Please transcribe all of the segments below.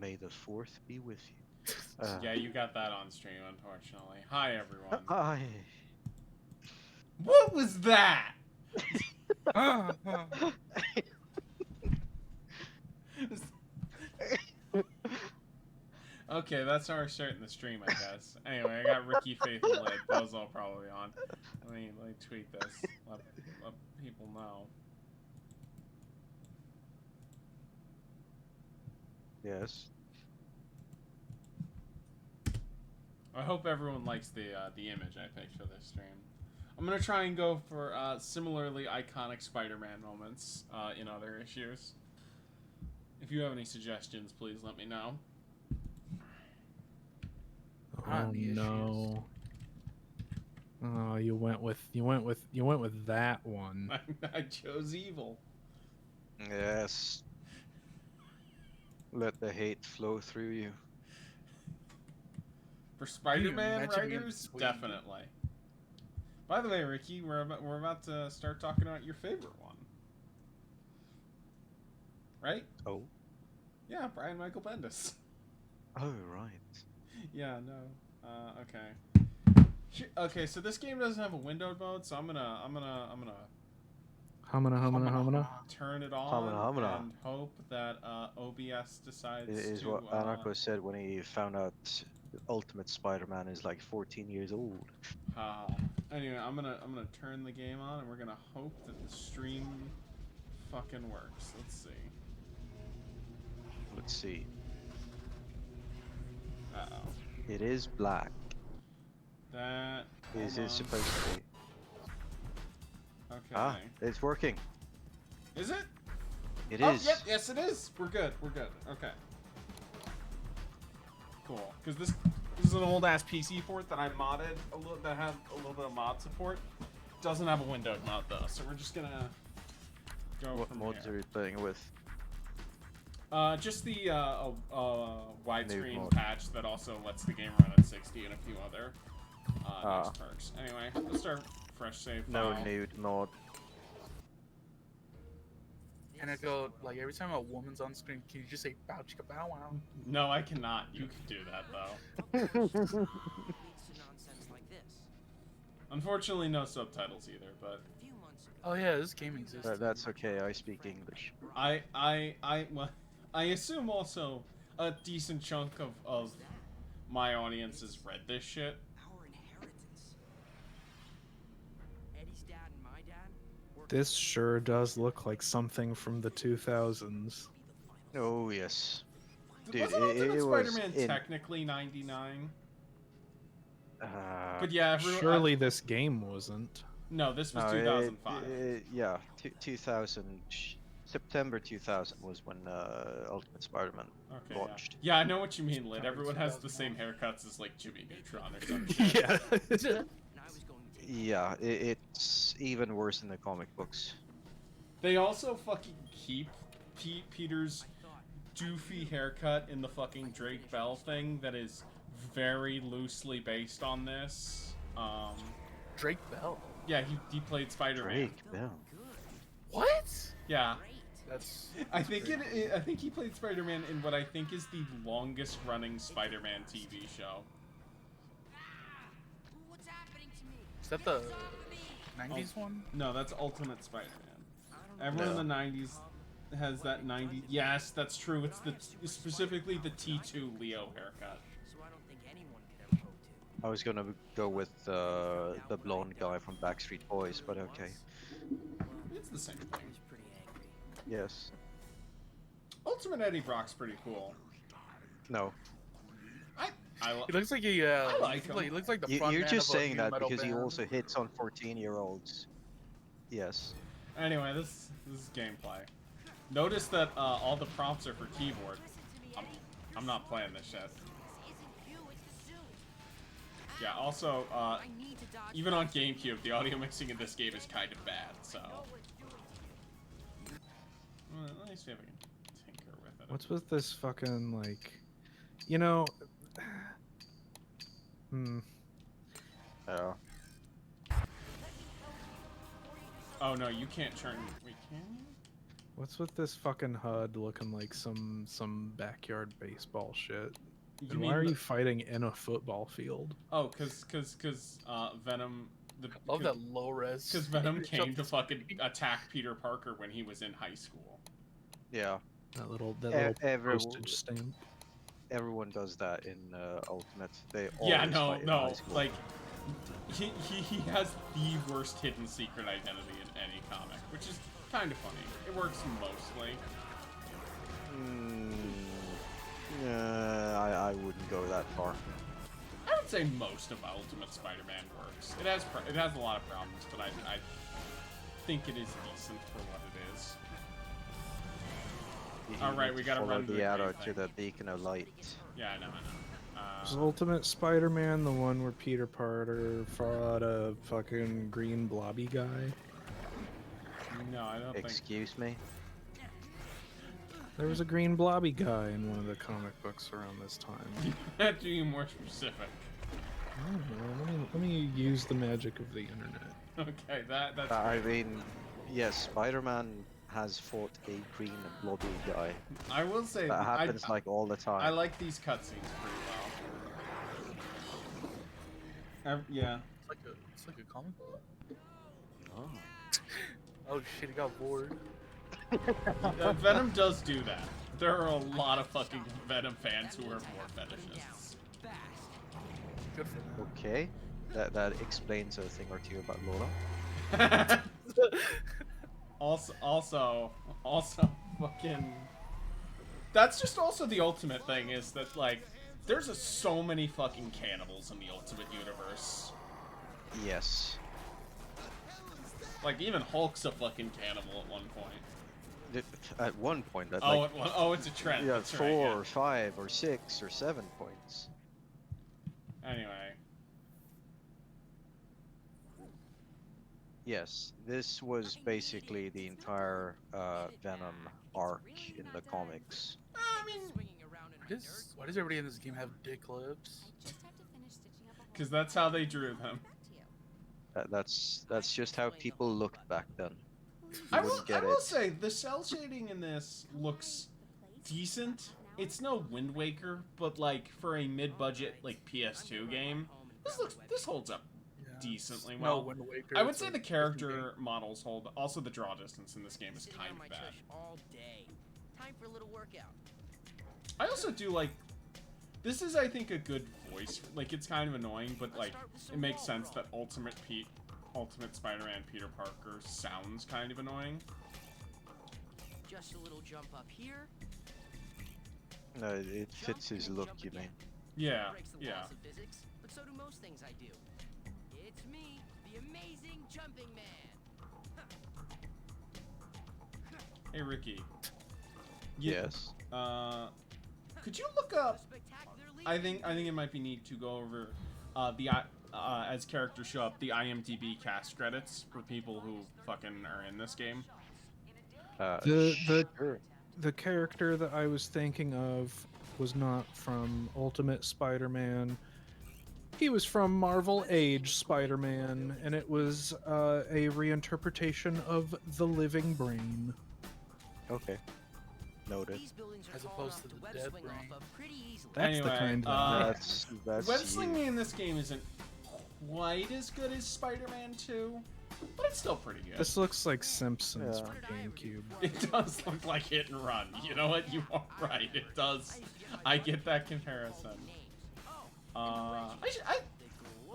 May the fourth be with you. Yeah, you got that on stream, unfortunately. Hi, everyone. I. What was that? Okay, that's how we're starting the stream, I guess. Anyway, I got Ricky, Faith, and Lid. Those all probably on. Let me tweet this. Let people know. Yes. I hope everyone likes the image I picked for this stream. I'm gonna try and go for similarly iconic Spider-Man moments in other issues. If you have any suggestions, please let me know. Oh no! Oh, you went with that one. I chose evil. Yes. Let the hate flow through you. For Spider-Man writers, definitely. By the way, Ricky, we're about to start talking about your favorite one, right? Oh. Yeah, Brian Michael Bendis. Oh right. Yeah, no. Okay. Okay, so this game doesn't have a windowed mode, so I'm gonna Humana. turn it on Humana. and hope that OBS decides It is to. what Anako said when he found out Ultimate Spider-Man is like 14 years old. Anyway, I'm gonna turn the game on, and we're gonna hope that the stream fucking works. Let's see. Let's see. Uh-oh. It is black. That Is it supposed to be? Okay. Ah, it's working. Is it? It oh, is. Yep, yes it is. We're good. We're good. Okay. Cool. Because this is an old ass PC port that I modded a little, that had a little bit of mod support. Doesn't have a windowed mod though, so we're just gonna go What from mods here. are you playing with? Just the widescreen mod. patch that also lets the game run at 60 and a few other nice perks. Anyway, let's start fresh save file. No nude mod. Can I go, like, every time a woman's on screen, can you just say bow chicka bow wow? No, I cannot. You can do that though. Unfortunately, no subtitles either, but Oh yeah, this game exists. That's okay, I speak English. well, I assume also a decent chunk of my audience has read this shit. This sure does look like something from the 2000s. Oh yes. Dude, Wasn't Ultimate it Spider-Man was technically 99? uh, But yeah, everyone, Surely this game wasn't. no, this was no, 2005. Yeah, 2000. September 2000 was when Ultimate Spider-Man Okay, launched. yeah, I know what you mean, Lid. Everyone has the same haircuts as like Jimmy Neutron or something. Yeah. Yeah, it's even worse in the comic books. They also fucking keep Peter's doofy haircut in the fucking Drake Bell thing that is very loosely based on this. Drake Bell. Yeah, he played Spider-Man. Drake Bell. What? Yeah. That's. I think I think he played Spider-Man in what I think is the longest running Spider-Man TV show. Is that the 90s one? No, that's Ultimate Spider-Man. Everyone in the 90s has that 90s. Yes, that's true. It's specifically the T2 Leo haircut. I was gonna go with the blonde guy from Backstreet Boys, but okay. It's the same thing. Yes. Ultimate Eddie Brock's pretty cool. No. He looks like he. I like him. He looks like the front You're man just of a saying new that metal because he band. also hits on 14-year-olds. Yes. Anyway, this is gameplay. Notice that all the prompts are for keyboard. I'm not playing this shit. Yeah, also, even on GameCube, the audio mixing in this game is kind of bad, so... Let me see if I can tinker with it. What's with this fucking, like... You know... Oh. Oh no, you can't turn... Wait, can you? What's with this fucking HUD looking like some backyard baseball shit? You And mean why are you fighting in a football field? Oh, cause Venom. I love that low res. Because Venom image came of to the fucking screen. attack Peter Parker when he was in high school. Yeah. That little Every, postage stamp. everyone does that in Ultimate. They Yeah, always fight in high school. like he has the worst hidden secret identity in any comic, which is kind of funny. It works mostly. I wouldn't go that far. I would say most of Ultimate Spider-Man works. It has a lot of problems, but I think it is decent for what it is. All right, we gotta follow run the arrow thing. to the beacon of light. Yeah, I know. Is Ultimate Spider-Man the one where Peter Parker fought a fucking green blobby guy? No, I don't think. Excuse me? There was a green blobby guy in one of the comic books around this time. Have to be more specific. I don't know. Let me use the magic of the internet. Okay, that's. I great. mean, yes, Spider-Man has fought a green blobby guy. I will say That happens like all the time. I like these cutscenes pretty well. Yeah. It's like a comic book. Oh. Oh shit, he got bored. Venom does do that. There are a lot of fucking Venom fans who are more fetishists. Good for them. Okay, that explains a thing or two about Lola. also, fucking. That's just also the ultimate thing is that like, there's so many fucking cannibals in the Ultimate Universe. Yes. Like even Hulk's a fucking cannibal at one point. At one point, at Oh, like, it's a trend. yeah, That's 4 right, yeah. or 5 or 6 or 7 points. Anyway. Yes, this was basically the entire Venom arc in the comics. I mean, Why does everybody in this game have dick lips? because that's how they drew them. That's just how people looked back then. I wouldn't get will it. say the cell shading in this looks decent. It's no Wind Waker, but like for a mid-budget like PS2 game, this holds up Yeah, decently it's well. No Wind Waker, I would it's say a the Disney character models hold. Also, the draw distance in this game is kind of bad. All day. Time for a little workout. I also do like. This is, I think, a good voice. Like, it's kind of annoying, but like, it makes sense that Ultimate Spider-Man Peter Parker sounds kind of annoying. Just a little jump up here. No, it fits his look, you mean? Yeah, Breaks the yeah. laws of physics, but so do most things I do. It's me, the amazing jumping man. Hey, Ricky. Yes. Could you look up? Spectacularly. I think it might be neat to go over the as characters show up the IMDb cast credits for people who fucking are in this game. Sure. The character that I was thinking of was not from Ultimate Spider-Man. He was from Marvel Age Spider-Man, and it was a reinterpretation of The Living Brain. Okay. Noted. These buildings are As tall opposed enough to the web dead swing brain. off of pretty easily. That's Anyway, the kind That's Web you. slinging in this game isn't quite as good as Spider-Man 2, but it's still pretty good. This looks like Simpsons Yeah. for GameCube. It does look like Hit and Run. You know what? You are right. It does. I get that comparison. Well,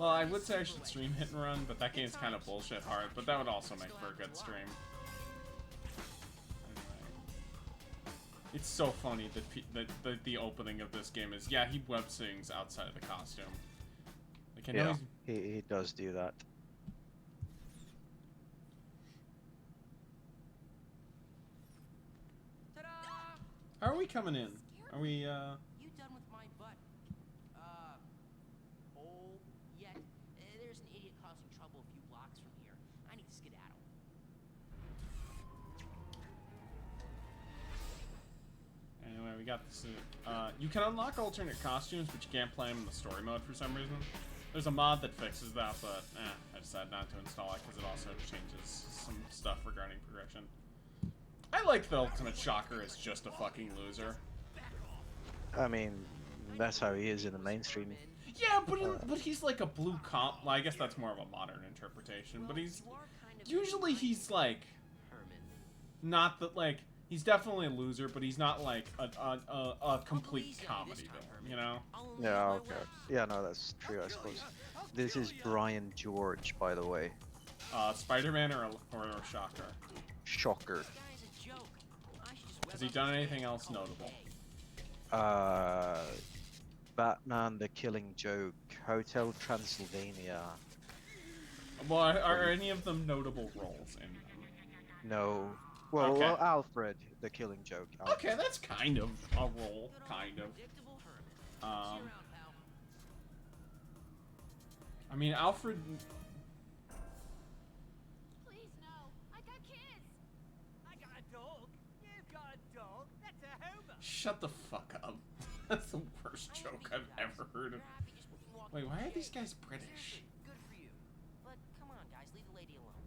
I would say I should stream Hit and Run, but that game's kind of bullshit hard. But that would also make for a good stream. Anyway. It's so funny that the opening of this game is, yeah, he web sings outside of the costume. Like, I know Yeah, he's he does do that. Ta-da! How are we coming in? Are we, You done with my butt? Oh, yet. There's an idiot causing trouble a few blocks from here. I need to skedaddle. Anyway, we got this. You can unlock alternate costumes, but you can't play them in the story mode for some reason. There's a mod that fixes that, but I decided not to install it because it also changes some stuff regarding progression. I like the Ultimate Shocker as just a fucking loser. I mean, that's how he is in the mainstream. Yeah, but he's like a blue comp. Well, I guess that's more of a modern interpretation. But usually he's like not that like he's definitely a loser, but he's not like a complete comedy villain, you know? Yeah, okay. Yeah, no, that's true, I suppose. This is Brian George, by the way. Spider-Man or a Shocker? Shocker. Has he done anything else notable? Batman: The Killing Joke, Hotel Transylvania. Well, are any of them notable roles in them? No. Well, Okay. well, Alfred: The Killing Joke. Alfred. Okay, that's kind of a role, kind of. I mean, Alfred. Please no. I got kids. I got a dog. You've got a dog. That's a Homer. Shut the fuck up. That's the worst joke I've ever heard of. Wait, why are these guys British? Good for you. But come on, guys, leave the lady alone.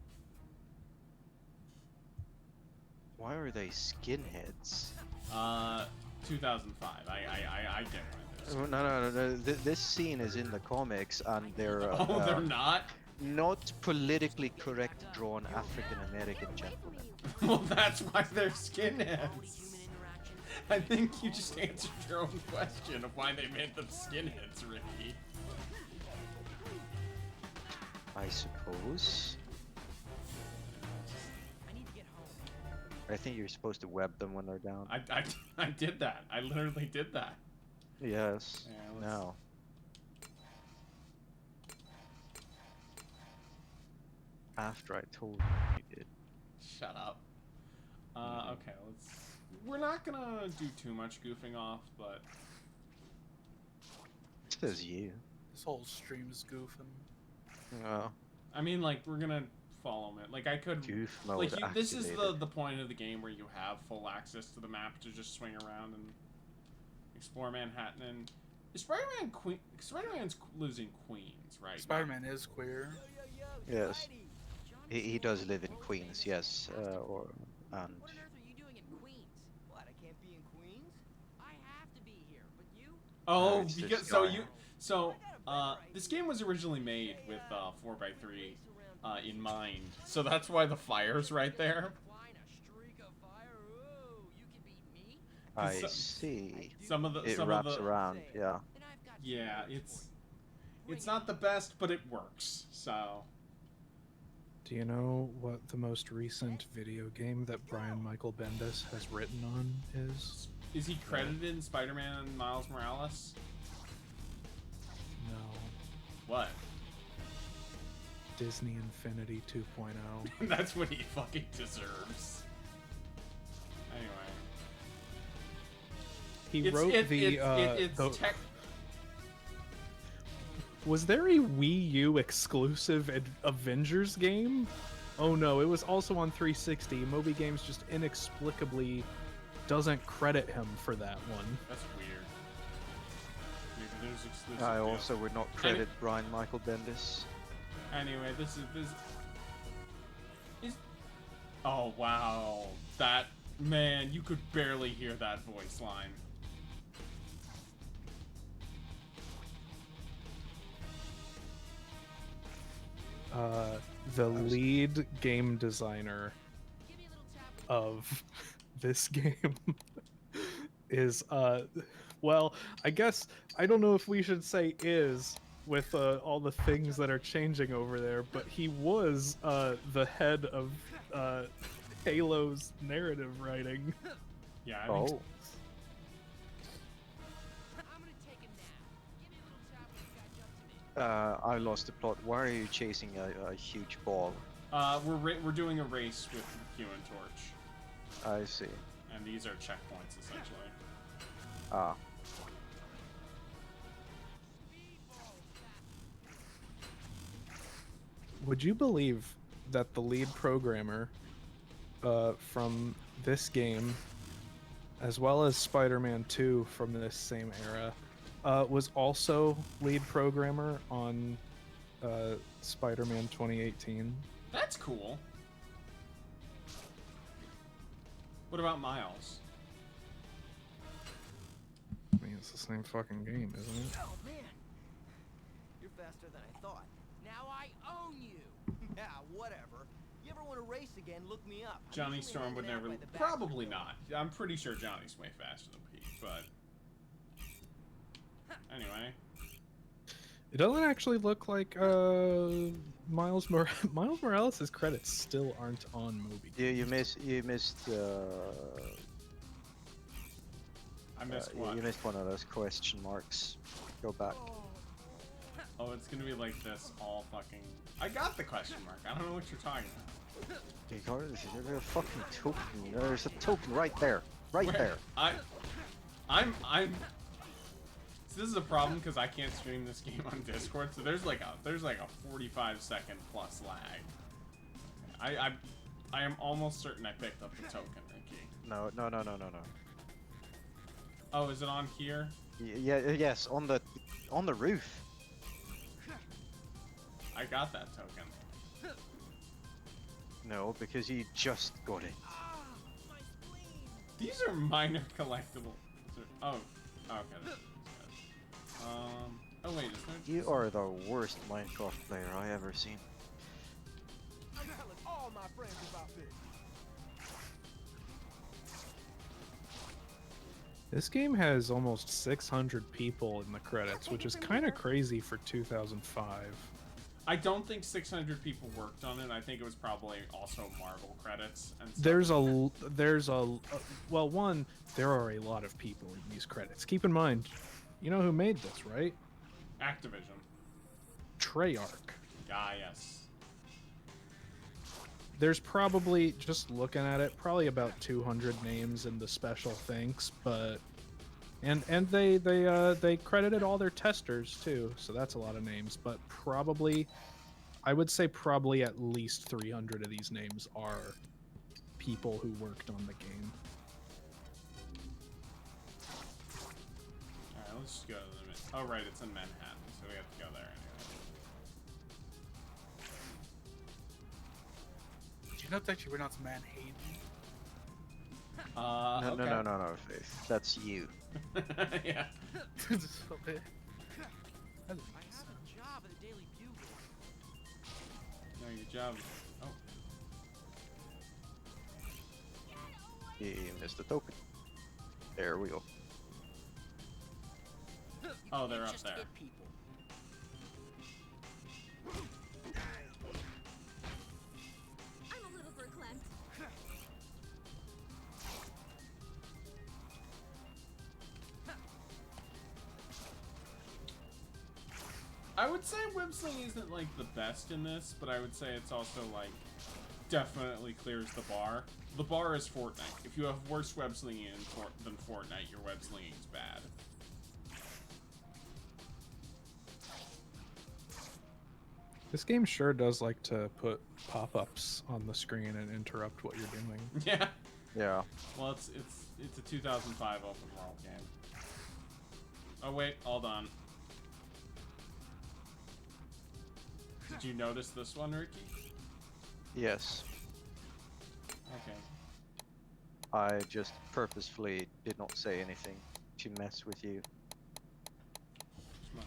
Why are they skinheads? 2005. I get why Oh, no. This scene is in the comics, and they're Oh, they're not? not politically correct drawn African American gentlemen. Well, that's why they're skinheads. Human interaction. I think you just answered your own question of why they made them skinheads, Ricky. I suppose. I need to get home. I think you're supposed to web them when they're down. I did that. I literally did that. Yes. Yeah, let's- No. After I told you you did. Shut up. Okay, let's... We're not gonna do too much goofing off, but... Says you. This whole stream is goofing. Oh, I mean, like, we're gonna follow it. Like, I could... goof mode Like, this is activated. the point of the game where you have full access to the map to just swing around and explore Manhattan. And is Spider-Man's losing Queens, right? Spider-Man is queer. Yes. He does live in Queens, yes. And What on earth are you doing in Queens? What, I can't be in Queens? I have to be here, but you? Oh, it's because this so guy. you this game was originally made with 4x3 in mind, so that's why the fire's right there. Wine, a streak of fire. Ooh, you can beat me? I So- see. Some of the It some wraps of the around, yeah. And I've got yeah, it's not the best, but it works. So Do you know what the most recent video game that Brian Michael Bendis has written on is? is he credited in Spider-Man and Miles Morales? No. What? Disney Infinity 2.0. That's what he fucking deserves. Anyway, He wrote Was there a Wii U exclusive Avengers game? Oh no, it was also on 360. Moby Games just inexplicably doesn't credit him for that one. That's weird. Maybe there's exclusive. I deal. also would not credit Brian Michael Bendis. Anyway, this is. Oh wow, that man! You could barely hear that voice line. The lead game designer of this game is well, I guess I don't know if we should say is with all the things that are changing over there, but he was the head of Halo's narrative writing. Yeah. I think Oh. I'm gonna take a nap. Give me a little tap when you catch up to me. I lost the plot. Why are you chasing a huge ball? We're doing a race with Hue and Torch, I see. and these are checkpoints essentially. Ah. Would you believe that the lead programmer from this game, as well as Spider-Man 2 from this same era, was also lead programmer on Spider-Man 2018? That's cool. What about Miles? I mean, it's the same fucking game, isn't it? Oh man, you're faster than I thought. Now I own you. Yeah, whatever. You ever want to race again? Look me up. I'm Johnny usually Storm would hanging out never. by the back Probably door. not. I'm pretty sure Johnny's way faster than Pete, but. Anyway. It doesn't actually look like Miles Morales' credits still aren't on Moby. You missed I missed one. you missed one of those question marks. Go back. Oh, it's gonna be like this all fucking. I got the question mark. I don't know what you're talking about. You got it? There's a fucking token. There's a token right there. Right Where? there. I'm. So this is a problem because I can't stream this game on Discord. So there's like a 45-second plus lag. I am almost certain I picked up the token, Ricky. No. Oh, is it on here? Yes, on the roof. I got that token. No, because you just got it. These are minor collectibles. Oh, okay. Oh wait, is there? You are the worst Minecraft player I ever seen. I'm telling all my friends about this. This game has almost 600 people in the credits, which is kind of crazy for 2005. I don't think 600 people worked on it. I think it was probably also Marvel credits and stuff. Well, one, there are a lot of people in these credits. Keep in mind, you know who made this, right? Activision. Treyarch. Ah, yes. There's probably, just looking at it, probably about 200 names in the special thanks, but and they credited all their testers too, so that's a lot of names. But probably, I would say probably at least 300 of these names are people who worked on the game. All right, let's just go to the. Oh right, it's in Manhattan, so we have to go there anyway. Do you know it's actually pronounced Manhattan? No, Okay. no, Faith. That's you. Yeah. That's nice. I got a job at the Daily Bugle. No, your job. Oh. You missed the token. There we go. You Oh, can't they're up just there. hit people. I'm a little verklempt. I would say web slinging isn't like the best in this, but I would say it's also like definitely clears the bar. The bar is Fortnite. If you have worse web slinging than Fortnite, your web slinging is bad. This game sure does like to put pop-ups on the screen and interrupt what you're doing. Yeah. Yeah. Well, it's a 2005 open world game. Oh wait, hold on. Did you notice this one, Ricky? Yes. Okay. I just purposefully did not say anything to mess with you. Come on.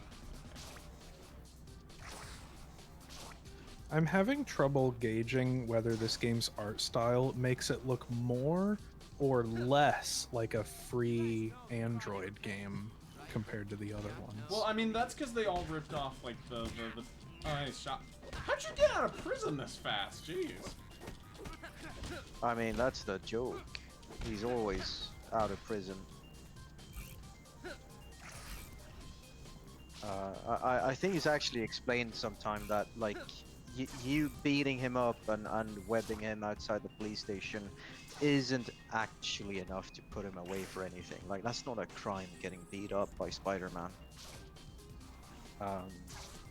I'm having trouble gauging whether this game's art style makes it look more or less like a free Android game compared to the other ones. Well, I mean that's because they all ripped off like the. Oh, hey, shot. How'd you get out of prison this fast? Jeez. I mean, that's the joke. He's always out of prison. I think it's actually explained sometime that, like, you beating him up and webbing him outside the police station isn't actually enough to put him away for anything. Like, that's not a crime, getting beat up by Spider-Man.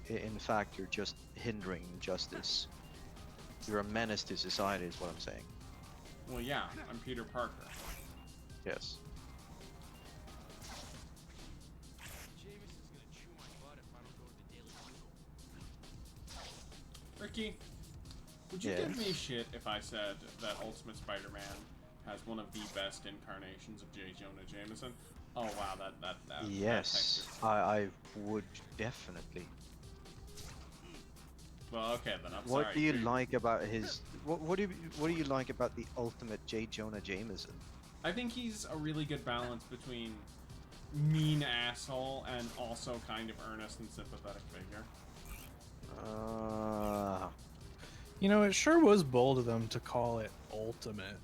In fact, you're just hindering justice. You're a menace to society is what I'm saying. Well, yeah, I'm Peter Parker. Yes. Jameis is gonna chew my butt if I don't go to the Daily Bugle. Ricky, would you Yes. give me shit if I said that Ultimate Spider-Man as one of the best incarnations of J. Jonah Jameson. Oh wow, that Yes, text is- I would definitely. Well, okay then. I'm What sorry. do you Dude. like about his? What do you like about the ultimate J. Jonah Jameson? I think he's a really good balance between mean asshole and also kind of earnest and sympathetic figure. You know, it sure was bold of them to call it ultimate.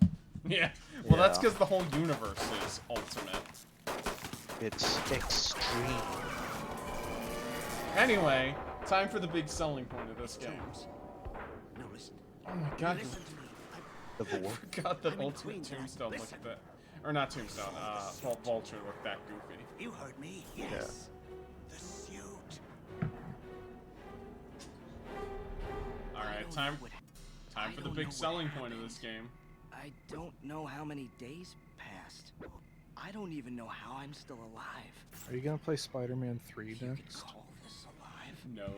Yeah. Well, that's Yeah. because the whole universe is ultimate. It's extreme. Anyway, time for the big selling point of this game. Now listen. Oh my god, Listen to me. The vor. I forgot that I'm in Ultimate Queens, and I- Tombstone looked listen. that, or not Tombstone, Vulture looked that goofy. You heard me. Yes. The suit. All I right, don't time know what- for I the don't big know what selling point of happened. this game. I don't know how many days passed. I don't even know how I'm still alive. Are you gonna play Spider-Man 3 You could next? call this alive. No.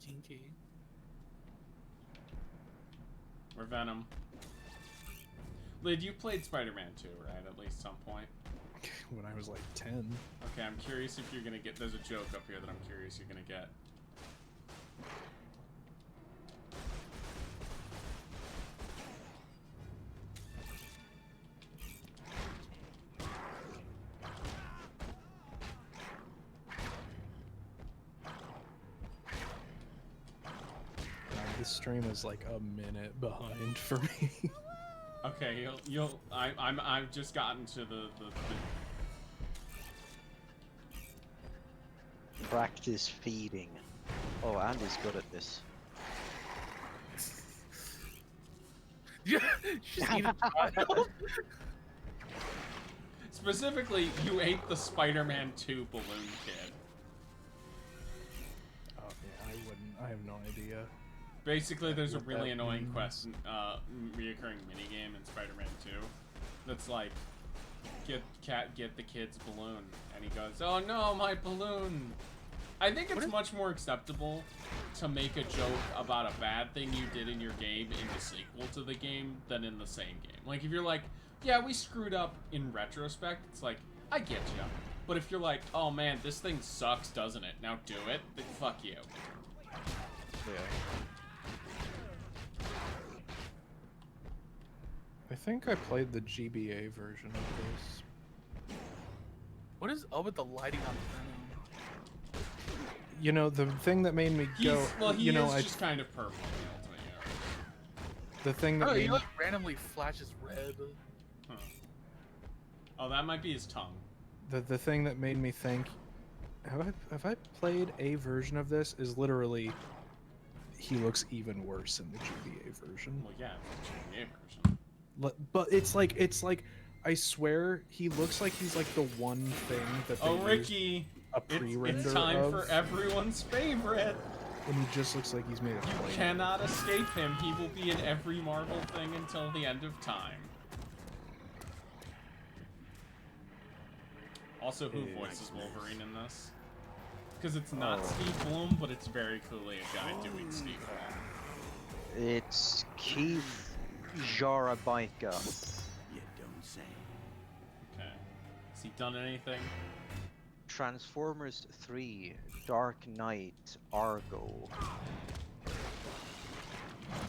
Kinky. Or Venom. Lid, you played Spider-Man 2, right? At least some point. When I was like 10. Okay, I'm curious if you're gonna get. There's a joke up here that I'm curious you're gonna get. This stream is like a minute behind for me. Okay, I've just gotten to the Practice feeding. Oh, Andy's good at this. Yeah, she's eating child. Specifically, you ate the Spider-Man 2 balloon kid. Oh yeah, I wouldn't. I have no idea. Basically, there's a What really that annoying means. reoccurring minigame in Spider-Man 2 that's like, get the kid's balloon, and he goes, "Oh no, my balloon!" I think it's much more acceptable to make a joke about a bad thing you did in your game in the sequel to the game than in the same game. Like, if you're like, "Yeah, we screwed up in retrospect," it's like, I get you. But if you're like, "Oh man, this thing sucks, doesn't it? Now do it," then fuck you. Yeah. I think I played the GBA version of this. What is up with the lighting on Venom? You know, the thing that made me go. He you know, is I just kind of purple in the Ultimate Universe. the thing that Oh, made he me, like randomly flashes red. Huh. Oh, that might be his tongue. the thing that made me think, have I played a version of this? Is literally, he looks even worse in the GBA version. Well, yeah, it's the GBA version. But it's like I swear he looks like he's like the one thing that they Oh, used Ricky, a pre-render it's time of, for everyone's favorite. and he just looks like he's made of You clay. cannot escape him. He will be in every Marvel thing until the end of time. Also, who voices Wolverine in this? Because it's not Steve Blum, but it's very clearly a guy doing Steve Blum. It's Keith Jarabaika. You don't say. Okay. Has he done anything? Transformers 3, Dark Knight, Argo.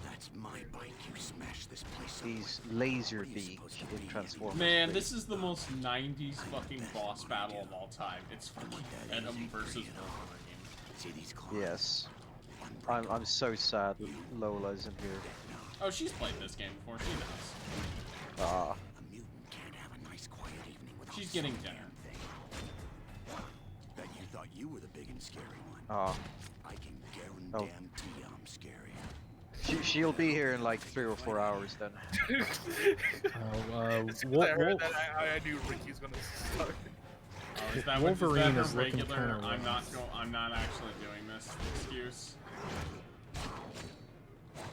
That's my bike. You smash this place up. He's What are you Laserbeak supposed to in be Transformers Man, 3. this is the most 90s fucking boss battle of all time. It's fucking Venom versus Wolverine. See these claws? Yes. I'm so sad Lola isn't here. Oh, she's played this game before. She knows. Ah. A mutant can't have a nice quiet evening without She's getting some dinner. damn thing. Bet you thought you were the big and scary one. Ah. I can Oh. guarantee I'm scary. She'll be here in like 3 or 4 hours then. Oh, As soon as I heard that, I knew Ricky was gonna start. Oh, is that Wolverine her is looking regular? kinda I'm not actually doing this excuse.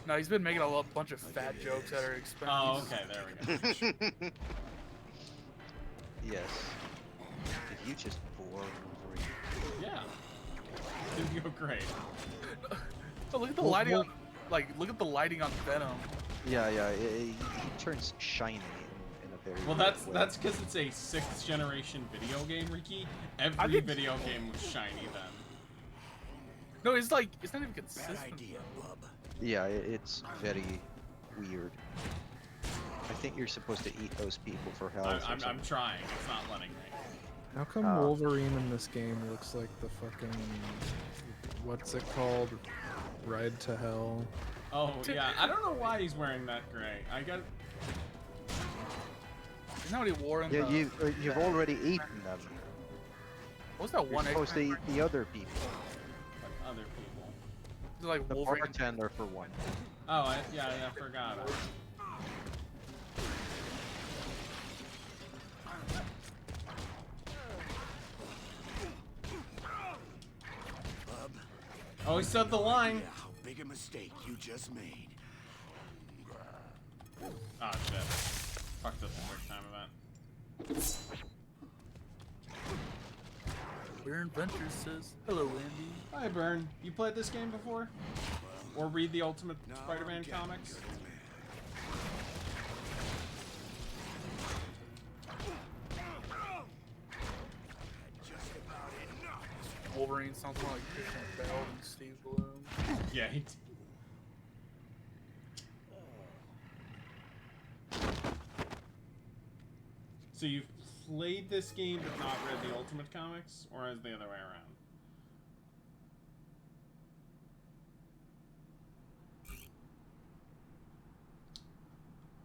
No, he's been making a bunch of fat jokes at our expense. Oh, okay, there we go. Yes. If you just bore Wolverine. Yeah. It'd go great. Oh, look at the Well, lighting well- on, like, look at the lighting on Venom. Yeah, yeah, he turns shiny in a very Well, weird that's way. because it's a 6th generation video game, Ricky. Every think- video game was shiny then. No, it's like, it's not even consistent. Yeah, it's very weird. I think you're supposed to eat those people for health. or I'm something. trying. It's not letting me. How come Oh. Wolverine in this game looks like the fucking what's it called? Ride to Hell. Oh yeah, I don't know why he's wearing that gray. I got. Isn't that what he wore in Yeah, the... you've already eaten them. What's that You're one supposed to X-Men? eat the other people. Other people. Like The Wolverine. bartender for one. Oh, yeah, I forgot. Oh, he said the line. Yeah, how big a mistake you just made. Oh shit. Fucked up the first time of that. Burn Ventures says, hello, Andy. Hi, Burn. You played this game before? Or read the Ultimate Now Spider-Man I'm getting comics? good, man. Just about enough. Wolverine sounds more like Christian Bale than Steve Bloom. Yeah, he. So you've played this game but not read the Ultimate comics, or is the other way around?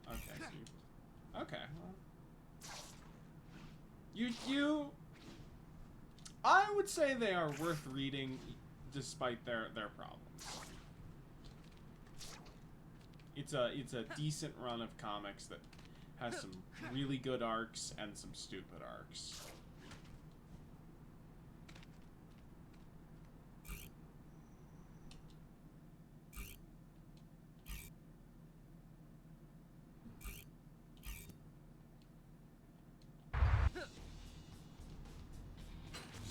Okay, so you, okay. Well, you. I would say they are worth reading, despite their problems. It's a decent run of comics that has some really good arcs and some stupid arcs.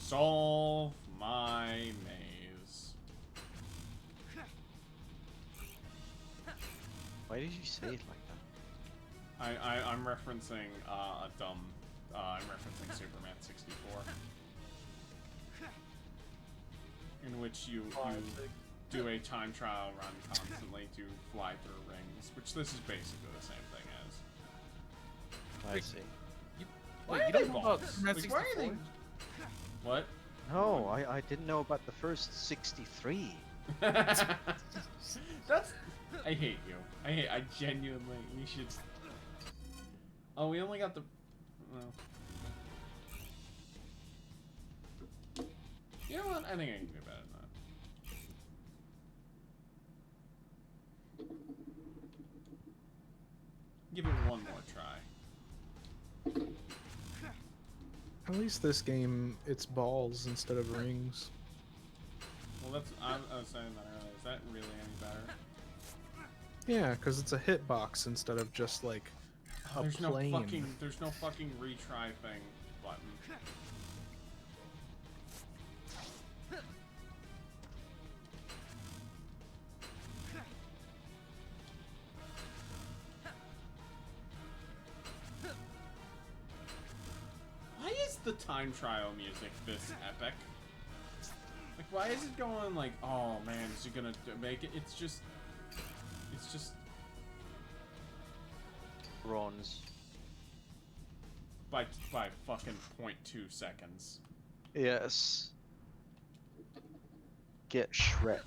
Solve my maze. Why did you say it like that? I'm referencing a dumb. I'm referencing Superman 64, in which you do a time trial run constantly to fly through rings, which this is basically the same thing as. I see. Wait, you don't know about balls? Superman Like, why are 64? they- What? No, I didn't know about the first 63. That's. I hate you. I genuinely. We should. Oh, we only got the. Well. You know what? I think I can do better than that. Give it one more try. At least this game, it's balls instead of rings. Well, that's. I was saying that earlier. Is that really any better? Yeah, because it's a hitbox instead of just like a There's plane. There's no fucking retry thing button. Why is the time trial music this epic? Like, why is it going like, oh man, is it gonna make it? It's just Bronze. by fucking 0.2 seconds. Yes. Get Shrek'd.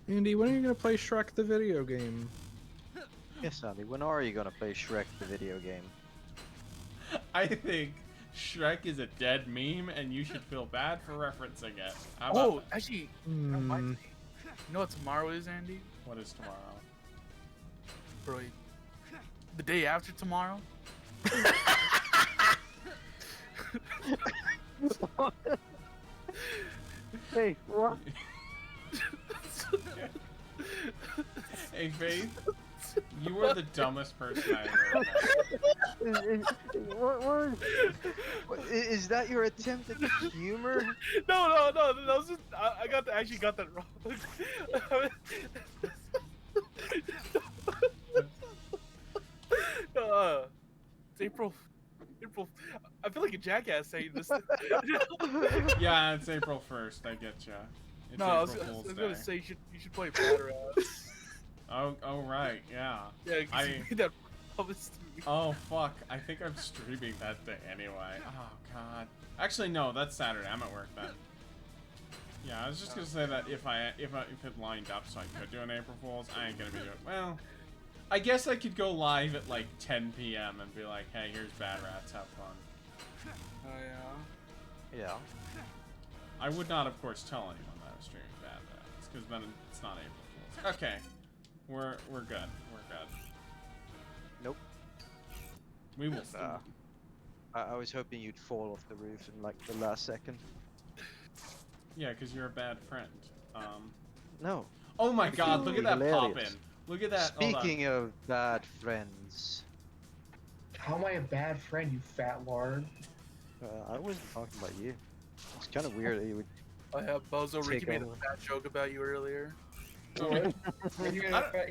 Andy, when are you gonna play Shrek the video game? Yes, Andy, when are you gonna play Shrek the video game? I think Shrek is a dead meme, and you should feel bad for referencing it. How about Oh, actually, that reminds me. You know what tomorrow is, Andy? what is tomorrow? Bro, the day after tomorrow? Hey, what? Hey, Faith, You were the dumbest person I ever met. Is that your attempt at humor? No. That was just, I actually got that wrong. It's April. I feel like a jackass saying this. Yeah, it's April 1st. I get ya. It's No, I April was Fool's gonna Day. say you should play Batter Ass. Oh right, yeah. Yeah, 'cause you made that promise to me. Oh fuck, I think I'm streaming that day anyway. Oh god. Actually no, that's Saturday. I'm at work then. Yeah, I was just gonna say that if it lined up so I could do an April Fool's, I ain't gonna be doing. Well, I guess I could go live at like 10 p.m. and be like, hey, here's Bad Rats, have fun. Oh yeah. Yeah. I would not, of course, tell anyone that I was streaming Bad Rats, because then it's not April Fool's. Okay, we're good. We're good. Nope. We will. I was hoping you'd fall off the roof in like the last second. Yeah, because you're a bad friend. No. Oh my god, look at that pop in. Hilarious. Look at that. Hold on. Speaking of bad friends, How am I a bad friend, you fat lard? I wasn't talking about you. It's kind of weird that you would. I have Bozo. Take Ricky made a over. fat joke about you earlier.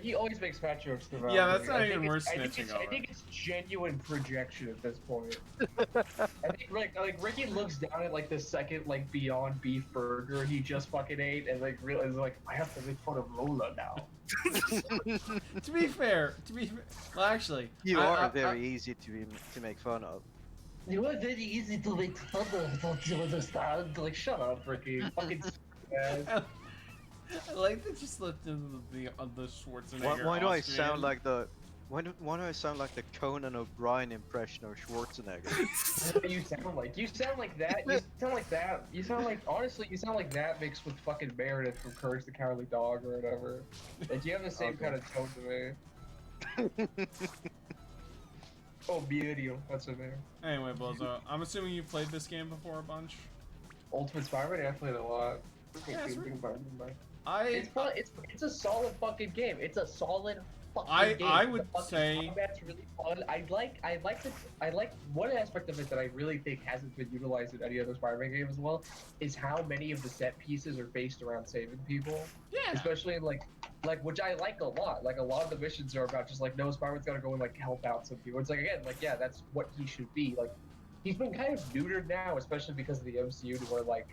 He always makes fat jokes about Yeah, me. that's not I even think worth it's- snitching I over. think it's genuine projection at this point. I think like Ricky looks down at like the second like Beyond Beef burger he just fucking ate and like realizes like I have to make fun of Lola now. To be fair, well, actually, You I- are I- very easy to make fun of. You are very easy to make fun of, don't you understand? Like shut up, Ricky. Fucking ass. I like that you slipped into the Schwarzenegger. Why do I Austrian. sound like the? Why do I sound like the Conan O'Brien impression of Schwarzenegger? You sound like that. You sound like that. You sound like honestly. You sound like that mixed with fucking Meredith from Courage the Cowardly Dog or whatever. Like you have the same Okay. kind of tone to me. Oh, Muriel, that's her name. Anyway, Bozo, I'm assuming you played this game before a bunch. Ultimate Spider-Man, I played a lot. Yeah, it's It's a solid fucking game. It's a solid fucking game. I The would fucking say- combat's really fun. I like one aspect of it that I really think hasn't been utilized in any other Spider-Man game as well is how many of the set pieces are based around saving people. Yeah. Especially in like which I like a lot. Like a lot of the missions are about just like no, Spider-Man's gotta go and like help out some people. It's like again, like yeah, that's what he should be. Like he's been kind of neutered now, especially because of the MCU, to where like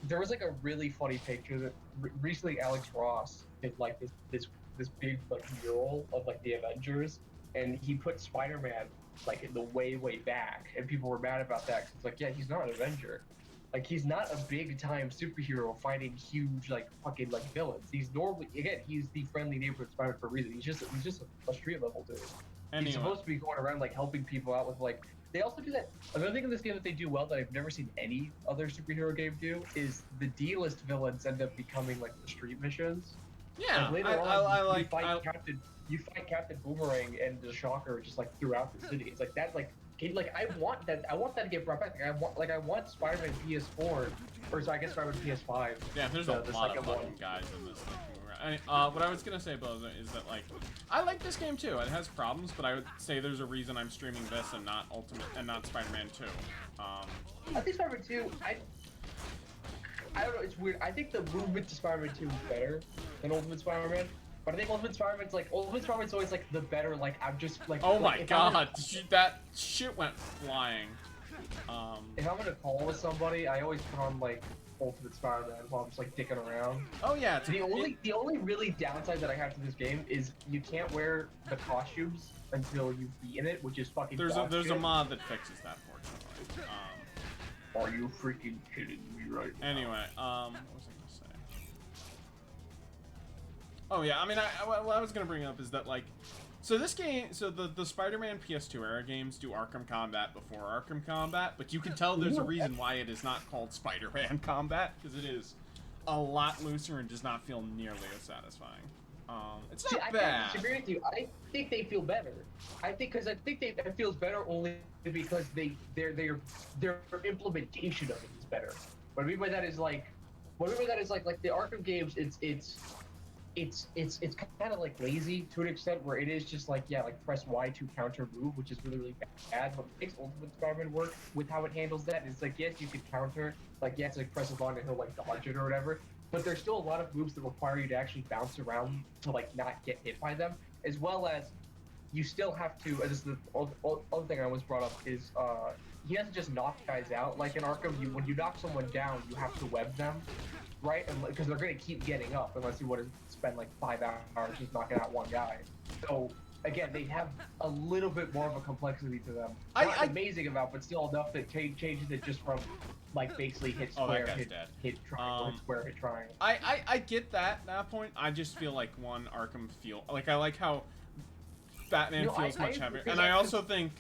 there was like a really funny picture that recently Alex Ross did like this big like mural of like the Avengers, and he put Spider-Man like in the way back, and people were mad about that 'cause it's like yeah, he's not an Avenger. Like he's not a big time superhero fighting huge like fucking like villains. He's normally again he's the friendly neighborhood Spider-Man for a reason. He's just a street level dude. Anyway. He's supposed to be going around like helping people out with like. They also do that. Another thing in this game that they do well that I've never seen any other superhero game do is the D-list villains end up becoming like the street missions. Yeah, Like, later I on, like. you fight Captain Boomerang and the Shocker just like throughout the city. It's like that like. I want that to get brought back. I want Spider-Man PS4, or so I guess Spider-Man PS5. Yeah, there's the a lot of second one. fucking guys in this thing. What I was gonna say, Bozo, is that like I like this game too. It has problems, but I would say there's a reason I'm streaming this and not Spider-Man 2. I think Spider-Man 2. I don't know. It's weird. I think the movement to Spider-Man 2 is better than Ultimate Spider-Man. But I think Ultimate Spider-Man's always like the better. Like I'm just like. Oh like, my if I'm god, that shit went flying. If I'm gonna call with somebody, I always put on like Ultimate Spider-Man while I'm just like dicking around. Oh yeah, The only really downside that I have to this game is you can't wear the costumes until you've beaten it, which is fucking. there's dog a shit. mod that fixes that, fortunately. Are you freaking kidding me right now? Anyway, what was I gonna say? Oh yeah, I mean, what I was gonna bring up is that like, so this game, so the Spider-Man PS2 era games do Arkham Combat before Arkham Combat, but you can tell there's a reason why it is not called Spider-Man Combat, because it is a lot looser and does not feel nearly as satisfying. It's not I bad. disagree with you. I think they feel better. I think it feels better only because their implementation of it is better. What I mean by that is like the Arkham games. it's kind of like lazy to an extent where it is just like, yeah, like press Y to counter move, which is really really bad. But it makes Ultimate Spider-Man work with how it handles that. It's like, yes, you can counter, like yes, like press a button and he'll like dodge it or whatever. But there's still a lot of moves that require you to actually bounce around to like not get hit by them, as well as you still have to. This is the other thing I always brought up is he doesn't just knock guys out like in Arkham. When you knock someone down, you have to web them, right? And because they're going to keep getting up unless you want to spend like 5 hours just knocking out one guy. So again, they have a little bit more of a complexity to them. Not amazing about, but still enough that changes it just from like basically hit square, hit triangle, hit square, hit triangle. I get that point. I just feel like one Arkham feel like I like how Batman feels much heavier, and I also think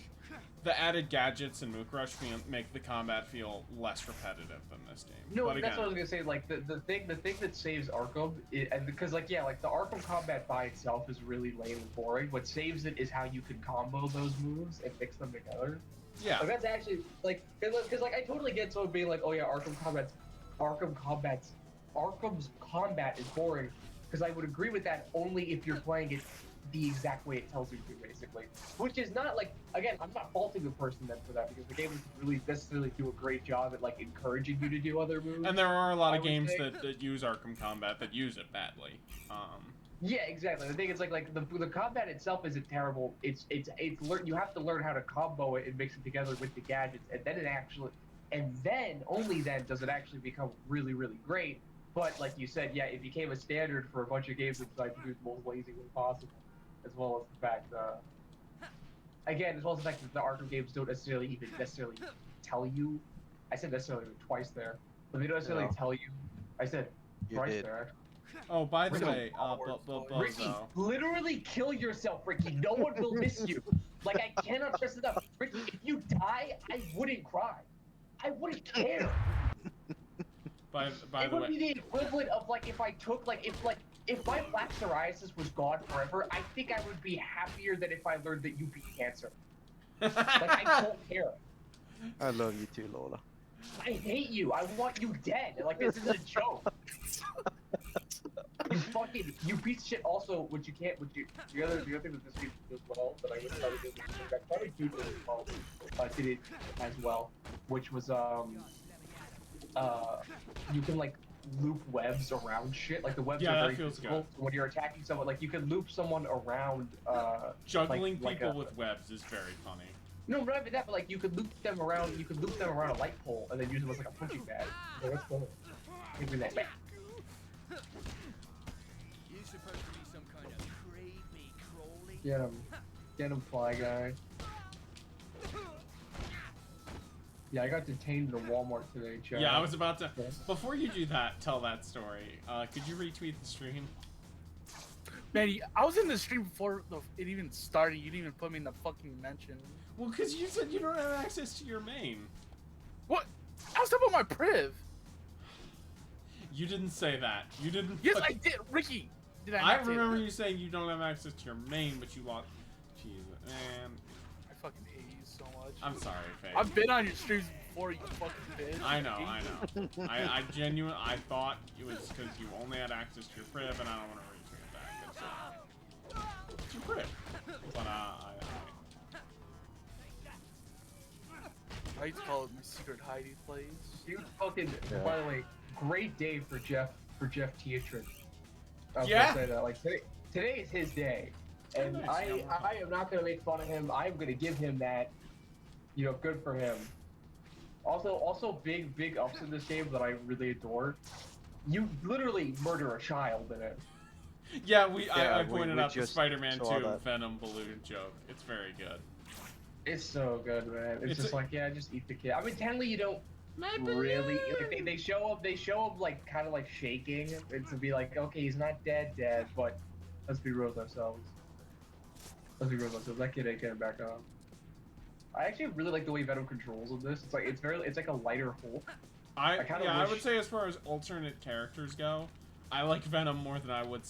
the added gadgets and Mook Rush make the combat feel less repetitive than this game. No, but again, that's what I was gonna say. Like the thing that saves Arkham, and because like yeah, like the Arkham combat by itself is really lame and boring. What saves it is how you can combo those moves and mix them together. Yeah, like that's actually like because like I totally get someone being like, oh yeah, Arkham's combat is boring, because I would agree with that only if you're playing it the exact way it tells you to, basically. Which is not like, again, I'm not faulting the person then for that, because the game doesn't really necessarily do a great job at like encouraging you to do other moves. And there are a lot of games that use Arkham combat that use it badly. Yeah, exactly. The thing is like the combat itself isn't terrible. It's you have to learn how to combo it and mix it together with the gadgets, and then only then does it actually become really really great. But like you said, yeah, it became a standard for a bunch of games that tried to do the most lazy way possible, as well as the fact that the Arkham games don't necessarily tell you. I said necessarily twice there, but they don't necessarily tell you. I said twice there. Oh, by the way, Ricky, literally kill yourself, Ricky. No one will miss you. Like, I cannot stress it enough. Ricky, if you die, I wouldn't cry. I wouldn't care. By it the would way, be the equivalent of like if I took if my plaque psoriasis was gone forever, I think I would be happier than if I learned that you beat cancer. Like, I don't care. I love you too, Lola. I hate you. I want you dead. Like, this is a joke. You piece of shit. Also, the other thing that this game does well, that I wish I would do, that probably do this well, did it as well, which was you can like loop webs around shit. Like the webs are very useful when you're attacking someone. Like you can loop someone around. Juggling people with webs is very funny. No, not even that, but like you could loop them around. You could loop them around a light pole and then use them as like a punching bag. So that's cool. Give me that back. You're supposed to be some kind of creepy crawly. Get him, Fly Guy. Yeah, I got detained in a Walmart today, Chad. Yeah, I was about to. Before you do that, tell that story. Could you retweet the stream? Man, I was in the stream before it even started. You didn't even put me in the fucking mention. Well, because you said you don't have access to your main. What? I was talking about my priv. You didn't say that. You didn't. Yes, I did, Ricky. Did I remember you saying you don't have access to your main, but you lost. Jesus, man. I fucking hate you so much. I'm sorry, Faye. I've been on your streams before, you fucking bitch. I know. I genuinely, I thought it was because you only had access to your priv, and I don't want to retweet that. It's your priv. But I used to call it my secret hiding place. Huge fucking, by the way, great day for Jeff Teatrin. I was Yeah. gonna say that. Like today is his day, and I am not gonna make fun of him. I'm gonna give him that. You know, good for him. Also big ups in this game that I really adore. You literally murder a child in it. Yeah, I pointed we out the just Spider-Man 2 saw that. Venom balloon joke. It's very good. It's so good, man. It's just like, yeah, just eat the kid. I mean, technically you don't really. Like, they show up like kind of like shaking, and to be like, okay, he's not dead, but let's be real with ourselves. That kid ain't getting back on. I actually really like the way Venom controls in this. It's like a lighter Hulk. I would say as far as alternate characters go, I like Venom more than I would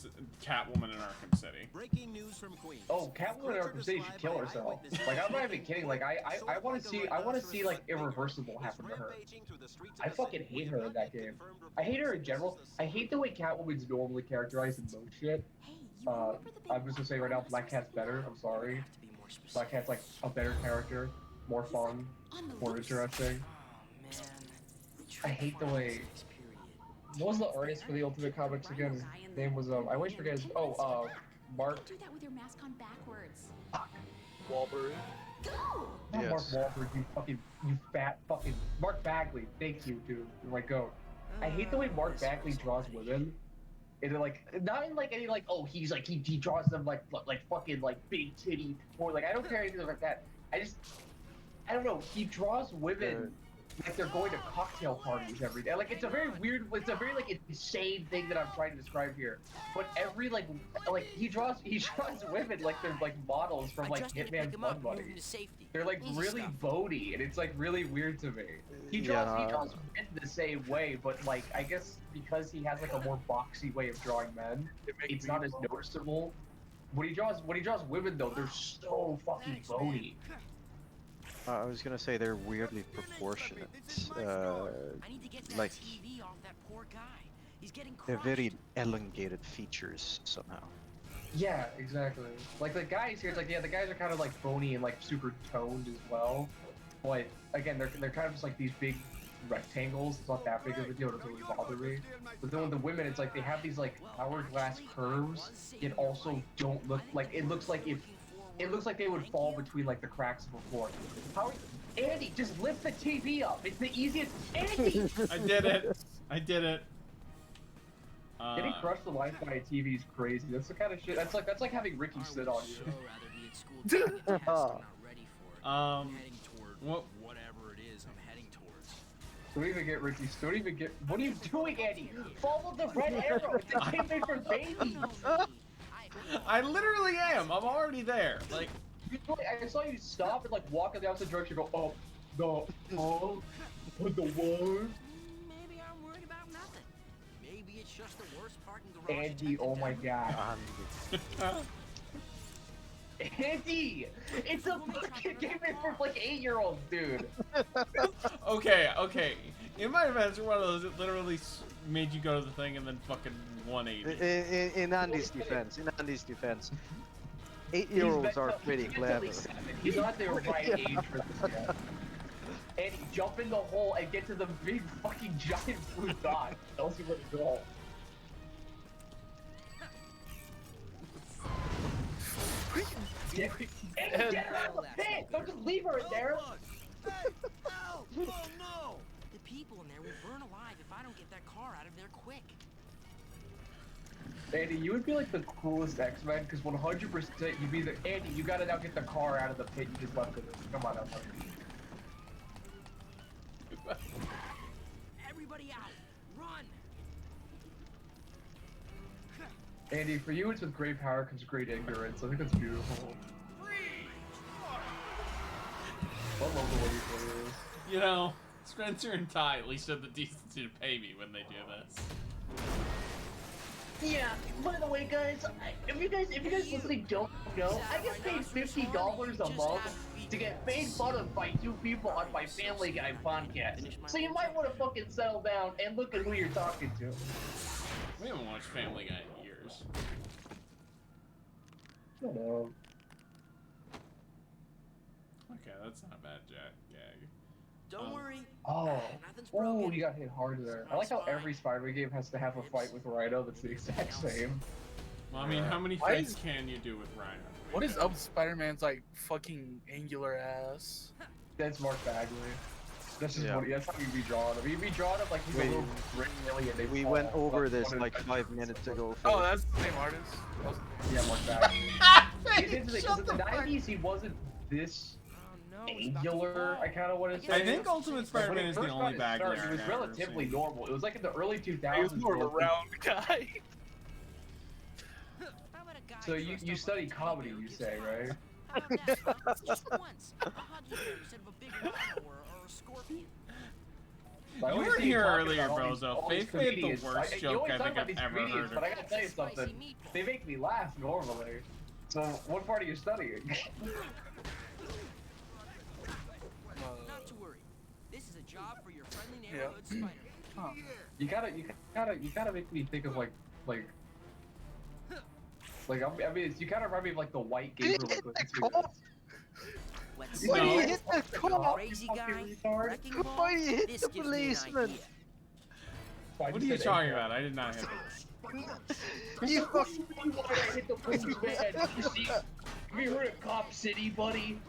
Catwoman in Arkham City. Breaking news from Queens. Oh, Catwoman in Arkham City should kill herself. Like, I'm not even kidding. Like, I want to see like irreversible happen to her. I fucking hate her in that game. I hate her in general. I hate the way Catwoman's normally characterized in most shit. I'm just gonna say right now, Black Cat's better. I'm sorry. Black Cat's like a better character, more fun, more interesting. I hate the way. What was the artist for the Ultimate Comics again? Name was I always forget his. Oh, Mark. Do that with your mask on backwards. Wahlberg. Go! Not Mark Yes. Wahlberg, you fat fucking Mark Bagley. Thank you, dude. Like, go. I hate the way Mark Bagley draws women. And like, not in like any like, oh, he's like he draws them like fucking like big titty or like I don't care anything like that. I don't know. He draws women like they're going to cocktail parties every day. Like it's a very weird, it's a very like insane thing that I'm trying to describe here. But every like he draws women like they're like models from like Hitman Blood Money. They're like really bony, and it's like really weird to me. He draws men the same way, but like I guess because he has like a more boxy way of drawing men, it's not as noticeable. When he draws women though, they're so fucking bony. I was gonna say they're weirdly proportionate. Like they're very elongated features somehow. Yeah, exactly. Like the guys here, it's like the guys are kind of like bony and like super toned as well. But again, they're kind of just like these big rectangles. It's not that big of a deal. It doesn't really bother me. But then with the women, it's like they have these like hourglass curves. It also don't look like it looks like they would fall between like the cracks of a floor. Andy, just lift the TV up. It's the easiest. Andy. I did it. I did it. Getting crushed alive by a TV is crazy. That's the kind of shit. That's like having Ricky sit on you. What? Whatever it is, I'm heading towards. Don't even get Ricky. Don't even get. What are you doing, Andy? Follow the red arrow. It's a game made for babies. I literally am. I'm already there. Like, I saw you stop and like walk in the opposite direction. Go, oh, the war. Maybe I'm worried about nothing. Maybe it's just the worst part in garage. Andy, oh my god. Andy, it's a fucking game made for like 8-year-olds, dude. okay. In my defense, you're one of those that literally made you go to the thing and then fucking 180. In Andy's defense, 8-year-olds are pretty clever. He's not the right age for this yet. Andy, jump in the hole and get to the big fucking giant blue dot. Don't see where to go. Andy, get her out of the pit! Don't just leave her in there! Hey! Ow! Oh no! The people in there will burn alive if I don't get that car out of there quick. Andy, you would be like the coolest X-Men, because 100% you'd be the- Andy, you gotta now get the car out of the pit you just left it in. Come on, now, Everybody out! Run! Andy, for you it's with great power comes great ignorance. I think that's beautiful. I love the way you play this. You know, Spencer and Ty at least have the decency to pay me when they do this. Yeah, by the way, guys, if you guys listening don't know, I get paid $50 a month to get made fun of by 2 people on my Family Guy podcast. So you might want to fucking settle down and look at who you're talking to. We haven't watched Family Guy in years. Shut up. Okay, that's not a bad gag. Don't worry. Oh, Nothing's oh, broken. you got hit hard there. I like how every Spider-Man game has to have a fight with Rhino that's the exact same. Well, I mean, how many Why fights is- can you do with Rhino? What is up with Spider-Man's like fucking angular ass? That's Mark Bagley. That's just Yeah. that's how you'd be drawing him. You'd be drawing him like he's a We- little brick alien. They We fall. went over That's this one like of the- 5 minutes ago. Oh, that's the same artist. Yeah, Mark Bagley. Because in the 90s he wasn't this Oh no! angular. I kind of want to say. I think Ultimate When Spider-Man he is the first only got bag his start, there He was I've ever relatively seen. normal. It was like in the early 2000s. He was more of a where- round guy. How about a guy So you dressed up study like a comedy, teddy bear you gives say, you right? hugs? How about that? Just once. I'll hug you there instead of a big rhino or a scorpion. I You always weren't see you here talking earlier, about all these- Brozo. all these Faith made the comedians. worst You joke always I talk think about I've these ever comedians, heard. but I gotta tell you something. They make me laugh normally. So, what part are you studying? Not to worry. This is a job for your friendly neighborhood Spider-Man. You gotta make me think of like, I mean, you kind of remind me of like the white gamer like. Let's Why see. do you hit the cop? Crazy You fucking guy, retard. wrecking ball. Why do you hit This the gives me an policeman? idea. What are you talking about? I did not hit the You fuck. Why did I hit the policeman? You see, have you heard of Cop City, buddy?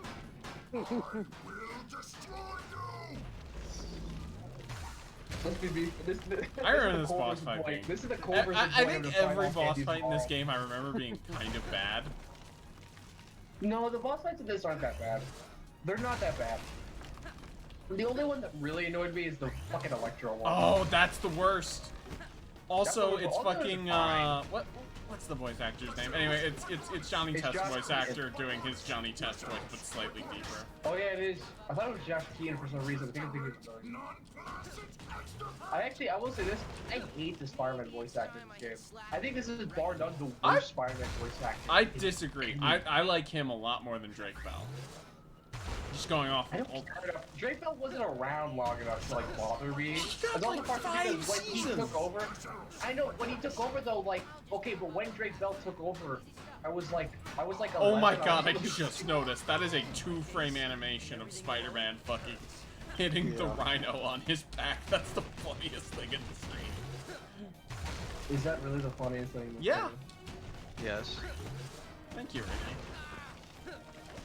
Let's be this. I remember this this boss fight being- This is the Culver's I think every boss fight in this game I remember being kind of bad. No, the boss fights in this aren't that bad. They're not that bad. The only one that really annoyed me is the fucking Electro one. Oh, that's the worst. Also, That's it's the- all fucking those are what's the voice actor's name? Anyway, it's Johnny Test's Josh- voice actor doing his Johnny Test voice, but slightly deeper. Oh yeah, it is. I thought it was Josh Keane for some reason. I think it was I will say this. I hate the Spider-Man voice actor in this game. I think this is bar none the worst Spider-Man voice actor. I disagree. I like him a lot more than Drake Bell. Just going off I of don't care enough. Drake Bell wasn't around long enough to like bother me. got, And also like, partly 5 because when he seasons. took over, I know when he took over though, like okay, but when Drake Bell took over, I was like Oh my 11, god, I was- just noticed. That is a 2-frame animation of Spider-Man fucking hitting the rhino on his back. That's the funniest thing in the scene. Is that really the funniest thing? in the Yeah. game? Yes. Thank you, Ricky.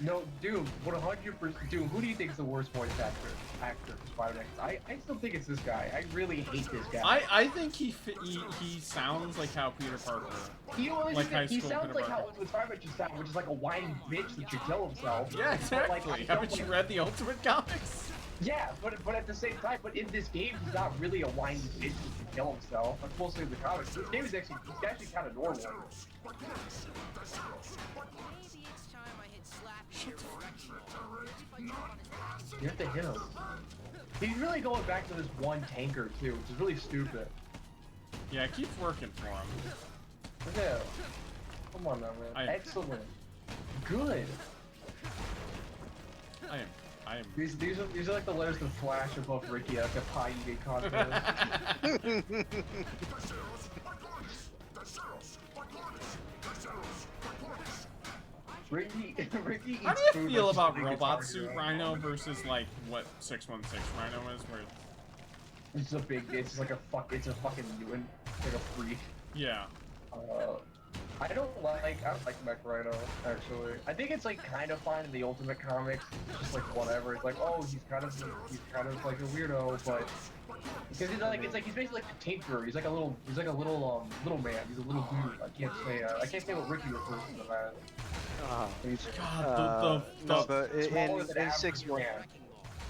No, Doom, 100%. Doom, who do you think is the worst voice actor for Spider-Man? I still think it's this guy. I really hate this guy. I think he sounds like how Peter Parker. He always like high he school sounds Peter like how Parker. Ultimate Spider-Man should sound, which is like a whiny bitch that should kill himself. Yeah, But, like, exactly. I Haven't don't you like- read the Ultimate Comics? Yeah, but at the same time, but in this game, he's not really a whiny bitch that should kill himself. That's mostly in the comics. This game is actually kind of normal. Maybe it's time I hit Slappy here with wrecking ball. If I jump on his back. You have to hit him. He's really going back to this one tanker too, which is really stupid. Yeah, it keeps working for him. Yeah. Come on now, man. Excellent. Good. I am. These are like the letters that flash above Ricky at like a pie eating contest. Ricky eats How do you food feel like about he's a Robot guitar Suit hero. Rhino versus like what 616 Rhino is? Where It's a big. It's like a fuck. It's a fucking mutant. It's like a freak. yeah. I don't like Mech Rhino actually. I think it's like kind of fine in the Ultimate Comics. It's just like whatever. It's like oh he's kind of like a weirdo, but because he's like he's basically like a tinkerer. He's like a little little man. He's a little dude. I can't say what Ricky refers to him as. He's God, No, but smaller in than average 6-1, man.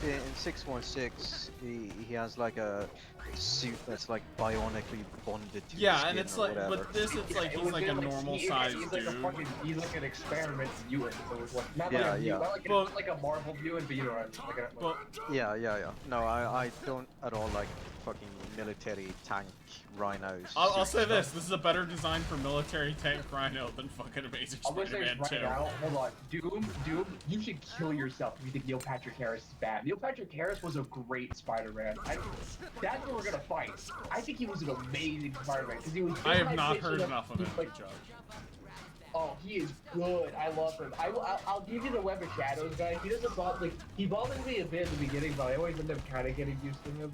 in 616, he has like a suit that's like bionically bonded to his Yeah, skin and it's or like, whatever. but this it's like It he's was like a good, normal he's sized like a dude. fucking, he's like an experiment mutant. So it's like not Yeah, like a yeah. mutant, not like, Well- not like a Marvel mutant, but you know what I mean. Like a, Well, Yeah. No, I don't at all like fucking military tank rhinos. I'll suits, say but- this: this is a better design for military tank Rhino than fucking Amazing I'm gonna say Spider-Man this 2. right now. Hold on, Doom, you should kill yourself if you think Neil Patrick Harris is bad. Neil Patrick Harris was a great Spider-Man. That's what we're gonna fight. I think he was an amazing Spider-Man because he was. I have just not like heard bitching enough of he's him like, to judge. Oh, he is good. I love him. I'll give you the Web of Shadows guy. He doesn't bother like he bothered me a bit in the beginning, but I always end up kind of getting used to him.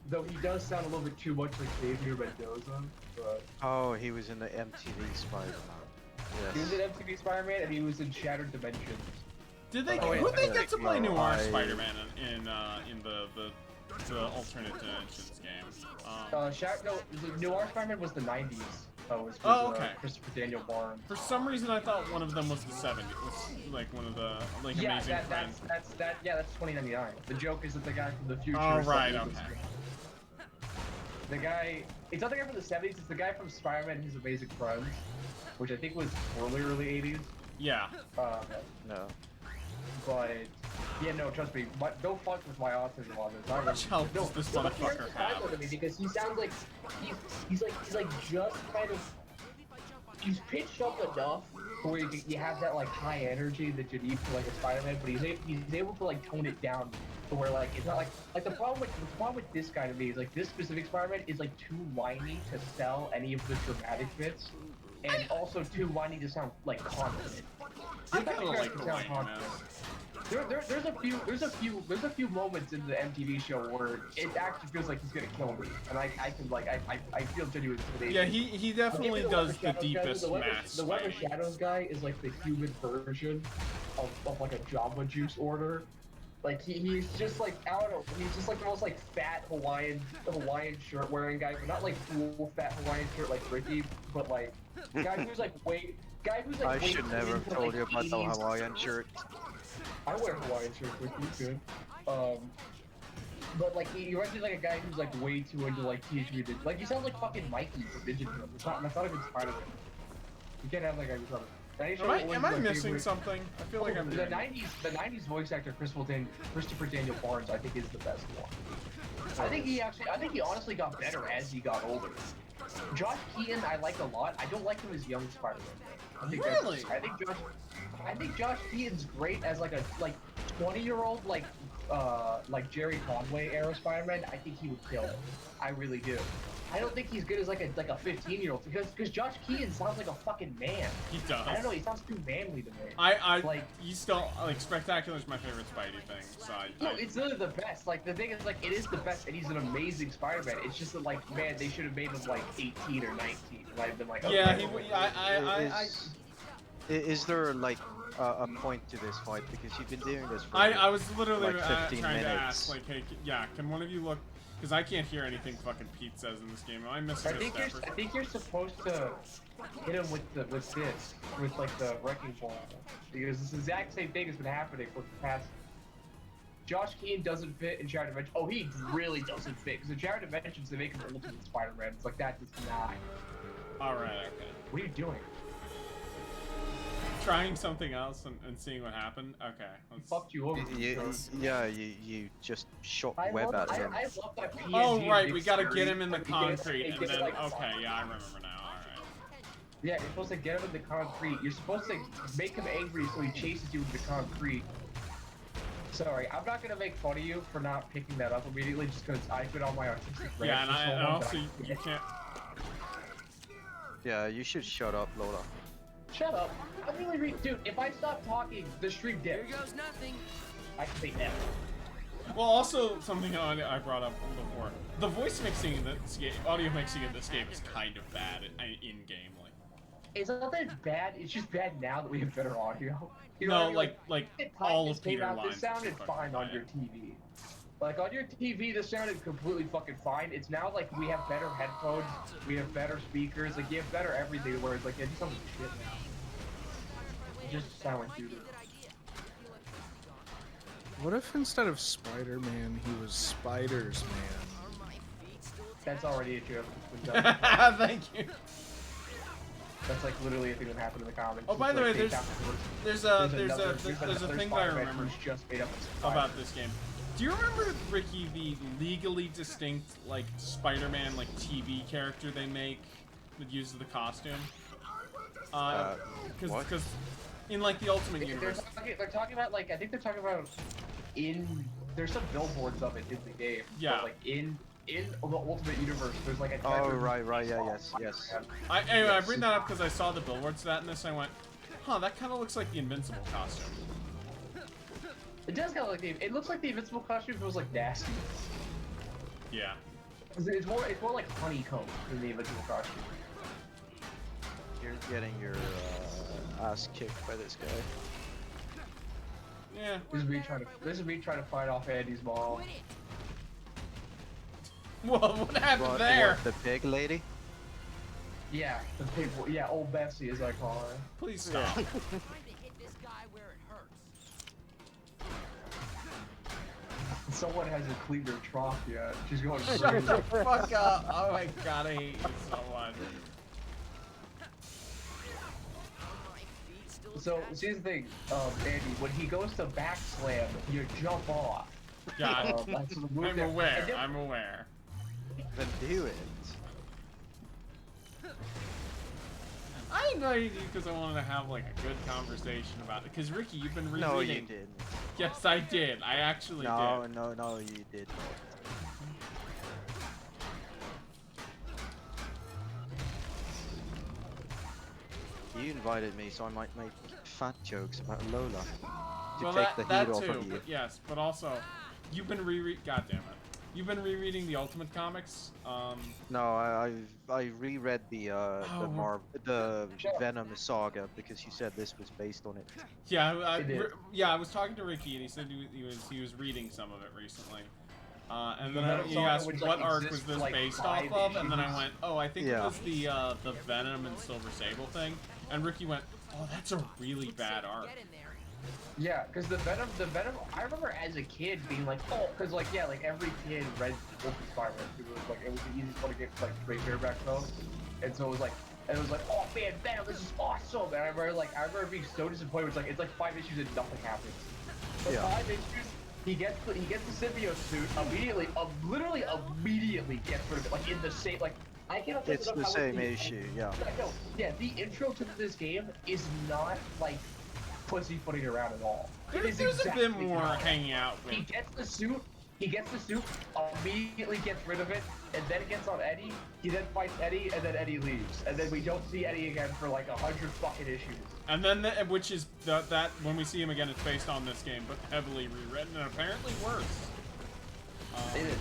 Though he does sound a little bit too much like Xavier Mendoza. But Oh, he was in the MTV Spider-Man. he was Yes. in MTV Spider-Man and he was in Shattered Dimensions. Did they? Oh, Who'd they yeah. get to play No, Noir I- Spider-Man in the alternate dimensions game? The Noir Spider-Man was the 90s. Was Oh, okay. Christopher Daniel Barnes. For some reason, I thought one of them was the 70s. Was like one of the like Yeah, Amazing Friends. that's 2099. The joke is that the guy from the future. Oh is right, somebody okay. who's- The guy, it's not the guy from the 70s. It's the guy from Spider-Man and His Amazing Friends, which I think was early 80s. Yeah. Uh, No. but Yeah, no, trust me. Don't fuck with my autism on this. How much help does this motherfucker have? To me because he sounds like he's like just kind of he's pitched up enough where you have that like high energy that you need for like a Spider-Man, but he's able to like tone it down to where like it's not like the problem with this guy to me is like this specific Spider-Man is like too whiny to sell any of the dramatic bits, and also too whiny to sound like confident. I kind of like the whininess. There's a few moments in the MTV show where it actually feels like he's gonna kill me, and I feel genuine intimidation. Yeah, he definitely does the deepest The mask Web of fighting. Shadows guy is like the human version of like a Jamba Juice order. Like he's just like I don't know, he's just like the most like fat Hawaiian shirt wearing guy, but not like full fat Hawaiian shirt like Ricky, but like guy who's like I should never have told you about the 80s. Hawaiian shirt. I wear Hawaiian shirts, which is good. But like he reminds me like a guy who's like way too into like Teenage Mutant Ninja. Like he sounds like fucking Mikey from Ninja Turtles. That's not a good Spider-Man. You can't have that guy yourself. Am I missing something? I feel like I'm the doing. 90s voice actor Christopher Daniel Barnes I think is the best one. I think he honestly got better as he got older. Josh Keaton I like a lot. I don't like him as young Spider-Man. Really? I think Josh Keaton's great as like a 20-year-old like Jerry Conway era Spider-Man. I think he would kill him. I really do. I don't think he's good as like a 15-year-old because Josh Keaton sounds like a fucking man. He does. I don't know. He sounds too manly to me. He's still like Spectacular's my favorite Spidey thing. So it's literally the best. Like the thing is, like it is the best, and he's an amazing Spider-Man. It's just that, like, man, they should have made him like 18 or 19. And I've been like, okay, yeah, Is there like a point to this fight because you've been doing this for I was literally like 15 trying minutes. to ask like, hey, yeah, can one of you look? Because I can't hear anything fucking Pete says in this game. Am I missing a step or something? I think you're supposed to hit him with like the wrecking ball, because it's the exact same thing has been happening for the past. Josh Keaton doesn't fit in Shattered Dimensions. Oh, he really doesn't fit because in Shattered Dimensions they make him Ultimate Spider-Man. It's like that does not. All right, okay. What are you doing? Trying something else and seeing what happened. Okay. Let's... Fucked you over. You just shot web at him. I love that PNG Oh right, we mixed gotta series, get him in the like, you get- concrete it and gets, then like, okay, yeah, I remember now. All right. Yeah, you're supposed to get him in the concrete. You're supposed to make him angry so he chases you into the concrete. Sorry, I'm not gonna make fun of you for not picking that up immediately just because I've been on my artistic rant Yeah, and for so and long also that you can't. Yeah, you should shut up, Lola. Shut up. I'm really dude, if I stop talking, the stream dead. Here goes nothing. I can say F. Well, also something I brought up before. The voice mixing in this game, audio mixing in this game is kind of bad in game. Like, It's not that it's bad, it's just bad now that we have better audio. You know no, what I mean? like at the time all this of came Peter out, lines. This sounded fucking fine on bad. your TV. Like on your TV, this sounded completely fucking fine. It's now like we have better headphones, we have better speakers, like you have better everything. Where it's like it just sounds like shit now. It just sound like dude. What if instead of Spider-Man, he was Spiders Man? That's already a joke. It's been done. Thank you. That's like literally a thing that happened in the comics. Oh, by It's the way, like, there's there's a another thing that I Spider-Man remember who's just made up as Spider-Man. about this game. Do you remember, Ricky, the legally distinct like Spider-Man like TV character they make that uses the costume? Because in like the Ultimate Universe. They're talking about like I think they're talking about there's some billboards of it in the game. Yeah. But, like in the Ultimate Universe, there's like a. Oh character right, yeah, who's yes. Anyway, I Yes. bring that up because I saw the billboards to that in this, and I went, huh, that kind of looks like the Invincible costume. It does kind of like it looks like the Invincible costume if it was like nasty. Yeah. It's more like honeycomb than the Invincible costume. You're getting your ass kicked by this guy. Yeah. This is me trying to fight off Andy's mom. Whoa, what happened there? The big lady? Yeah, the big yeah, old Bessie as I call her. Please stop. Time to hit this guy where it hurts. Someone hasn't cleaned her trough yet. She's going Shut crazy. the fuck up. Oh my god, I hate you so much. so here's the thing, Andy. When he goes to backslam, you jump off. God, That's the move I'm there. aware. And then- I'm aware. Then do it. I invited you because I wanted to have like a good conversation about it. Because Ricky, you've been rereading. No, you didn't. Yes, I did. I actually No, did. no, you did not. You invited me, so I might make fat jokes about Lola to Well, take the that heat off too. of you. But yes, but also, you've been God damn it. You've been rereading the Ultimate Comics. No, I reread the Venom saga because you said this was based on it. Yeah, It is. yeah. I was talking to Ricky, and he said he was reading some of it recently. And The then Venom he saga, asked which, what like, arc exists was this for, like, based 5 off of, and then I issues. went, oh, I think Yeah. it was the Venom and Silver Sable thing. And Ricky went, oh, that's a really bad arc. Get in there. Yeah, because the Venom, I remember as a kid being like, oh, because like, yeah, like every kid read Ultimate Spider-Man because it was the easiest one to get like trade paperback from, and so it was like, oh man, Venom, this is awesome, and I remember being so disappointed. It's like 5 issues and nothing happens. For Yeah. 5 issues, he gets the symbiote suit immediately, literally immediately gets rid of it, like in the same, like I cannot. It's the same issue, yeah. No, yeah, the intro to this game is not like pussyfooting around at all. It is There's exactly a bit more how it is. hanging out with. He gets the suit, immediately gets rid of it, and then it gets on Eddie. He then fights Eddie, and then Eddie leaves. And then we don't see Eddie again for like 100 fucking issues. And then, which is that when we see him again, it's based on this game, but heavily rewritten and apparently worse. It is.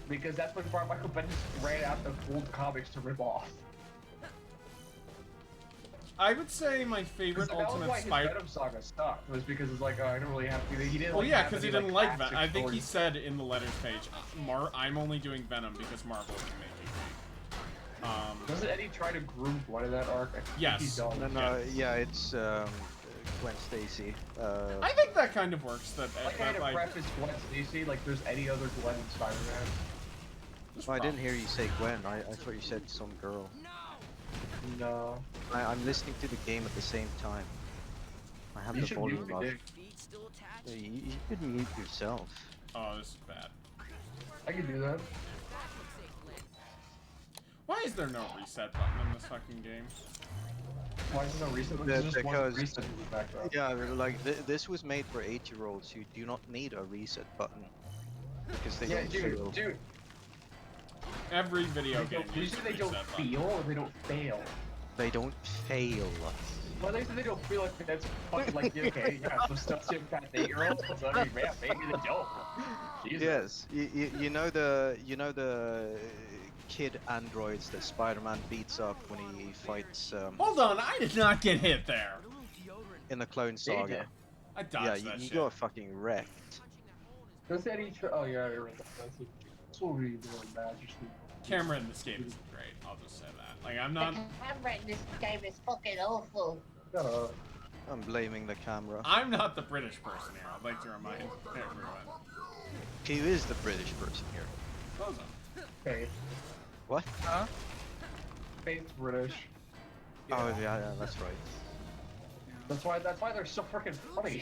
Because that's when Michael Bendis ran out of old comics to rip off. I would say my favorite That was Ultimate why his Spider. Venom saga sucked. Was because it's like, I don't really have to. He didn't. Well, like, yeah, have because he any, didn't like classic Venom. I think he stories. said in the letters page, I'm only doing Venom because Marvel is making me. Doesn't Eddie try to groom Gwen in that arc? I think Yes. He does. No, yeah, it's Gwen Stacy. I think that kind of works. That Like I had to preface Gwen Stacy, like there's any other Gwen in Spider-Man. I didn't hear you say Gwen. I thought you said some girl. No. I'm listening to the game at the same time. I have You the should volume mute up. me, Dick. Feet still attached. Yeah, you could mute yourself. Oh, this is bad. I can do that. That looks safe, Flynn. Why is there no reset button in this fucking game? Why is there no reason? Yeah, There's just one because- reason in the background. Yeah, like this was made for 8-year-olds who do not need a reset button because they Yeah, don't fail. dude. Every video game You needs say a they don't reset button. feel or they don't fail? They don't fail. Well, they say they don't feel like that's fucking like, okay, yeah, so stuff's in past 8-year-olds. So, I mean, man, maybe they don't. Jesus. Yes, you know the kid androids that Spider-Man beats up when he fights Hold on, I did not get hit there. Put a little deodorant. in the Clone Saga. I dodged Yeah, that you shit. got fucking wrecked. Punching that hole in his Does Eddie oh, yeah, you're right. That's what we're doing, Majesty. Camera in this game isn't great. I'll just say that. Like, I'm not. The camera in this game is fucking awful. Shut up. I'm blaming the camera. I'm not the British person here. I'd like to remind everyone. Who is the British person here? Bozo. Faith. What? Huh? Faith's British. Oh yeah, that's right. That's why they're so freaking funny.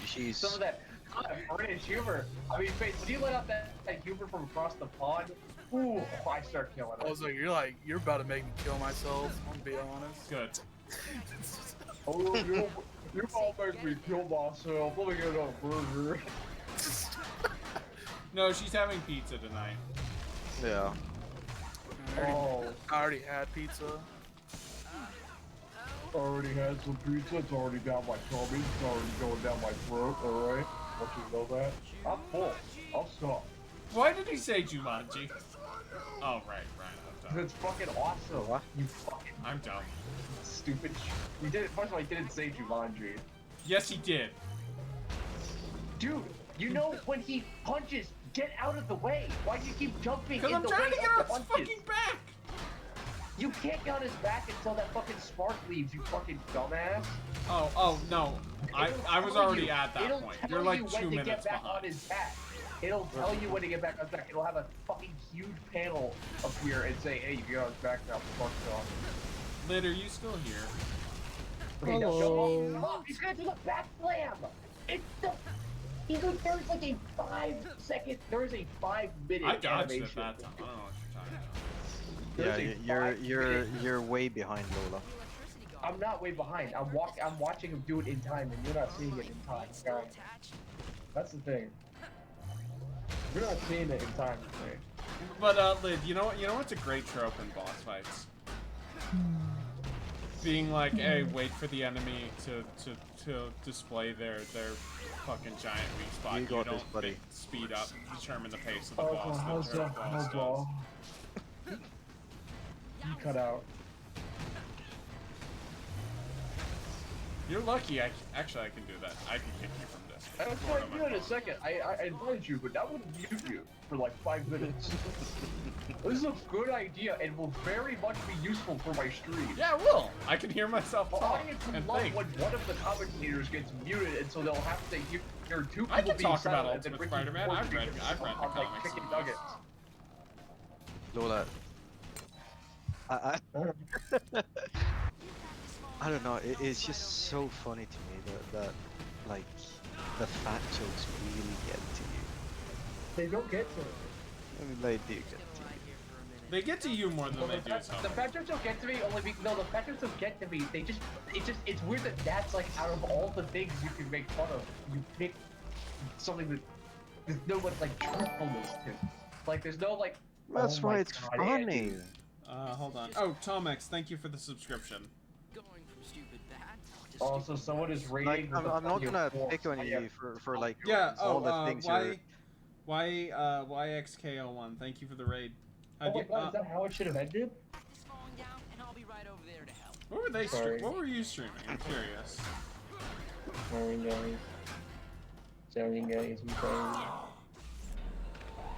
She's Some of that British humor. I mean, Faith, when you let out that humor from across the pond, ooh, I start killing I it. was like, you're about to make me kill myself. I'm gonna be honest. Good. Oh, you're all making me kill myself. Let me get a burger. No, she's having pizza tonight. yeah. Oh, I already had pizza. already had some pizza. It's already down my tummy. It's already going down my throat. All right. Want you to know that? I'm full. I'll stop. Why did he say Jumanji? Oh, right. I'm done. It's fucking awesome. What? You fucking I'm done. stupid. You did it. First of all, he didn't say Jumanji. Yes, he did. Dude, you know when he punches, get out of the way. Why do you keep jumping Because in I'm the trying way to get of on the his punches? fucking back. You can't get on his back until that fucking spark leaves, you fucking dumbass. Oh, no. I was already at that It'll point. tell You're like you 2 when to get minutes back on behind. his back. It'll tell you when to get back on his back. It'll have a fucking huge panel appear and say, hey, you get on his back now, spark's on. Lid, are you still here? Okay, now Hello. go. Look, he's gonna do the back slam. It's the. He's like, there's like a 5-second. There is a 5-minute I dodged animation. it that time. I don't know what you're talking about. There's a You're way behind Lola. I'm not way behind. I'm watching him do it in time, and you're not seeing it in time. Okay? That's the thing. You're not seeing it in time. Okay? But Lid, you know what's a great trope in boss fights? Being like, hey, wait for the enemy to display their fucking giant weak spot. You got this, don't buddy. speed up, determine the pace of the boss. The boss does. You cut out. You're lucky. I can do that. I can kick you from this. I was trying to do it in a second. I invited you, but that would mute you for like 5 minutes. This is a good idea and will very much be useful for my stream. Yeah, it will. I can hear myself The talk audience and will love think. when one of the commentators gets muted, and so they'll have to hear two people I can being talk about silent, and then Ultimate Ricky Spider-Man. forcing I've read himself the on, like, comics chicken and nuggets. Lola. I don't know. It's just so funny to me that like the fat jokes really get to you. They don't get to it. I mean, they do get to you. They get to you more than Well, they the do fact jokes don't get to me only because no, the fact jokes don't get to me. It's weird that that's like out of all the things you can make fun of, you pick something that there's no like truthfulness to. Like there's no like. That's oh why my it's God, funny. Andy. Hold on. Oh, Tom X, thank you for the subscription. Going from stupid bad to Also, someone is rating. Like, I'm not gonna pick on Yeah. you for like Yeah. all the things you're. YXKO1, thank you for the raid. Oh my God, is that how it should have ended? is falling down, and I'll be right over there to help. What were they? Sorry. What were you streaming? I'm curious. Sorry guys. Sorry guys, I'm sorry.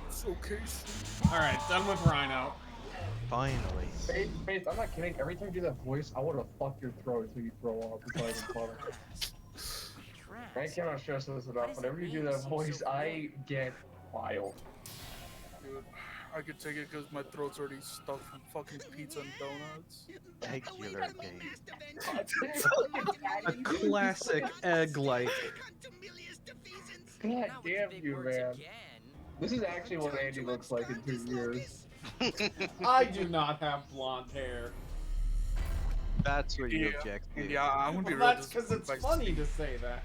It's okay. All right, done with Rhino. Finally. Faith, I'm not kidding. Every time you do that voice, I want to fuck your throat until you throw up. It's not even funny. I cannot stress this enough. Whenever you do that voice, I get wild. Dude, I could take it because my throat's already stuffed from fucking pizza and donuts. Regular game. A classic egg-like. God damn you, man. This is actually what Andy looks like in 2 years. I do not have blonde hair. That's what you Yeah. object to. Yeah, I'm gonna be real. That's because it's funny to say that.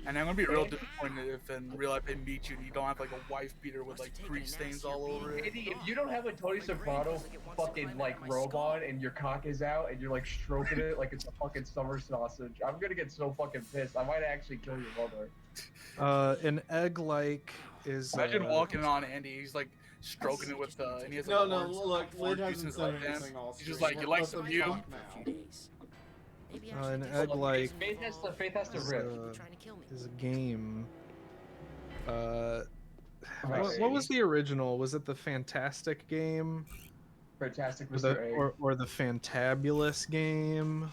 And I'm gonna be real disappointed if in real life I meet you and you don't have like a wife beater with like grease stains all over it. Andy, if you don't have a Tony Soprano fucking like robot and your cock is out and you're like stroking it like it's a fucking summer sausage, I'm gonna get so fucking pissed. I might actually kill your mother. An egg-like is. Imagine walking on Andy, he's like stroking it with and he has like No, orange- look, orange Lid juice in hasn't his said left hand. anything all He's just stream. like, you like Let some them view? talk now. An egg-like Faith has to is, rip. is a game. Right. What was the original? Was it the Fantastic game? Fantastic Or Mr. the, Egg. or the Fantabulous game?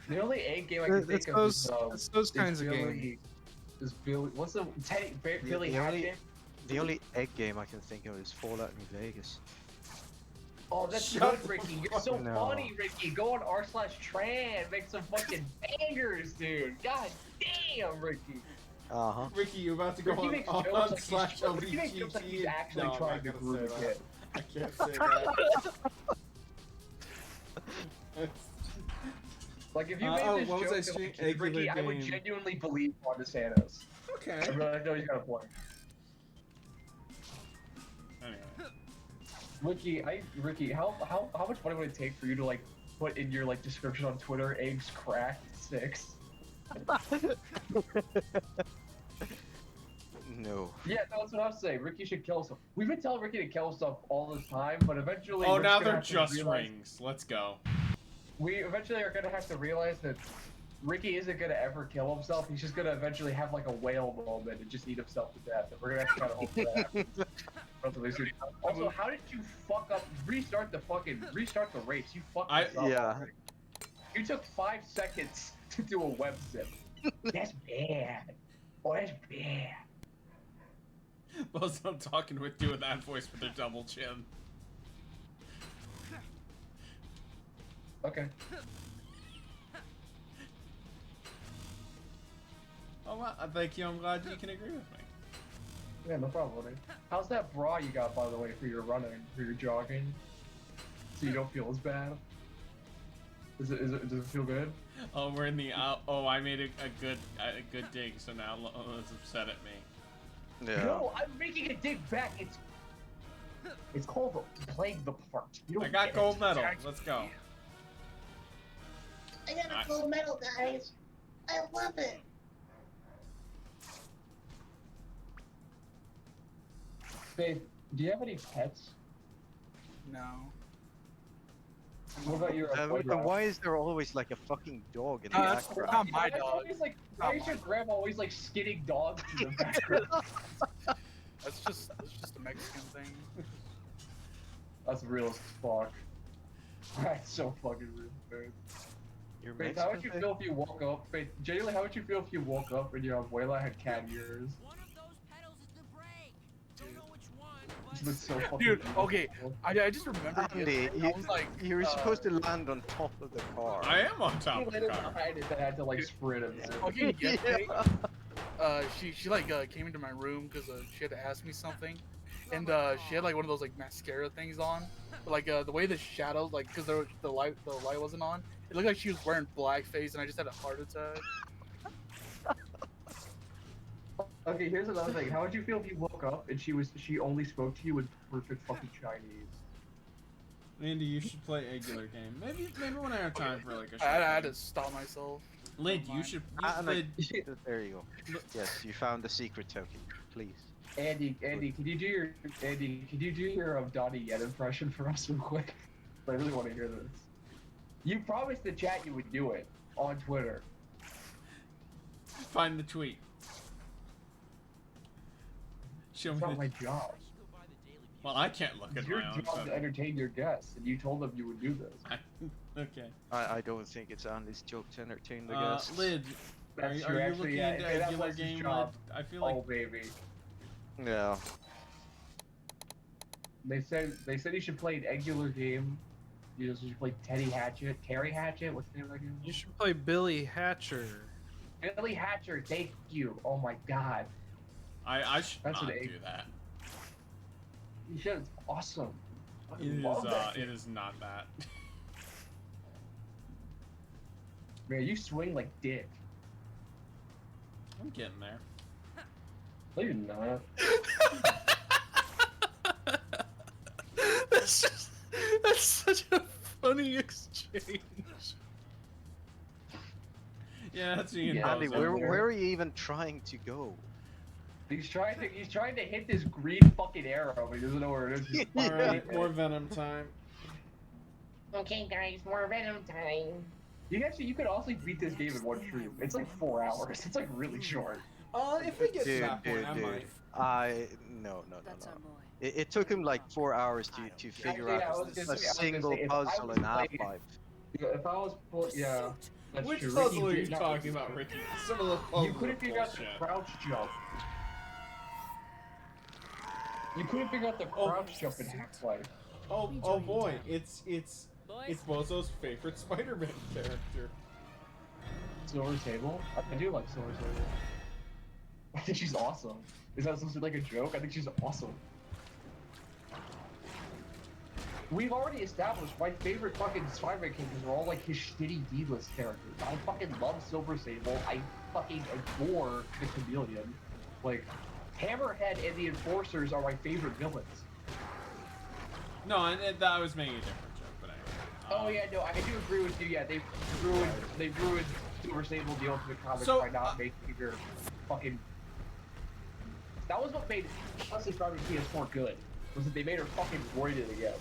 The only egg game I can It's think of is, those kinds of Billy, games. is Billy. What's the Billy the Hat only- game? The only egg game I can think of is Fallout New Vegas. Oh, that's Shut good, Ricky. You're so No. funny, Ricky. Go on r/tran, make some fucking bangers, dude. God damn, Ricky. Uh-huh. Ricky, you about to go Ricky on, makes on, jokes on like slash he's, Ricky makes jokes like he's OBGG? actually No, I'm trying not to gonna groove say a that. kid. I can't say that. Like if you made oh, this what was joke I to stream- like, Ricky, regular I would game. genuinely believe Juan DeSantis. Okay. I'd be like, no, he's got a point. Anyway. Ricky, how much money would it take for you to like put in your like description on Twitter, eggs cracked 6? No. Yeah, that's what I'm saying. Ricky should kill himself. We've been telling Ricky to kill himself all the time, but eventually. Oh, we're now gonna they're have to just realize- rings. Let's go. We eventually are gonna have to realize that Ricky isn't gonna ever kill himself. He's just gonna eventually have like a whale moment and just eat himself to death. And we're gonna have to kind of hope for that happens relatively soon. Also, how did you fuck up? Restart the race. You fucked this up. Yeah. already. You took 5 seconds to do a web zip. That's bad. Oh, that's bad. Most I'm talking with doing that voice with their double chin. Okay. Oh, well, thank you. I'm glad you can agree with me. Yeah, no problem, buddy. How's that bra you got, by the way, for your running, for your jogging? So you don't feel as bad? Does it feel good? Oh, we're in the oh, I made a good dig, so now Lola's upset at me. Yeah. No, I'm making a dig back. It's called playing the part. You don't I got get gold it. medal. Let's go. I got Nice. a gold medal, guys. I love it. Babe, do you have any pets? No. What about your Why is there always like a fucking dog in the That's background? not my Why is dog. always, like, why is your grandma always like skinning dogs in the background? That's just a Mexican thing. That's real as fuck. That's so fucking real, dude. You're Babe, how would you Mexican? feel if you woke up? Babe, genuinely, how would you feel if you woke up and your abuela had cat ears? One of those pedals is the brake. Don't know which one, This but looks so fucking Dude, beautiful. okay, I just remembered. the other Andy, day, I was like, you were supposed to land on top of the car. I am on top He of the landed car. behind it, then had to like sprint him. fucking yesterday, she like came into my room because she had to ask me something, and she had like one of those like mascara things on, but like the way the shadows like because the light wasn't on, it looked like she was wearing blackface, and I just had a heart attack. Okay, here's another thing. How would you feel if you woke up and she only spoke to you in perfect fucking Chinese? Andy, you should play a regular game. Maybe when I have time for like a I short had game. to stop myself. Lid, you should. Like, Lid, there you go. Yes, you found the secret token. Please. Andy, can you do your Donnie Yen impression for us real quick? I really want to hear this. You promised the chat you would do it on Twitter. find the tweet. Show It's me. not my job. Well, I can't look It's at your my own job stuff. to entertain your guests, and you told them you would do this. Okay. I don't think it's Andy's joke to entertain the guests. Lid, are That's you true, actually, looking yeah. into Hey, that regular was his game? Lid? job. I feel like Oh baby. Yeah. They said you should play an regular game. You should play Terry Hatchet. What's the name of that game? You should play Billy Hatcher. Billy Hatcher. Thank you. Oh my god. I should That's not an do egg. that. You should. It's awesome. I It is love that it is not that. Man, you swing like dick. I'm getting there. No, you're not. That's such a funny exchange. Yeah, that's me and Yeah, Andy, Bozo. where are you even trying to go? He's trying to hit this green fucking arrow, but he doesn't know where it is. He's fucking- Alright, more Venom time. Okay, guys, more Venom time. You could also beat this game in one stream. It's like 4 hours. It's like really short. If it gets to Dude, that point, dude, I dude. might. No. It took him like 4 hours to figure Actually, I out was a gonna say, single if I puzzle was in playing- Half-Life. If I was yeah, that's Which true. puzzle are Ricky you did not- talking about, Ricky? Some of the puzzles You couldn't are figure out the bullshit. crouch jump. You couldn't figure out the crouch jump in Half-Life. Oh boy, it's Bozo's favorite Spider-Man character. Silver Sable? I do like Silver Sable. I think she's awesome. Is that supposed to be like a joke? I think she's awesome. We've already established my favorite fucking Spider-Man characters are all like his shitty D-list characters. I fucking love Silver Sable. I fucking adore the Chameleon. Like, Hammerhead and the Enforcers are my favorite villains. No, and I was making a different joke, but anyway. Oh yeah, no, I do agree with you. Yeah, they ruined Silver Sable the Ultimate Comics So, by not making her fucking. That was what made honestly Spider-Man PS4 good. Was that they made her fucking roided again.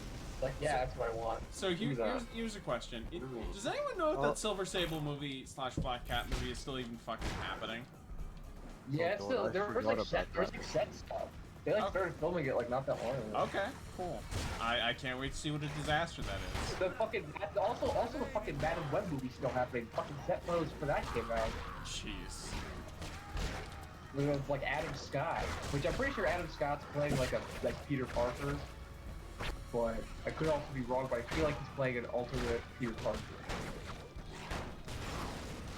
Like, yeah, that's what I want. So here's a question. Does anyone know if that Silver Sable movie / Black Cat movie is still even fucking happening? Yeah, it's God, still I there was forgot like set, about there's that. like set stuff. They like started filming it like not that long ago. Okay, cool. I can't wait to see what a disaster that is. The fucking also the fucking Madam Web movie's still happening. Fucking set photos for that came out. Jeez. With like Adam Scott, which I'm pretty sure Adam Scott's playing like Peter Parker. But I could also be wrong, but I feel like he's playing an alternate Peter Parker.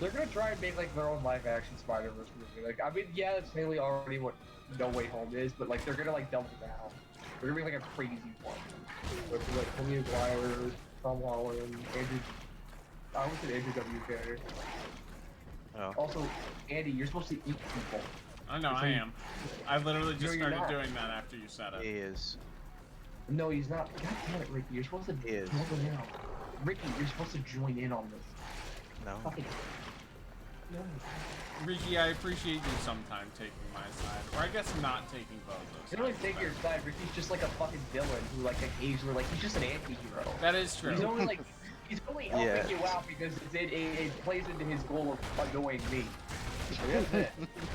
They're gonna try and make like their own live-action Spider-Verse movie. Like, I mean, yeah, it's mainly already what No Way Home is, but like they're gonna like double down. They're gonna make like a crazy one. With like Tobey Maguire, Tom Holland, Andrew. I almost said Andrew WK. Oh. Also, Andy, you're supposed to eat people. I know, I am. I literally just you're started not. doing that after you said He it. is. No, he's not. God damn it, Ricky. You're supposed to He is. join in on. Ricky, you're supposed to join in on this. No. Fucking. No. Ricky, I appreciate you sometime taking my side. Or I guess not taking both of You don't even take your side. Ricky's just like a fucking villain who like occasionally like he's just an anti-hero. That is true. He's only like he's only helping Yeah. you out because it plays into his goal of annoying me. That's it.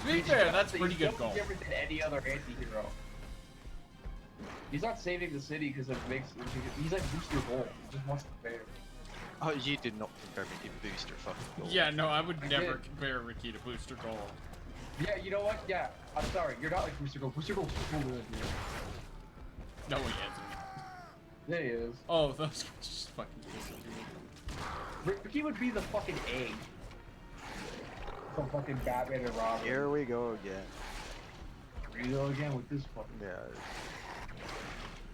To be fair, that's a pretty good goal. He's different than any other anti-hero. He's not saving the city because it makes. He's like Booster Gold. He just wants the bear. Oh, you did not compare me to Booster fucking Gold. Yeah, no, I would I never did. compare Ricky to Booster Gold. Yeah, you know what? Yeah, I'm sorry. You're not like Booster Gold. Booster Gold's cooler than you. No, he isn't. Yeah, he is. Oh, those guys just fucking disappeared. Ricky would be the fucking egg. From fucking Batman and Robin. Here we go again. Here you go again with this fucking. Yeah.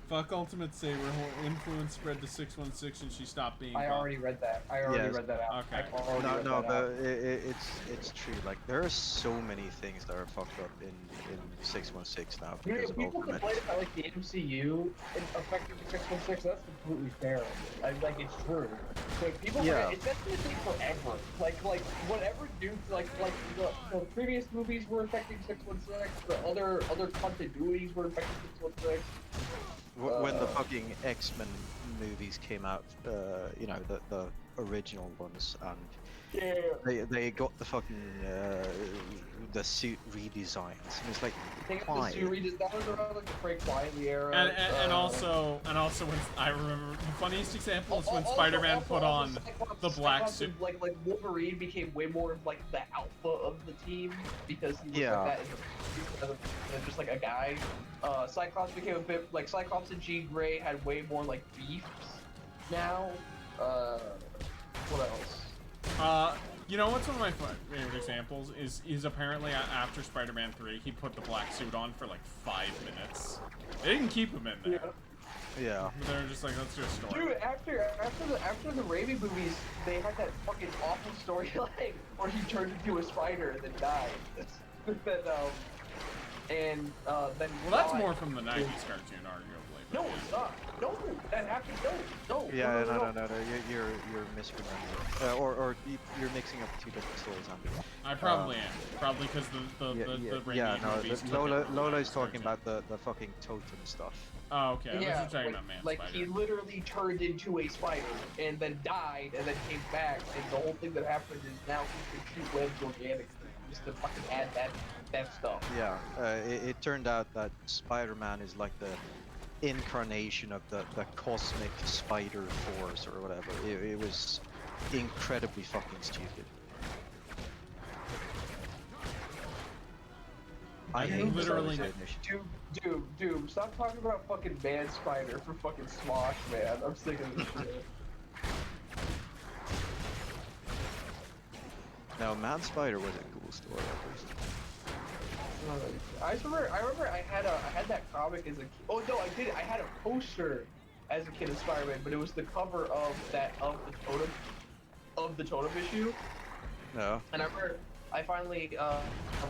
Fuck Ultimate Saber, her influence spread to 616 and she stopped being I buff. already read that. I already Yes. read that out. Okay. I already No, read no, that but out. it's true. Like there are so many things that are fucked up in 616 now You know, because of people Ultimate. complain about like the MCU affecting 616. That's completely fair. Like it's true. But people, Yeah. it's that's gonna take forever. Like whatever new like the previous movies were affecting 616. The other continuities were affecting 616. When the fucking X-Men movies came out, you know, the original ones, and Yeah. they got the fucking the suit redesigns, and it's like, I think the why? series that was around like the Frank Wiley era. And also when I remember the funniest example is when Also- Spider-Man also- put also on Cyclops- the black Cyclops suit. and, like Wolverine became way more of like the alpha of the team because he was Yeah. like that in the, just like a guy. Cyclops became a bit like Cyclops and Jean Grey had way more like beefs now. What else? You know what's one of my favorite examples is apparently after Spider-Man 3 he put the black suit on for like 5 minutes. They didn't keep him in there. Yeah. They were just like, let's do a story. Dude, after the Raimi movies, they had that fucking awful storyline where he turned into a spider and then died. then Well, that's died. more from the 90s cartoon, arguably. No, But it's not. No, that happened. No. Yeah, no. You're misremembering, or you're mixing up two different stories. Andy. I probably am. Probably because the Raimi yeah, no. movies took Lola's it. talking about the fucking totem stuff. Oh, okay. I Yeah, was talking like, about Man like Spider. he literally turned into a spider and then died and then came back, and the whole thing that happened is now he can shoot webs organically just to fucking add that stuff. Yeah, it turned out that Spider-Man is like the incarnation of the cosmic spider force or whatever. It was incredibly fucking stupid. I hate literally- Spider-Man initiative. Dude, stop talking about fucking Man Spider for fucking Smosh, man. I'm sick of this shit. No, Man Spider was a cool story at least. I remember I had that comic as a kid. Oh no, I did. I had a poster as a kid of Spider-Man, but it was the cover of the totem issue. No. And I remember I finally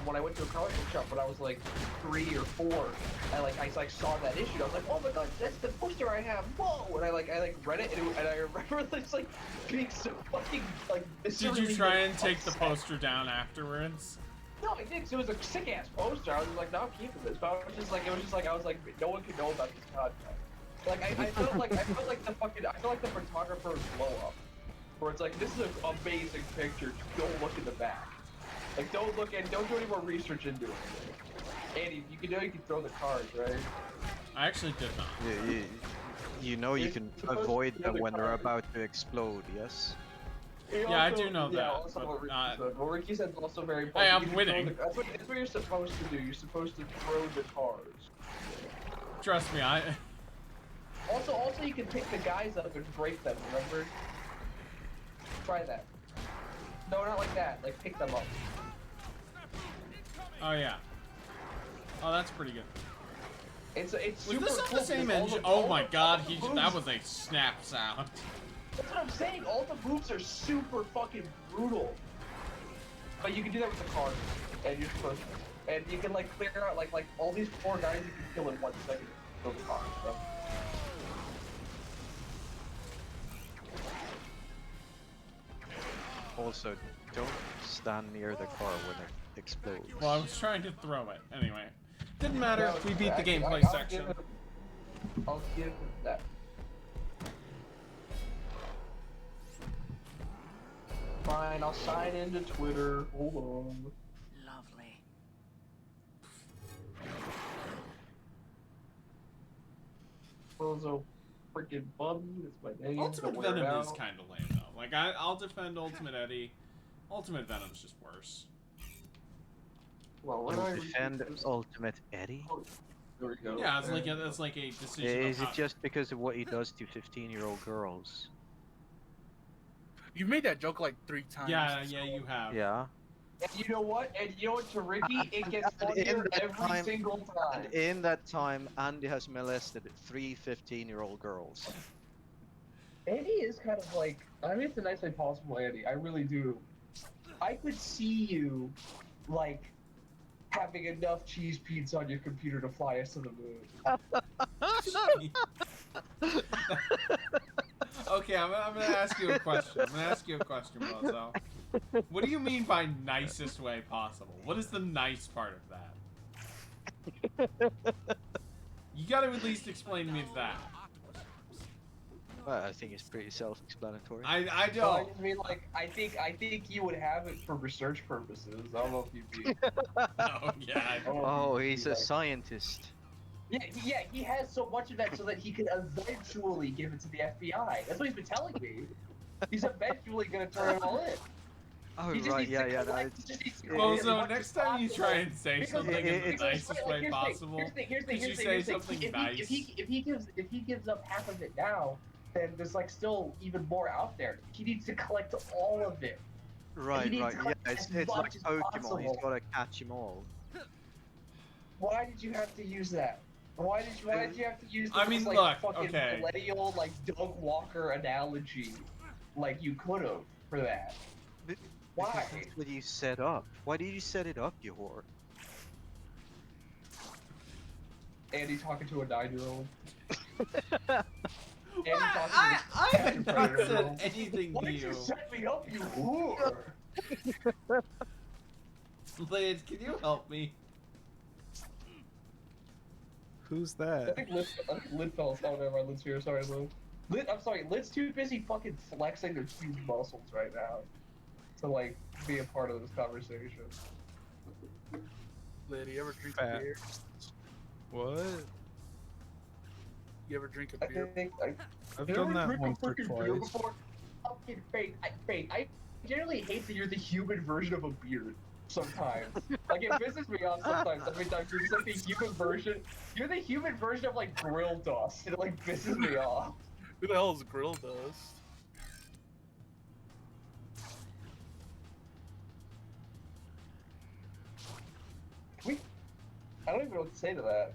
when I went to a comic book shop when I was like 3 or 4, I saw that issue. I was like, oh my god, that's the poster I have. Whoa! And I read it, and I remember it's like being so fucking like. Did you try and take the poster down afterwards? No, I did, 'cause it was a sick ass poster. I was like, no, I'm keeping this. But I was just like, I was like, no one could know about this content. Like, I felt like the photographer's blow up, where it's like, this is an amazing picture. Don't look in the back. Like, don't do any more research into it. Andy, you can throw the cards, right? I actually did not. You know you You're can supposed to avoid throw them the when they're card. about to explode. Yes. Yeah, I do know that, Also but, what Ricky said. What Ricky said is also very important. Hey, I'm You can winning. throw that's what you're supposed to do. You're supposed to throw the cards. Trust me, Also, you can pick the guys up and break them. Remember? Try that. No, not like that. Like pick them up. Oh yeah. Oh, that's pretty good. It's Was super this on cool the same because engine? all Oh my the- god, all the that moves- was a snap sound. That's what I'm saying. All the moves are super fucking brutal. But you can do that with the car, and you're supposed to. And you can like clear out like all these 4 guys you can kill in 1 second. Kill the car. So. Also, don't stand near the car when it explodes. Well, I was trying to throw it. Anyway. Didn't matter. No, We beat the actually, gameplay I'll section. I'll give it that. Fine, I'll sign into Twitter. Hold on. Lovely. Bozo freaking Bubby, that's my name. Ultimate don't wear it Venom is out. kind of lame, though. Like, I'll defend Ultimate Eddie. Ultimate Venom's just worse. Well, You when I defend read this- Ultimate Eddie? Oh, there we go. Yeah, it's like a decision. Is of it how- just because of what he does to 15-year-old girls? You've made that joke like 3 times. Yeah, you have. Yeah. And you know what? And you know what, to Ricky, it gets And in funnier that every time- single time. And in that time, Andy has molested 3 15-year-old girls. Eddie is kind of like, I mean, it's the nicely possible, Eddie. I really do. I could see you, like, having enough cheese pizza on your computer to fly us to the moon. Okay, I'm gonna ask you a question. Bozo. What do you mean by nicest way possible? What is the nice part of that? You gotta at least explain to me that. Well, I think it's pretty self-explanatory. I No, I don't. just mean, like, I think you would have it for research purposes. I don't know if you'd be. Oh yeah. I don't know if Oh, you'd he's be a like- scientist. Yeah, he has so much of that so that he can eventually give it to the FBI. That's what he's been telling me. He's eventually gonna turn it all in. Oh, He just right, needs yeah, to yeah. collect- That's, he just needs to collect as Bozo, much next as time you possible. try and say Because something in the because- nicest like, way here's the thing, possible, Here's the thing, could you say here's the thing. something If nice? he gives up half of it now, then there's like still even more out there. He needs to collect all of it. right, needs right. to Yeah, collect it's as like much as Pokemon. possible. He's got to catch them all. Why did you have to use that? Why did you have to use this I mean, like look, fucking okay. millennial like Doug Walker analogy? Like you could have for that. But- Why? Because that's what you set up. Why did you set it up, you whore? Andy talking to a 9-year-old. Andy I talking have to not a said anything Why to did you. you set me up, you whore? Liz, can you help me? Who's I that? think Lid fell asleep. Oh, never mind. Lid's here. Sorry, Lid. I'm sorry. Lid's too busy fucking flexing their huge muscles right now to like be a part of this conversation. Lid, you ever drink Fat. a beer? What? You ever drink I a beer? think I've you done ever that drink once a or freaking beer twice. before? Fucking fake. I generally hate that you're the human version of a beard. Sometimes, like it pisses me off sometimes. Every time you're just like the human version. You're the human version of like grill dust. It like pisses me off. Who the hell is Grill Dust? I don't even know what to say to that.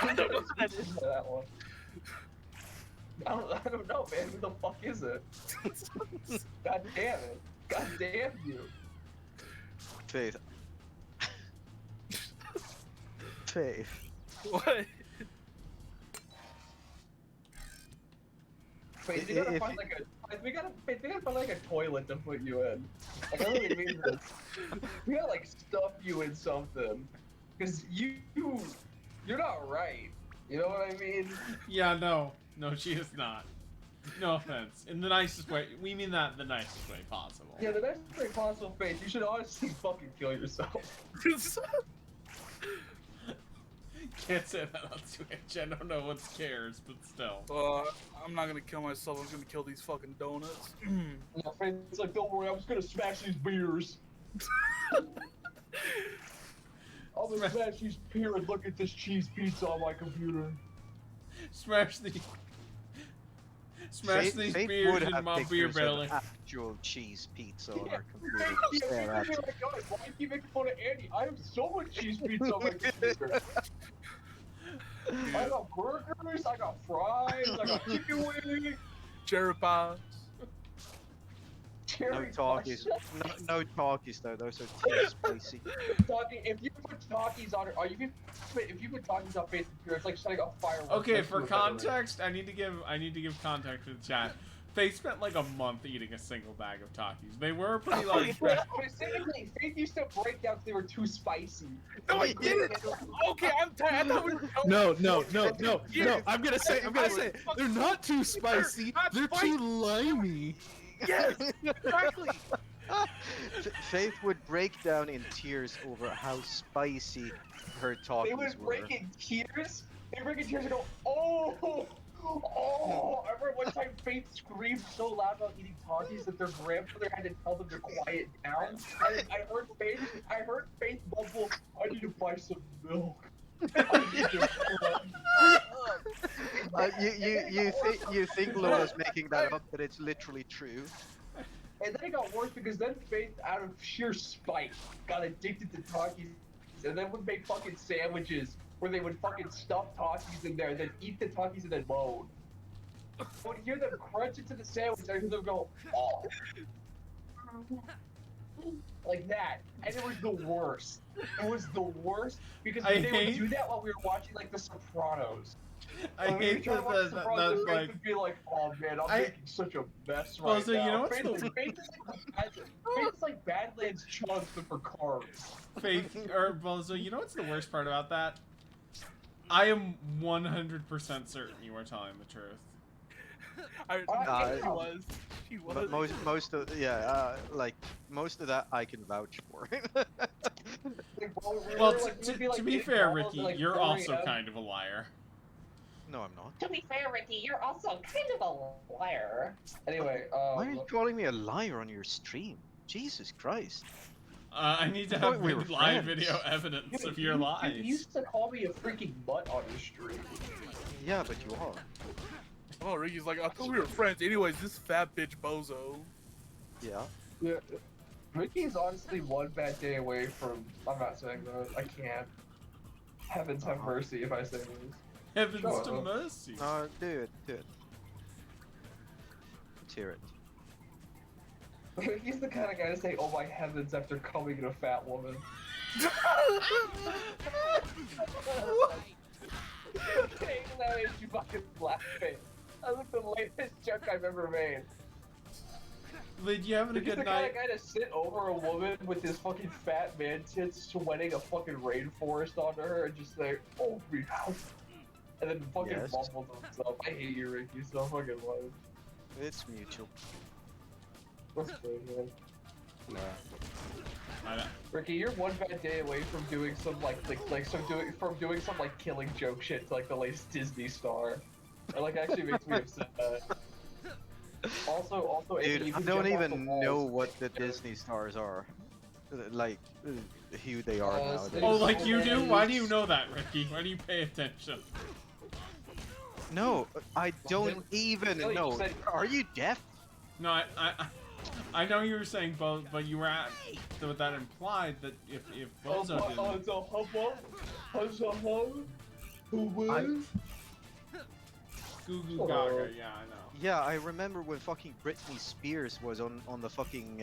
I don't know what that is to that one. I don't know, man. Who the fuck is it? God damn it. God damn you. Faith. Faith. What? Wait, we gotta If find like a we gotta find like a toilet to put you in. Like I really mean this. We gotta like stuff you in something. Cause you're not right. You know what I mean? Yeah, no, she is not. No offense. In the nicest way, we mean that in the nicest way possible. Yeah, the next way possible, Faith, you should honestly fucking kill yourself. Can't say that on Twitch. I don't know what scares, but still. I'm not gonna kill myself. I'm gonna kill these fucking donuts. Yeah, Faith's like, don't worry, I'm just gonna smash these beers. I'm gonna smash these beers and look at this cheese pizza on my computer. Smash the Smash these Faith beers would in have my beer pictures belly. of actual cheese pizza on Yeah, her computer to stare yeah, at. oh my God, why do you keep making fun of Andy? I have so much cheese pizza on my computer. I got burgers, I got fries, I got chicken wings, Cherry pies. No cherry talkies. pie. No talkies though. Those are too spicy. Talkie, if you put talkies on it, or if you put talkies on Faith's computer, it's like setting off fireworks. Okay, next for to a veteran. context, I need to give context to the chat. Faith spent like a month eating a single bag of Takis. They were pretty like. Specifically, Faith used to break down because they were too spicy. No, I didn't. Okay, I'm tired. I thought we were No. I'm gonna say it. They're not too spicy. They're too limey. Yes, exactly. Faith would break down in tears over how spicy her talkies They would were. break in tears. They break in tears and go, oh. I remember one time Faith screamed so loud about eating Takis that their grandmother had to tell them to quiet down. And I heard Faith mumble, I need to buy some milk. I need to You think Laura's making that up, but it's literally true. And then it got worse because then Faith, out of sheer spite, got addicted to Takis and then would make fucking sandwiches where they would fucking stuff Takis in there, then eat the Takis and then moan. I would hear them crunch into the sandwich, and I hear them go, oh. Like that. And it was the worst. It was the worst because they would do that while we were watching like The Sopranos. I hate that Faith like. would be like, oh man, I'm making such a mess right Well, so now. you know what's Faith is like Badlands chunks but for carbs. Faith, or Bozo, you know what's the worst part about that? I am 100% certain you are telling the truth. She was. But most of like most of that I can vouch for. Well, to be fair, Ricky, you're also kind of a liar. No, I'm not. To be fair, Ricky, you're also kind of a liar. Anyway, Why are you calling me a liar on your stream? Jesus Christ. I need to I thought have we were live friends. video evidence of your You lies. used to call me a freaking butt on your stream. Yeah, but you are. Oh, Ricky's like, I thought we were friends. Anyways, this fat bitch bozo. Yeah. Yeah. Ricky's honestly one bad day away from. I'm not saying that. I can't. Heavens have mercy if I say this. Heavens Shut to up. mercy. Do it. Let's hear it. He's the kind of guy to say, "Oh my heavens," after coming in a fat woman. Okay, that made you fucking laughing. That was the latest joke I've ever made. Lid, you having a He's the good kind night? of guy to sit over a woman with his fucking fat man tits sweating a fucking rainforest onto her and just say, "Oh me," and then fucking Yes. mumble to himself. I hate you, Ricky, so fucking much. It's mutual. That's good, man. Nah. I know. Ricky, you're one bad day away from doing some doing some like killing joke shit to like the latest Disney star. It like actually makes me upset. Also, Dude, Andy, you I can don't jump off the even walls. know what the Disney stars are. Like, who they are nowadays. Oh, like you do? Why do you know that, Ricky? Why do you pay attention? No, I don't even Billy, you know. said- Are you deaf? No, I know you were saying both, but you were at, so that implied that if Bozo didn't. Who was? Goo Goo Gaga, yeah, I know. Yeah, I remember when fucking Britney Spears was on the fucking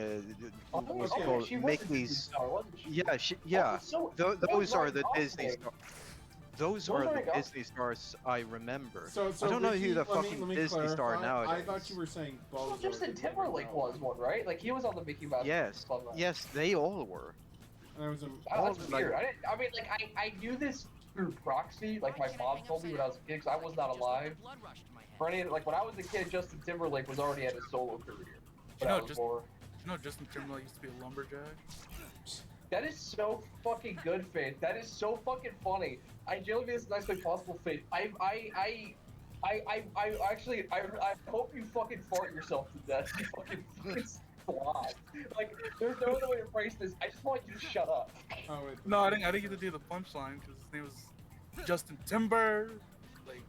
what's it okay, called she was a Disney Mickey's. star, wasn't she? Yeah. So, Those are the like Disney Oscar. stars. Those Those are are the like Oscar. Disney stars I remember. So I don't know Ricky, who the let me fucking Disney star clarify. nowadays. I thought you were saying Bozo. Well, Justin Timberlake was one, right? Like he was on the Mickey Mouse. Yes, Club night. yes, they all were. There was a, Oh, that's like- weird. I mean, like I knew this through proxy. Like my mom told me when I was a kid, 'cause I was not alive. For any like when I was a kid, Justin Timberlake was already at his solo career. But You know, I was more. You know, Justin Timberlake used to be a lumberjack. That is so fucking good, Faith. That is so fucking funny. I genuinely think it's the nicest way possible, Faith. I actually, I hope you fucking fart yourself to death. You fucking squat. Like, there's no other way to phrase this. I just want you to shut up. oh, wait. No, I didn't get to do the punchline because his name was Justin Timber. Like,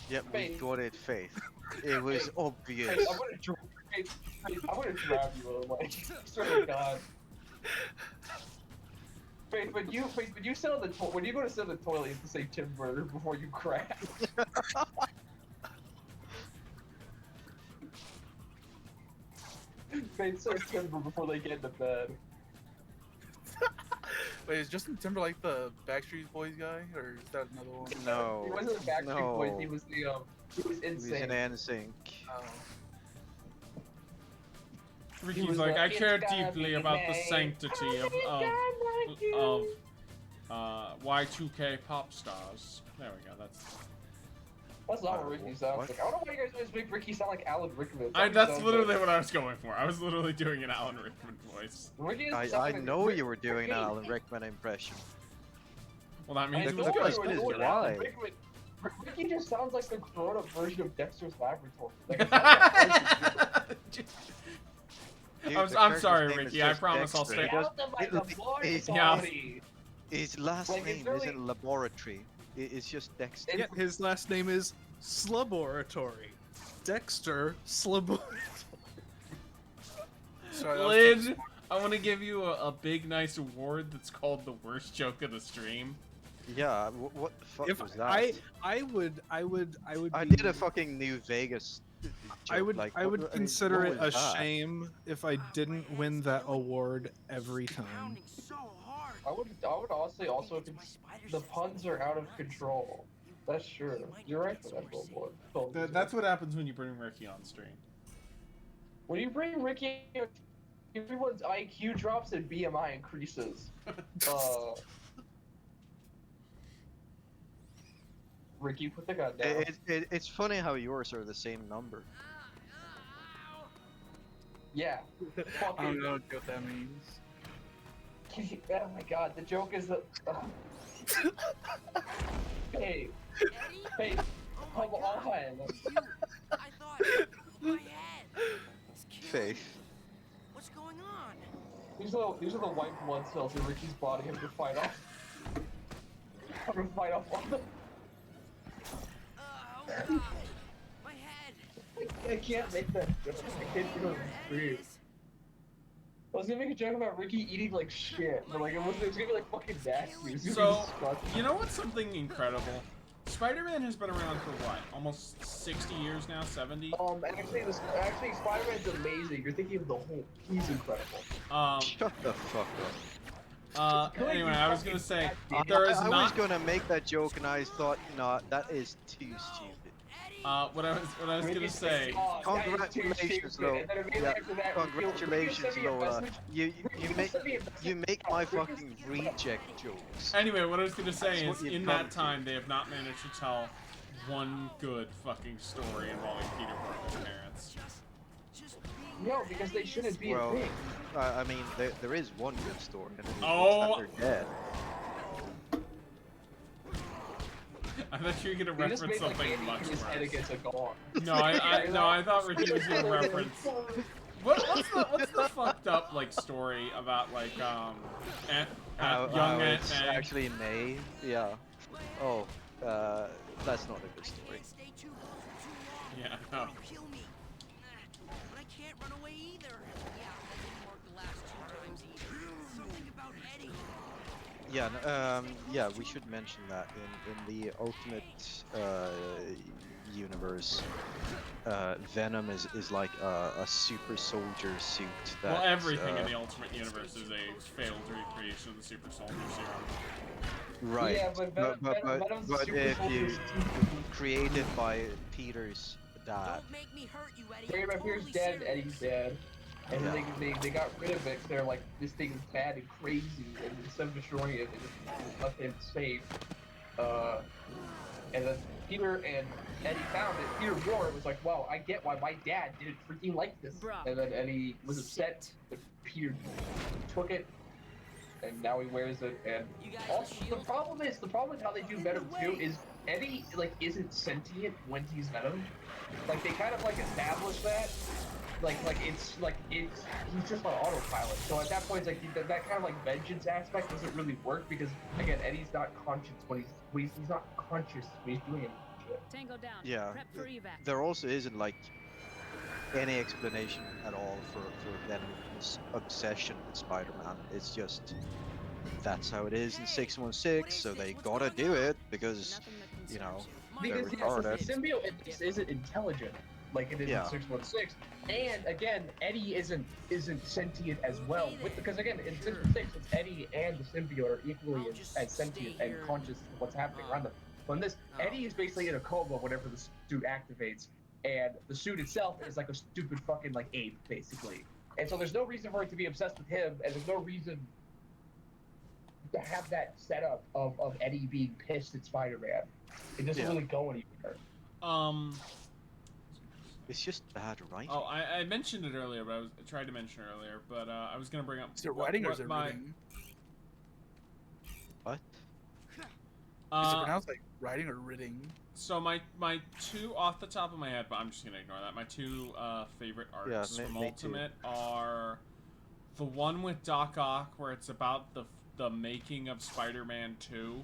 Yep, we Faith. got it, Faith. It was Hey, obvious. I'm gonna grab you, like, swear to God. Wait, but you sit on the when you go to sit on the toilet, you have to say Tim Burger before you crash. It says Timber before they get into bed. Wait, is Justin Timberlake the Backstreet Boys guy, or is that another one? No. He wasn't the Backstreet Boys. No. He was he was He was insane. in NSYNC. Oh. Ricky's was like, the, I "It's care gonna deeply be about the May. sanctity of Y2K pop stars. There we go. That's not what Ricky sounds What? like. I don't know why you guys always make Ricky sound like Alan Rickman. That's literally what I was going for. I was literally doing an Alan Rickman voice. I know you were doing an Alan Rickman impression. Well, that I means know the you question were is doing why? Alan Rickman. Ricky just sounds like the grown-up version of Dexter's Laboratory. Like, it's not Dude, I'm the sorry, character's name is Ricky. I just promise I'll Dexter. stay. He does- out of my it- laboratory. His last Like, it's name really- isn't Laboratory. It's just Dexter. Yeah, his last name is Slaboratory. Dexter Slaboratory. Sorry, that was Lynn, I want to give you a big, nice award that's called the worst joke of the stream. Yeah, what the fuck If was that? I would I be- did a fucking New Vegas joke. I would like, I would what- consider what it a was that? shame if I didn't win that award every time. Pounding so hard. I would honestly also the puns are out of control. That's true. You're right for that billboard. That's what happens when you bring Ricky on stream. When you bring Ricky, everyone's IQ drops and BMI increases. Ricky, put the gun down. It's funny how yours are the same number. Yeah. I Fucking. don't know what that means. Oh my god, the joke is that. Hey, hey, Oh come my God. on. You. I thought my head. It's killing Faith. me. What's going on? These are the white blood cells in Ricky's body. I'm gonna fight off. I'm gonna fight off all the. Oh God. My head. I can't make that joke. I can't do it. Eddie Weird. is- I was gonna make a joke about Ricky eating like shit, but like it was gonna be like fucking nasty. It was gonna So, be disgusting. you know what's something incredible? Spider-Man has been around for what? Almost 60 years now? 70? Actually, Spider-Man's amazing. You're thinking of the whole. He's incredible. Shut the fuck up. Anyway, I was gonna say, I, there is I was not... gonna make that joke and I thought, no, that is too stupid. What I was gonna say... Congratulations, Lola. Yeah, congratulations, Lola. You make my fucking reject jokes. Anyway, what I was gonna say That's is, what you've in come that to. time, they have not managed to tell one good fucking story involving Peter Parker's parents. Just being No, because they shouldn't be a Well, thing. I mean, there is one good story, and it's Oh. that they're dead. I thought you were gonna They just reference made like something Andy much hit his head worse. against a gong. No, I thought Ricky was gonna reference... What's the fucked up, like, story about, like, young How Aunt it's May? actually May. Yeah. Oh, that's not a good story. can't stay too close for too long. Yeah, I know. It'll kill me. But I can't run away either. Yeah, that didn't work the last 2 times either. Something about Eddie. Yeah, yeah, we should mention that in the Ultimate universe, Venom is like a super soldier suit. That, Well, everything in the Ultimate Universe is a failed recreation of the Super Soldier Serum. right. Yeah, but Venom's but super if soldier you suit. created by Peter's dad, Don't make me hurt you, Eddie. Barry I'm Pierce totally dead, serious. Eddie's dead. And Yeah. then they got rid of it. They're like, this thing is bad and crazy. And instead of destroying it, they just left it safe. And then Peter and Eddie found it. Peter wore it. Was like, wow, I get why my dad didn't freaking like this. Bruh. And then Eddie was upset that Peter took it. And now he wears it. And You guys also, with the shields? problem with how they do Venom too is Eddie like isn't sentient when he's Venom. Like they kind of like establish that. It's he's just on autopilot. So at that point, it's like that kind of like vengeance aspect doesn't really work because again, Eddie's not conscious when he's not conscious when he's doing anything. Tango down. Yeah, Prep for evac. there also isn't like any explanation at all for Venom's obsession with Spider-Man. It's just that's how it is in Hey, 616, so they What's gotta going do on? it because Nothing that you know concerns you. they're Because yeah, so the retarded. symbiote at least isn't intelligent like it is in Yeah. 616, and again, Eddie isn't sentient as well. Okay then. Because again, in Sure. 616, it's Eddie and the symbiote are equally I'll as, just as stay sentient here and conscious of what's happening and, around them. But in this, oh. Eddie is basically in a coma whenever the suit activates, and the suit itself is like a stupid fucking like ape, basically. And so there's no reason for it to be obsessed with him, and there's no reason to have that setup of Eddie being pissed at Spider-Man. It doesn't Yeah. really go anywhere. It's just bad writing. Oh, I mentioned it earlier, but I tried to mention it earlier, but I was gonna bring up. Is it writing or is what it my, reading? What? Is it Uh, pronounced like writing or reading? so my two off the top of my head, but I'm just gonna ignore that. My two favorite arcs me- from me too. Ultimate are the one with Doc Ock, where it's about the making of Spider-Man 2.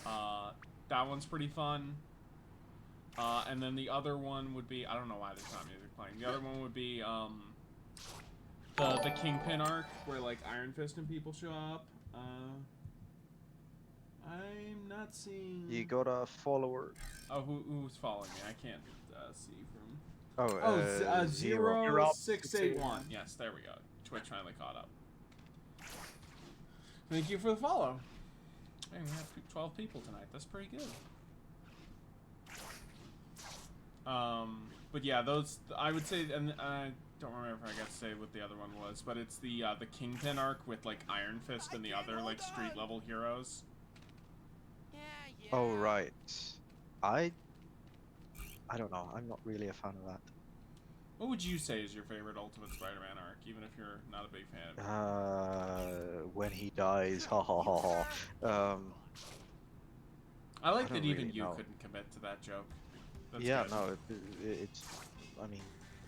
That one's pretty fun. And then the other one would be, I don't know why there's not music playing. The other one would be the Kingpin arc, where like Iron Fist and people show up. I'm not seeing. You got a follower. Oh, who's following me? I can't see from. Oh, Oh, zero. You're up. 0681. Yes, there we go. Twitch finally caught up. Thank you for the follow. Hey, we have 12 people tonight. That's pretty good. But yeah, those I would say, and I don't remember if I got to say what the other one was, but it's the Kingpin arc with like Iron Fist and the other like street level heroes. Yeah. Oh right. I don't know. I'm not really a fan of that. What would you say is your favorite Ultimate Spider-Man arc, even if you're not a big fan of it? When he dies, ha ha ha ha. I like I that don't even really you know. couldn't commit to that joke. That's Yeah, good. no, it's. I mean,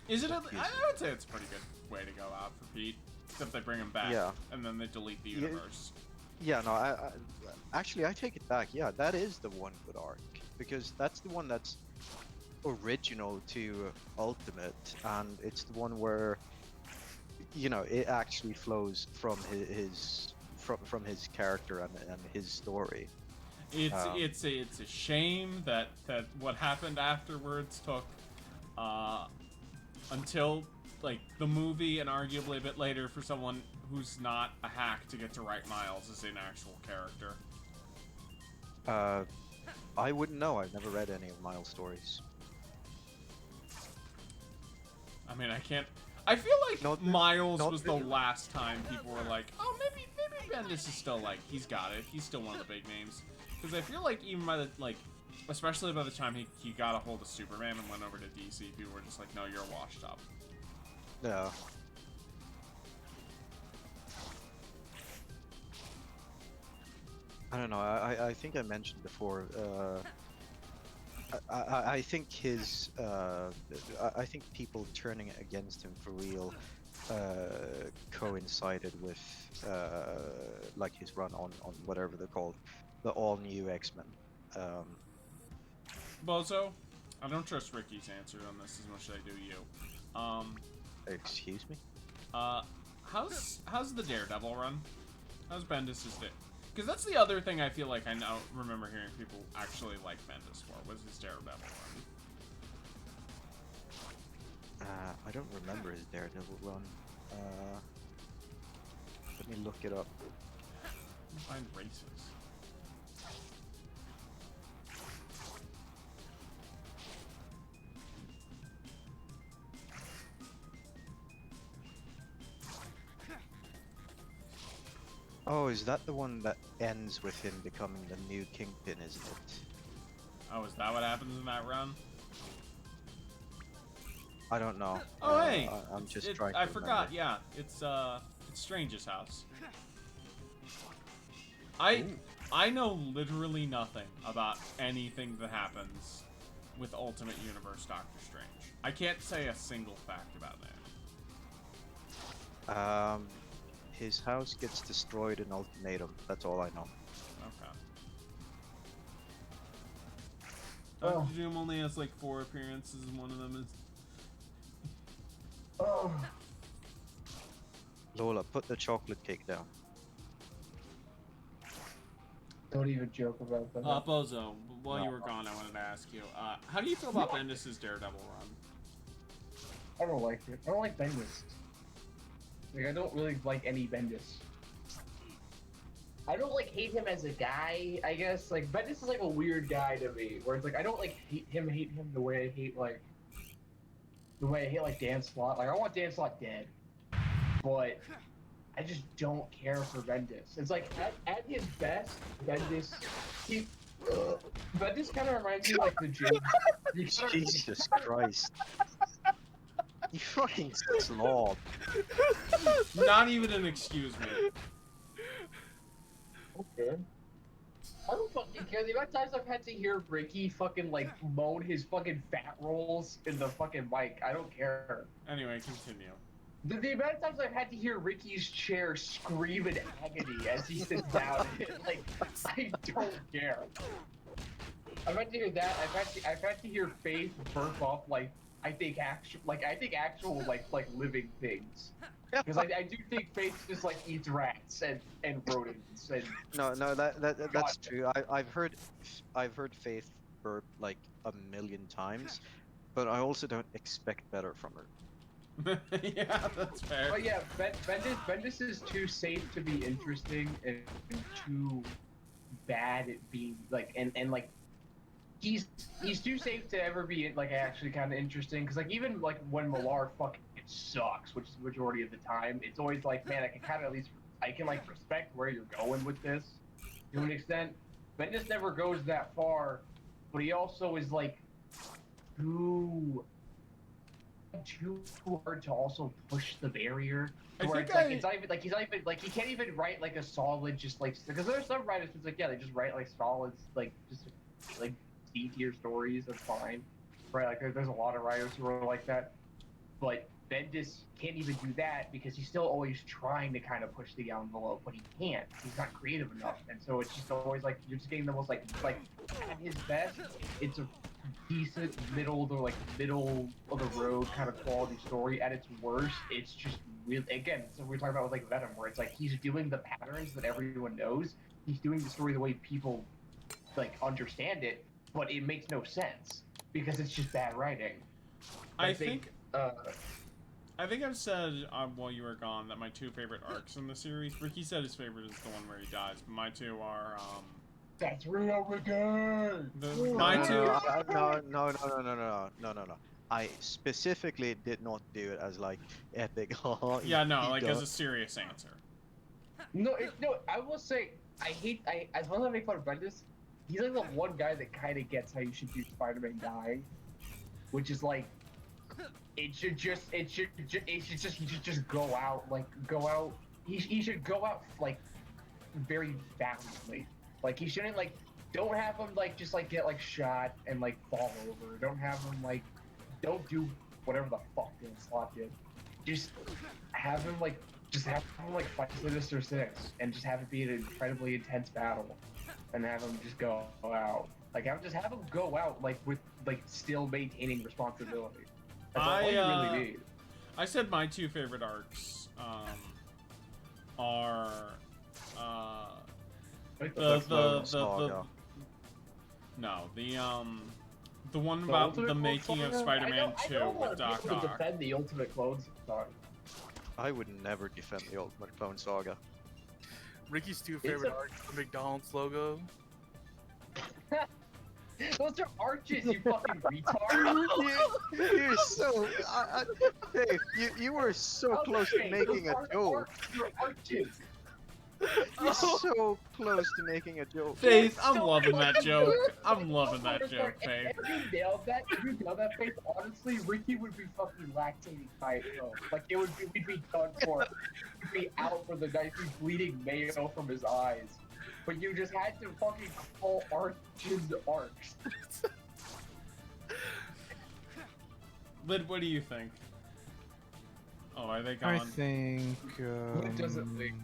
Is it? I confusing. would say it's a pretty good way to go out for Pete. Except they bring him back, Yeah. and then they delete the Yeah. universe. Yeah, no, actually I take it back. Yeah, that is the one good arc because that's the one that's original to Ultimate, and it's the one where it actually flows from from his character and his story. It's a shame that what happened afterwards took until like the movie and arguably a bit later for someone who's not a hack to get to write Miles as an actual character. I wouldn't know. I've never read any of Miles' stories. I mean, I can't. I feel like Not- Miles not was the really. last time people were like, oh, maybe Bendis is still like he's got it. He's still one of the big names. Because I feel like even by the especially by the time he got a hold of Superman and went over to DC, people were just like, no, you're washed up. Yeah. I don't know. I think I mentioned before. I think his. I think people turning against him for real coincided with like his run on whatever they're called, the all new X-Men. Bozo, I don't trust Ricky's answer on this as much as I do you. Excuse me. How's the Daredevil run? How's Bendis's Because that's the other thing I feel like I now remember hearing people actually like Bendis for was his Daredevil run. I don't remember his Daredevil run. Let me look it up. Find races. Oh, is that the one that ends with him becoming the new Kingpin, isn't it? Oh, is that what happens in that run? I don't know. Oh, hey! I'm just It- trying to I forgot. remember. Yeah, it's Strange's house. I know literally nothing about anything that happens with Ultimate Universe Doctor Strange. I can't say a single fact about that. His house gets destroyed in Ultimatum. That's all I know. Okay. Dr. Doom only has like 4 appearances, and one of them is. Oh. Lola, put the chocolate cake down. Don't even joke about that. Bozo, while you were gone, I wanted to ask you, how do you feel about Bendis' Daredevil run? I don't like it. I don't like Bendis. Like, I don't really like any Bendis. I don't like hate him as a guy, I guess. Like, Bendis is like a weird guy to me, where it's like I don't like hate him the way I hate like Dan Slott. Like, I want Dan Slott dead, but I just don't care for Bendis. It's like at his best, Bendis kind of reminds me of, like the James. Jesus Christ. You fucking slob. Not even an excuse me. Okay. I don't fucking care. The amount of times I've had to hear Ricky fucking like moan his fucking fat rolls in the fucking mic, I don't care. Anyway, continue. The amount of times I've had to hear Ricky's chair scream in agony as he sits down, like, I don't care. I've had to hear that. I've had to hear Faith burp up like I think actual living things. Because I do think Faith just like eats rats and rodents and No, that's true. I've heard Faith burp like a million times, but I also don't expect better from her. Yeah, that's fair. But yeah, Bendis is too safe to be interesting and too bad at being like and like he's too safe to ever be like actually kind of interesting because like even like when Millar fucking sucks, which is the majority of the time, it's always like, man, I can kind of at least I can like respect where you're going with this to an extent. Bendis never goes that far, but he also is like too hard to also push the barrier. Where it's not even like he's not even like he can't even write like a solid just like because there's some writers who's like, yeah, they just write like solid like just like C-tier stories, that's fine, right? Like there's a lot of writers who are like that, but Bendis can't even do that because he's still always trying to kind of push the envelope, but he can't. He's not creative enough, and so it's just always like you're just getting the most like at his best, it's a decent middle of the road kind of quality story. At its worst, it's just really, again, so we're talking about with like Venom, where it's like he's doing the patterns that everyone knows. He's doing the story the way people like understand it, but it makes no sense because it's just bad writing. I think I've said while you were gone that my 2 favorite arcs in the series. Ricky said his favorite is the one where he dies, but my 2 are That's real again. My 2. No. I specifically did not do it as like epic. Yeah, no, like as a serious answer. No, I will say as much as I make fun of Bendis, he's like the one guy that kind of gets how you should do Spider-Man dying, which is like he should just go out. He should go out like very valiantly. Like he shouldn't like don't have him like just like get like shot and like fall over. Don't have him like don't do whatever the fuck Dan Slott did. Just have him like fight Sinister Six and just have it be an incredibly intense battle, and have him just go out. Like have him go out like with like still maintaining responsibility. That's all you really need. I said my 2 favorite arcs are the one about the making of Spider-Man 2 with Doc Ock. Defend the Ultimate Clone Saga. I would never defend the Ultimate Clone Saga. Ricky's 2 favorite arcs: the McDonald's logo. Those are arches, you fucking retard! You're so... Dave, you were so close to making a joke. Those are arches! You're so close to making a joke. Faith, I'm loving that joke. I'm loving that joke, Faith. If you nailed that, Faith, honestly, Ricky would be fucking lactating by itself. Like, we'd be done for. We'd be out for the night, we'd be bleeding mayo from his eyes. But you just had to fucking call arches arcs. Lid, what do you think? Oh, are they gone? I think. It doesn't think.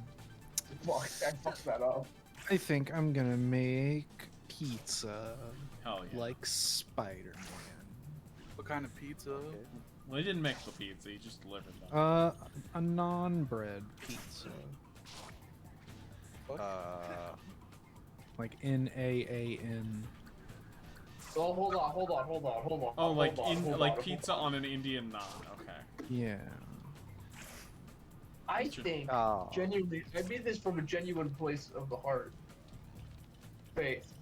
Fuck, I fucked that up. I think I'm gonna make pizza, Hell yeah. like Spider-Man. What kind of pizza? Well, he didn't make the pizza, he just delivered them. A non-bread pizza, like Naan. Oh, hold on. Oh, like hold like on. pizza on an Indian naan. Okay. Yeah. I think Oh. genuinely, I mean this from a genuine place of the heart. Faith,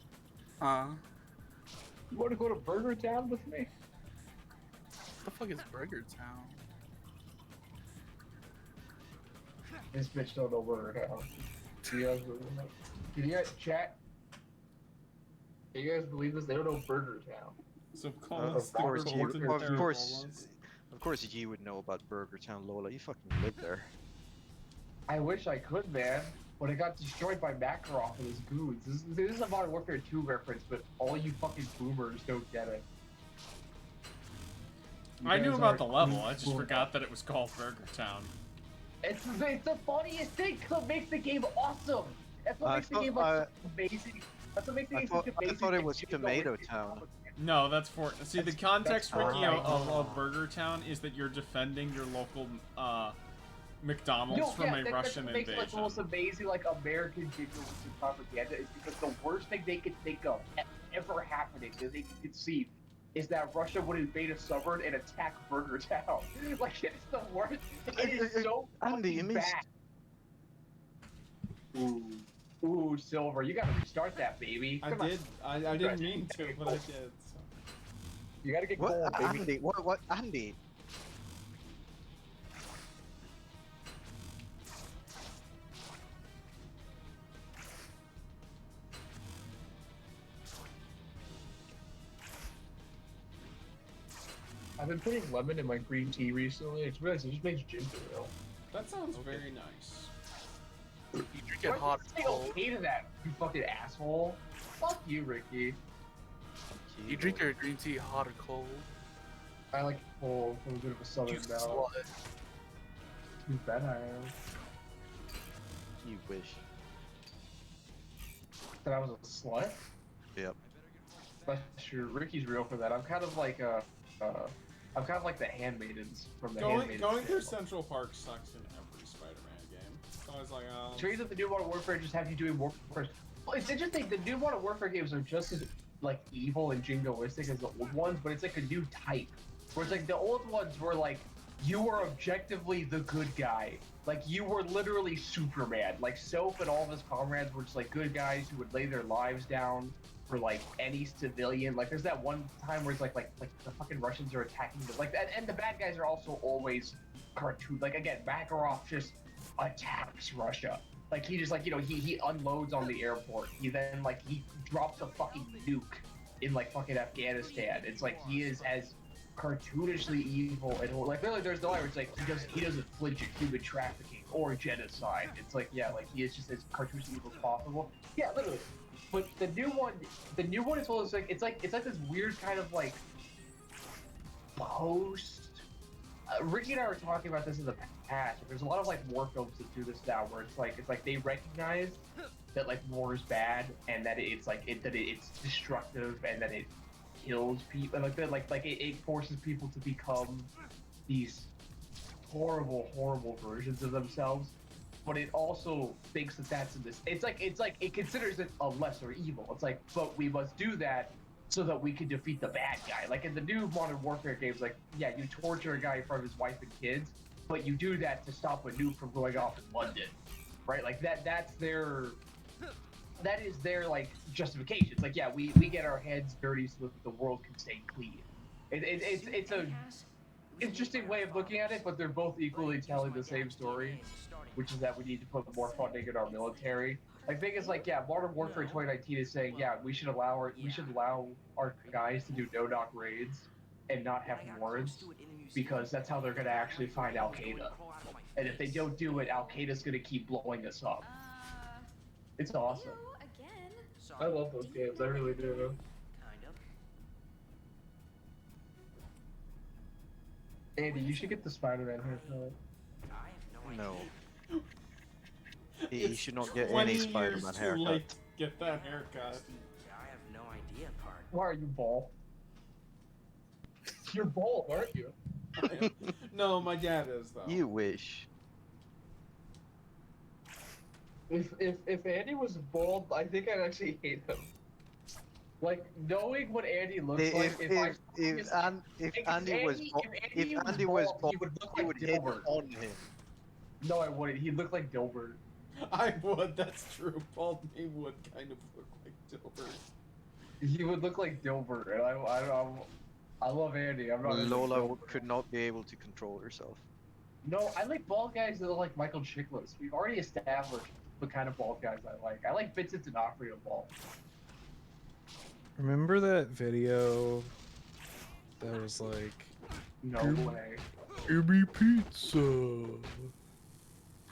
Huh? you want to go to Burger Town with me? What the fuck is Burger Town? This bitch don't know Burger Town. Do you guys believe that? Can you guys chat? Can you guys believe this? They don't know Burger Town. So Of Colin's course, the you, golden of terrible course, ones. of course, you would know about Burger Town, Lola. You fucking live there. I wish I could, man. But it got destroyed by Makarov and his goons. This is a Modern Warfare 2 reference, but all you fucking boomers don't get it. You I knew guys about are the level, I just cool. forgot that it was called Burger Town. It's the funniest thing because it makes the game awesome. That's what I makes the thought- game like, amazing. That's what makes the I game thought- such I amazing. thought it thing. was You know, Tomato it's- Town. No, that's for... See, the context, that's Ricky, fine. of Burger Town is that you're defending your local, McDonald's No, from yeah, a that's Russian what makes it like the invasion. most amazing like American journalistic propaganda is because the worst thing they could think of ever happening that they could conceive is that Russia would invade a suburb and attack Burger Town. Like it's the worst. It is so Andy, you fucking missed. bad. Ooh, Silver, you gotta restart that, baby. Come on. I didn't mean to, but I did. So. You gotta get What, going, baby. Andy? What, Andy? I've been putting lemon in my green tea recently. It's realized it just makes ginger ale. That sounds very nice. You drink it Why hot did or you say cold? okay to that, you fucking asshole? Fuck you, Ricky. You drink your green tea hot or cold? I like cold from a bit of a southern You belle. slut. Too bad I am. You wish. That I was a slut? Yep. That's true. Ricky's real for that. I'm kind of like I'm kind of like the handmaidens from the Handmaidens Going through Tale. Central Park sucks in every Spider-Man game. So I was like, Trees of the New Modern Warfare just have you doing warfare. Well, it's interesting. The New Modern Warfare games are just as like evil and jingoistic as the old ones, but it's like a new type. Where it's like the old ones were like you were objectively the good guy. Like you were literally Superman. Like Soph and all of his comrades were just like good guys who would lay their lives down for like any civilian. Like there's that one time where it's like the fucking Russians are attacking the like and the bad guys are also always cartoon. Like again, Makarov just attacks Russia. Like he just like he unloads on the airport. He then like he drops a fucking nuke in like fucking Afghanistan. It's like he is as cartoonishly evil and like literally there's no it's like he doesn't flinch at human trafficking or genocide. It's like yeah, like he is just as cartoonishly evil as possible. Yeah, literally. But the new one is almost like it's like this weird kind of like post. Ricky and I were talking about this in the past. There's a lot of like war films that do this now, where it's like they recognize that like war is bad and that it's like it's destructive and that it kills people and it forces people to become these horrible versions of themselves. But it also thinks that that's in this. It's like it considers it a lesser evil. It's like, but we must do that so that we can defeat the bad guy. Like in the new Modern Warfare games, like yeah, you torture a guy in front of his wife and kids, but you do that to stop a nuke from going off in London, right? Like that is their like justification. It's like yeah, we get our heads dirty so that the world can stay clean. It's a interesting way of looking at it, but they're both equally telling the same story, which is that we need to put more funding in our military. I think it's like yeah, Modern Warfare 2019 is saying yeah, we should allow our guys to do no-knock raids and not have warrants because that's how they're gonna actually find Al Qaeda. And if they don't do it, Al Qaeda's gonna keep blowing us up. It's awesome. Again. I love those games. I really do. Kind of. Andy, you should get the Spider-Man haircut. I have no idea. No. You It's should not get 20 any years Spider-Man too haircut. late to get that haircut. I have no part. Why are you bald? You're bald, aren't you? No, my dad is though. You wish. If Andy was bald, I think I'd actually hate him. Like knowing what Andy looks like. If Andy was bald, he would look you like would hit Dilbert. on him. No, I wouldn't. He'd look like Dilbert. I would. That's true. Bald me would kind of look like Dilbert. He would look like Dilbert, and I love Andy. I'm not. into Lola Dilbert. could not be able to control herself. No, I like bald guys that look like Michael Chiklis. We've already established the kind of bald guys I like. I like Vincent D'Onofrio bald. Remember that video that was like, No way. "Give me pizza."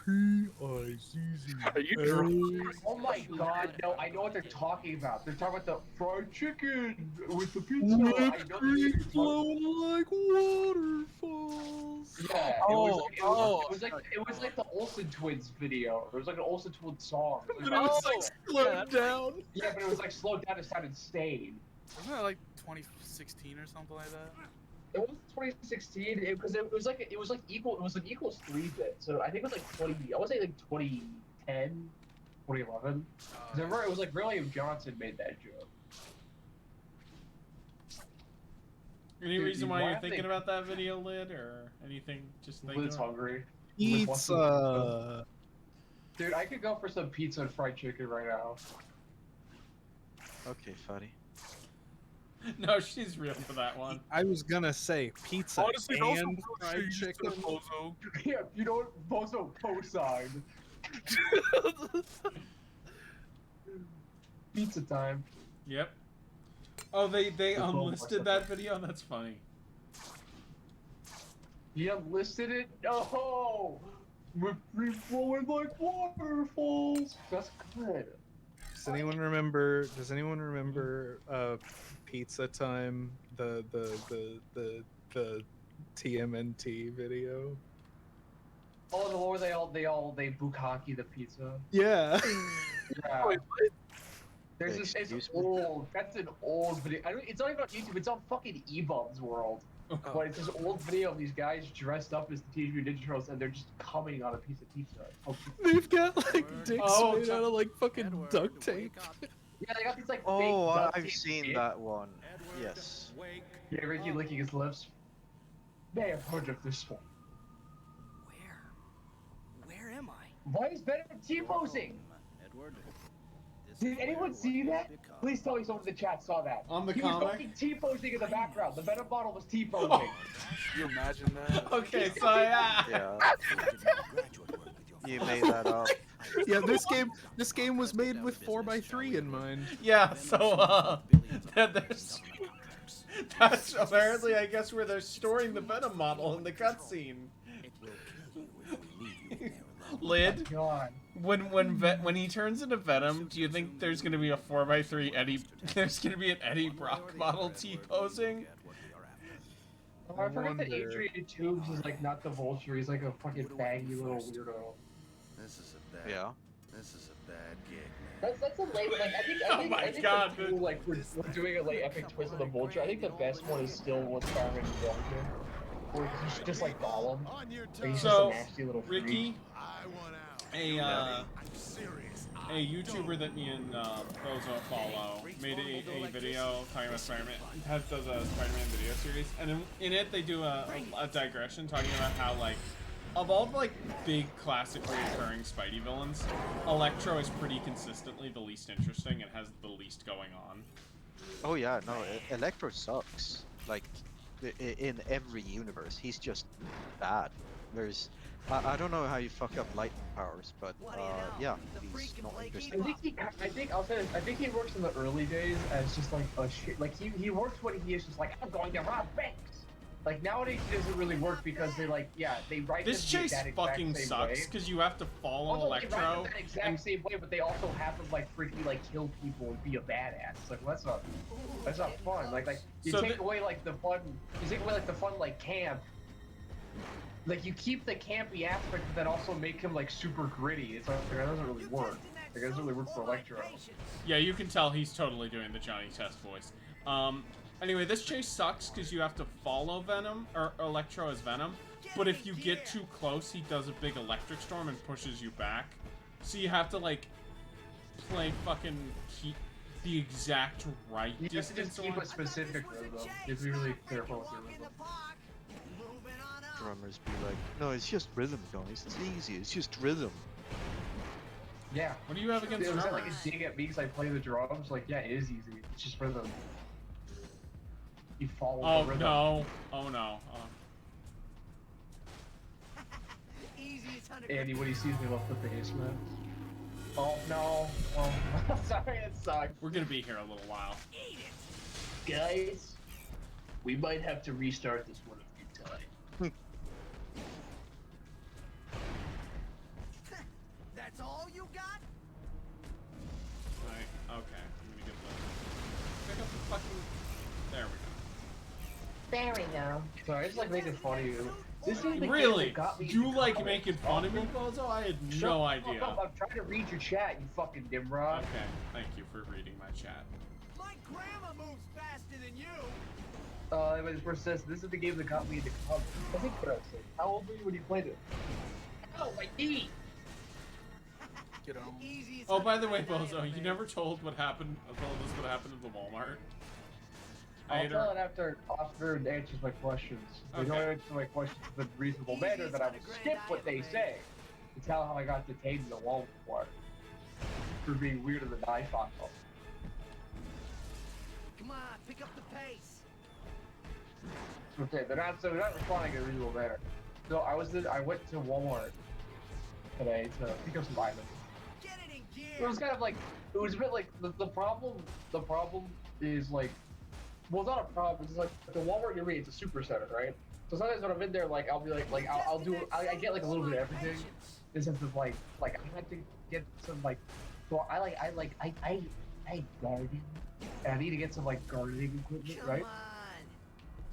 P-I-Z-Z. Are you drunk? Oh my god, no, I know what they're talking about. They're talking about the fried chicken with the pizza. I know what you're talking about. Flowing like waterfalls. Yeah, Oh, it was like the Olsen twins video. It was like an Olsen twins song. It was But it like, was like slowed down. yeah, but it was like slowed down. It sounded stayed. Wasn't that like 2016 or something like that? It was 2016 because it was like equal. It was an equals 3-bit. So I think it was like 20. I would say like 2010, 2011. Remember, it was like William Johnson made that joke. Any Dude, reason you why you're laugh, thinking they- about that video, Lid, or anything? Just thinking. Lid's about- hungry. Pizza. Dude, I could go for some pizza and fried chicken right now. Okay, fatty. No, she's real for that one. I was gonna say pizza Honestly, those and are fried cheese to chicken. Bozo. Yeah, you know what? Bozo co-signed. Pizza time. Yep. Oh, they The unlisted that video. That's funny. You unlisted it? No! We're free flowing like waterfalls. That's good. Does anyone remember? Pizza Time? The TMNT video. Oh, the where they bukkake the pizza. Yeah. Yeah. Wait, There's this. It's Excuse me? old. That's an old video. It's not even on YouTube. It's on fucking eBubs World. But it's this old video of these guys dressed up as the Teenage Mutant Ninja Turtles, and they're just coming on a piece of pizza. Oh, They've got like dicks Oh, made out of like fucking Edward, duct tape. wake up. yeah, they got these like. Oh, fake duct I've tape seen shit. that one. Yes. Yeah, Ricky licking his lips. May have heard of this one. Where am I? Why is Venom T-posing? Edward. Did anyone see that? Please tell me someone in the chat saw that. On the he comic? was fucking T-posing in the background. The Venom bottle was T-posing. Can you imagine that? Okay, so yeah. Yeah. You made that up. Yeah, this game was made with 4x3 in mind. Yeah, so there's that's apparently I guess where they're storing the Venom model in the cutscene. Lid, God. when he turns into Venom, do you think there's gonna be a 4x3 Eddie? There's gonna be an Eddie Brock model T posing? Oh, I forgot that wonder. Adrian Tubes is like not the Vulture. He's like a fucking baggy little weirdo. This is a bad. Yeah. This is a bad gig, man. That's a late. Like Oh my I think God, the two, like we're doing a late epic twist of the Vulture. I think the best one is still what's Spider-Man Vulture, where he's just like Gollum. On your Or he's So, just a nasty little freak. Ricky, I want out. a I'm serious. a YouTuber that me and Bozo follow made a video talking about Spider-Man. Does a Spider-Man video series, and in it they do a digression talking about how like of all the like big classically occurring Spidey villains, Electro is pretty consistently the least interesting and has the least going on. Oh yeah, no, Electro sucks. Like, in every universe, he's just bad. There's, I don't know how you fuck up lightning powers, but yeah, he's not interesting. I think he works in the early days as just like a shit. Like he works when he is just like, I'm going to rob banks. Like nowadays he doesn't really work because they like, yeah, they write This him chase that exact fucking same sucks way. because you have to follow Also, they write him Electro. that exact same way, but they also have him like freaking like kill people and be a badass. It's like, well, that's not fun. Like you So take away like the fun. You take away like the fun like camp. Like you keep the campy aspect, but then also make him like super gritty. It's like that doesn't really work. Like, I really work for Electro. Yeah, you can tell he's totally doing the Johnny Test voice. Anyway, this chase sucks because you have to follow Venom, or Electro as Venom. But if you get too close, he does a big electric storm and pushes you back. So you have to, like, play fucking keep the exact right You have to distance. just keep a specific rhythm. You have to be really careful with your rhythm. Drummers be like, no, it's just rhythm, guys. It's easy. It's just rhythm. Yeah. What do you have against Was that drummers? like a dig at me because I play the drums? Like, yeah, it is easy. It's just rhythm. You follow Oh the rhythm. no! Oh no! Andy, when he sees me left the basement. Oh no! Oh, sorry, it sucks. We're gonna be here a little while. Guys, we might have to restart this one a few times. That's all you got? Right. Okay. I'm gonna get the. Pick up the fucking. There we There we go. Sorry, I just like making fun of you. This is the go. game Really? that got me You into like comics. making fun of me, Bozo? I had Shut no the idea. fuck up, I'm trying to read your chat, you fucking Nimrod. Okay. Thank you for reading my chat. My grandma moves faster than you. Anyways, first says, this is the game that got me into comics. I think what I said. How old were you when you played it? Oh, my knee! Get on. Oh, by the way, Bozo, you never told what happened. Told us what happened at the Walmart. I'll tell it after Oscar answers my questions. They don't answer my questions in a reasonable manner that I will skip what they say to tell how I got detained in the Walmart for being weirder than I thought. Come on, pick up the pace. Okay, they're not responding in a reasonable manner. So I went to Walmart today to pick up some items. Get it in gear. It was kind of like, it was a bit like, the problem is like, well, it's not a problem, it's like, the Walmart near me, it's a super center, right? So sometimes when I'm in there, like, I'll be like I get like a little bit of everything, in the sense of like I had to get some like, so I garden, and I need to get some like gardening equipment, right? Come on.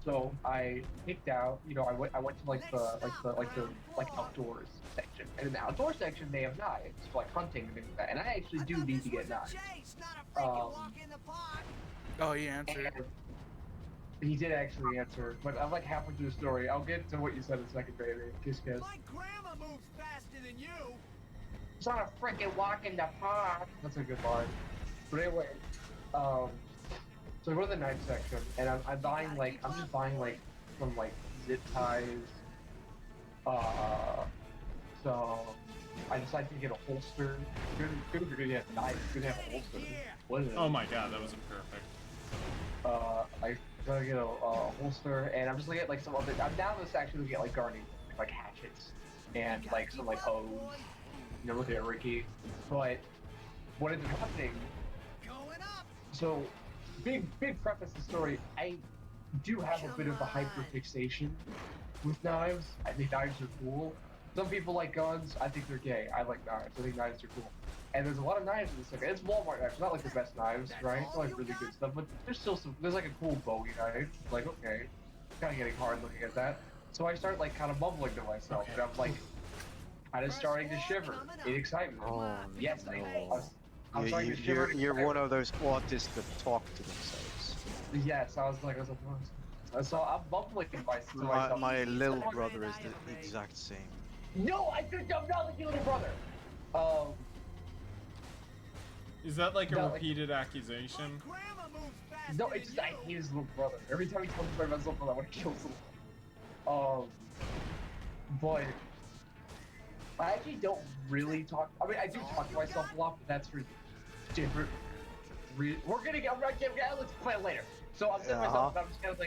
So I picked out, you know, I went to like the outdoors section, and in the outdoor section they have knives for like hunting and things like that, and I actually do need to get knives. Oh, he answered. And he did actually answer, but I'm like halfway through the story. I'll get to what you said in a second, baby. Kiss, kiss. My grandma moves faster than you. It's not a freaking walk in the park. That's a good line. But anyway, so I go to the knife section, and I'm just buying like some like zip ties. So I decided to get a holster. Good if you're gonna have knives, you're gonna have a holster. What is it? Oh my god, that was imperfect. I gotta get a holster, and I'm just looking at like some other. I'm down to actually looking at like gardening, like hatchets, and like some like hoes. You know, looking at Ricky. But what ended up happening? Going up. So, big preface to the story. I do have a bit of a hyperfixation with knives. I think knives are cool. Some people like guns. I think they're gay. I like knives. I think knives are cool. And there's a lot of knives in this second. It's Walmart knives, not like the best knives, right? It's not like really good stuff, but there's still some. There's like a cool Bowie knife. Like, okay, kind of getting hard looking at that. So I start like kind of mumbling to myself, and I'm like, kind of starting to shiver in excitement. Oh, Yes, no. I'm starting to shiver. in You're excitement. one of those autists that talk to themselves. Yes, I was like, so I'm mumbling to myself. My little brother is the exact same. No, I'm not like your little brother. Is that like a No, like- repeated accusation? Grandma moves faster No, it's just I hate his little brother. Every time he tells me about his little brother, I want to kill his little brother. But I actually don't really talk. I mean, I do talk to myself a lot, but that's for different. We're gonna get. Let's plan later. So I'm sitting myself, and I'm just kind of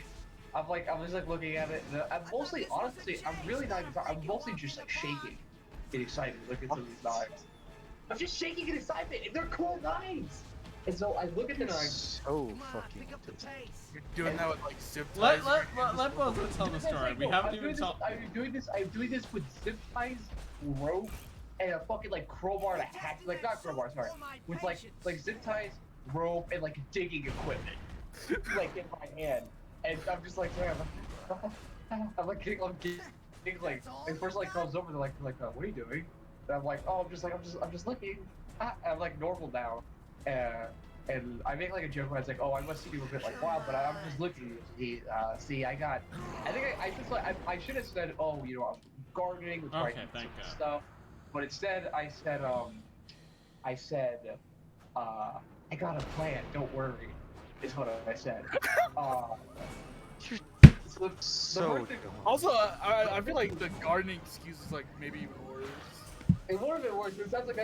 like, I'm just like looking at it. And I'm mostly, honestly, I'm really not even. I'm mostly just like shaking in excitement looking at some of these knives. I'm just shaking in excitement. They're cool knives. And so I look at the knives. So fucking autistic. You're doing that with like zip ties. Let Bozo tell the story. We haven't even told. I'm doing this with zip ties, rope, and a fucking like crowbar and a hatchet. Like not crowbar, sorry. With like zip ties, rope, and like digging equipment, like in my hand. And I'm just like, I'm like getting like the person like comes over, they're like, what are you doing? And I'm like, oh, I'm just looking. I'm like normal now, and I make like a joke where it's like, oh, I must seem a bit like wild, but I'm just looking at you. See, I think I just like I should have said, oh, you know, I'm gardening, which Okay, thank God. stuff, but instead I said, I got a plan. Don't worry, is what I said. So So first thing- dumb. Also, I feel like the gardening excuse is like maybe even worse. it would have been worse. It sounds like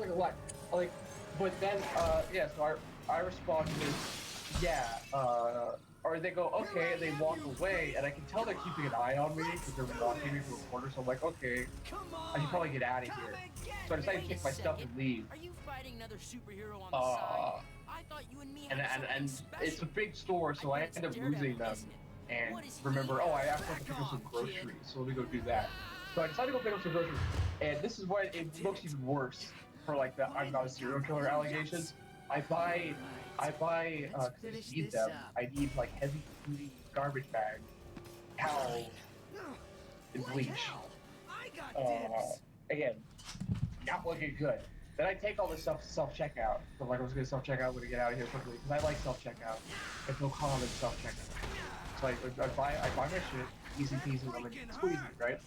a lot. Like, but then yeah. So I respond with yeah. Or they go okay, and they walk away, and I can tell they're keeping an eye on me because they're watching me from a corner. So I'm like, okay, I should probably get out of here. So I decided to take my stuff and leave. Are you fighting another superhero on the side? I thought you and me had And something it's a special. big store, so I end up losing them. And remember, oh, I have to pick up some groceries, so let me go do that. So I decided to go pick up some groceries, and this is why it looks even worse for like the I'm not a serial killer allegations. I buy, because I need them. I need like heavy duty garbage bags, towels, and bleach. Again, not looking good. Then I take all this stuff to self-checkout. So like I was gonna self-checkout, I'm gonna get out of here quickly because I like self-checkout. I feel calm in self-checkout. So I buy my shit, easy peasy, I'm like squeezy, right?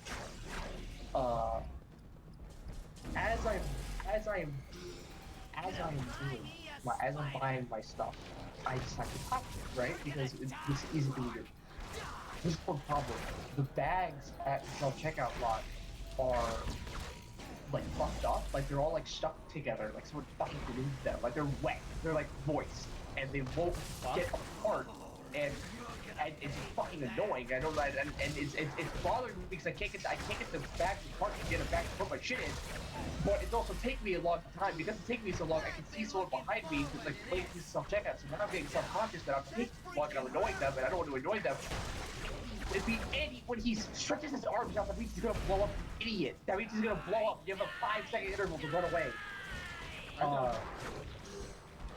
As I'm buying my stuff, I decide to pop it, right? Because it's easy to do. This is one problem. The bags at the self-checkout lot are like fucked up, like they're all like stuck together, like someone fucking glued them, like they're wet, they're like moist, and they won't get apart, and it's fucking annoying. I know that, and it's bothering me because I can't get the bags apart to get it back to put my shit in. But it's also taking me a long time. Because it's taking me so long, I can see someone behind me who's like playing these self-checkout, so now I'm getting self-conscious that I'm taking long and I'm annoying them, and I don't want to annoy them. When he stretches his arms out, that means he's gonna blow up, you idiot. That means he's gonna blow up. You have a 5-second interval to run away.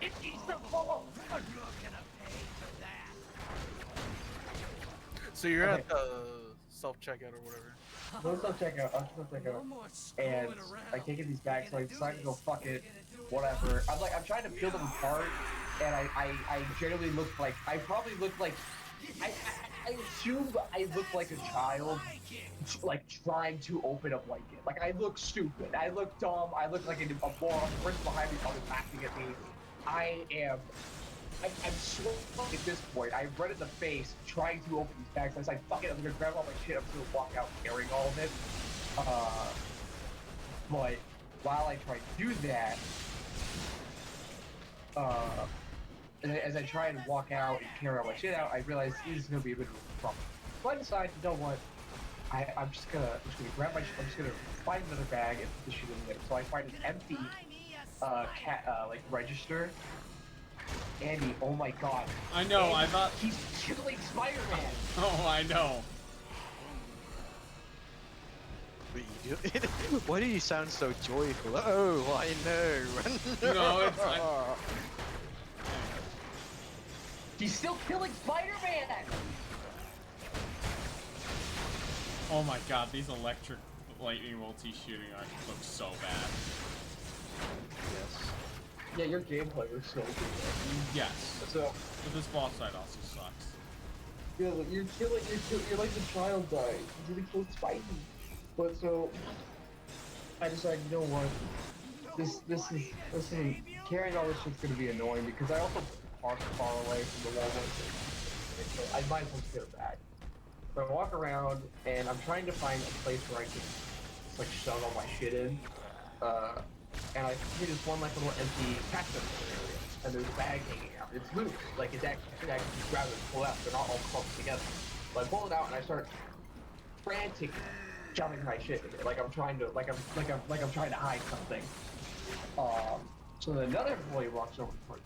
It needs to blow up. So you're at the self-checkout or whatever. I'll self-checkout. And I can't get these bags, so I decided to go fuck it, whatever. I'm trying to peel them apart, and I generally look like, I probably look like, I assume I look like a child, like trying to open a blanket. Like I look stupid, I look dumb, I look like a moron. The person behind me is probably laughing at me. I'm sweating at this point. I'm red in the face trying to open these bags. I was like, fuck it, I'm gonna grab all my shit, I'm just gonna walk out carrying all of it. But while I try to do that, as I try and walk out and carry all my shit out, I realize this is gonna be a bit of a problem. So I decide, you know what? I'm just gonna grab my shit. I'm just gonna find another bag and put the shit in there. So I find an empty like register. Andy, oh my god. I know. Andy, I thought he's killing Spider-Man. Oh, I know. Why do you sound so joyful? Oh, I know. No, it's. He's still killing Spider-Man. Oh my god, these electric lightning multi-shooting look so bad. Yes. Yeah, your gameplay was so good. Yes. So, But this boss fight also sucks. yeah, you're like the child died. You really killed Spidey. But so, I decided, you know what? This is carrying all this shit's gonna be annoying because I also park far away from the Walmart. So I might as well just get it back. So I walk around and I'm trying to find a place where I can just like shove all my shit in. And I see this one like little empty cactus area, and there's a bag hanging out. It's loose, like it's actually just grab it and pull it out. They're not all clumped together. So I pull it out and I start frantically shoving my shit in it, like I'm trying to hide something. So then another employee walks over to me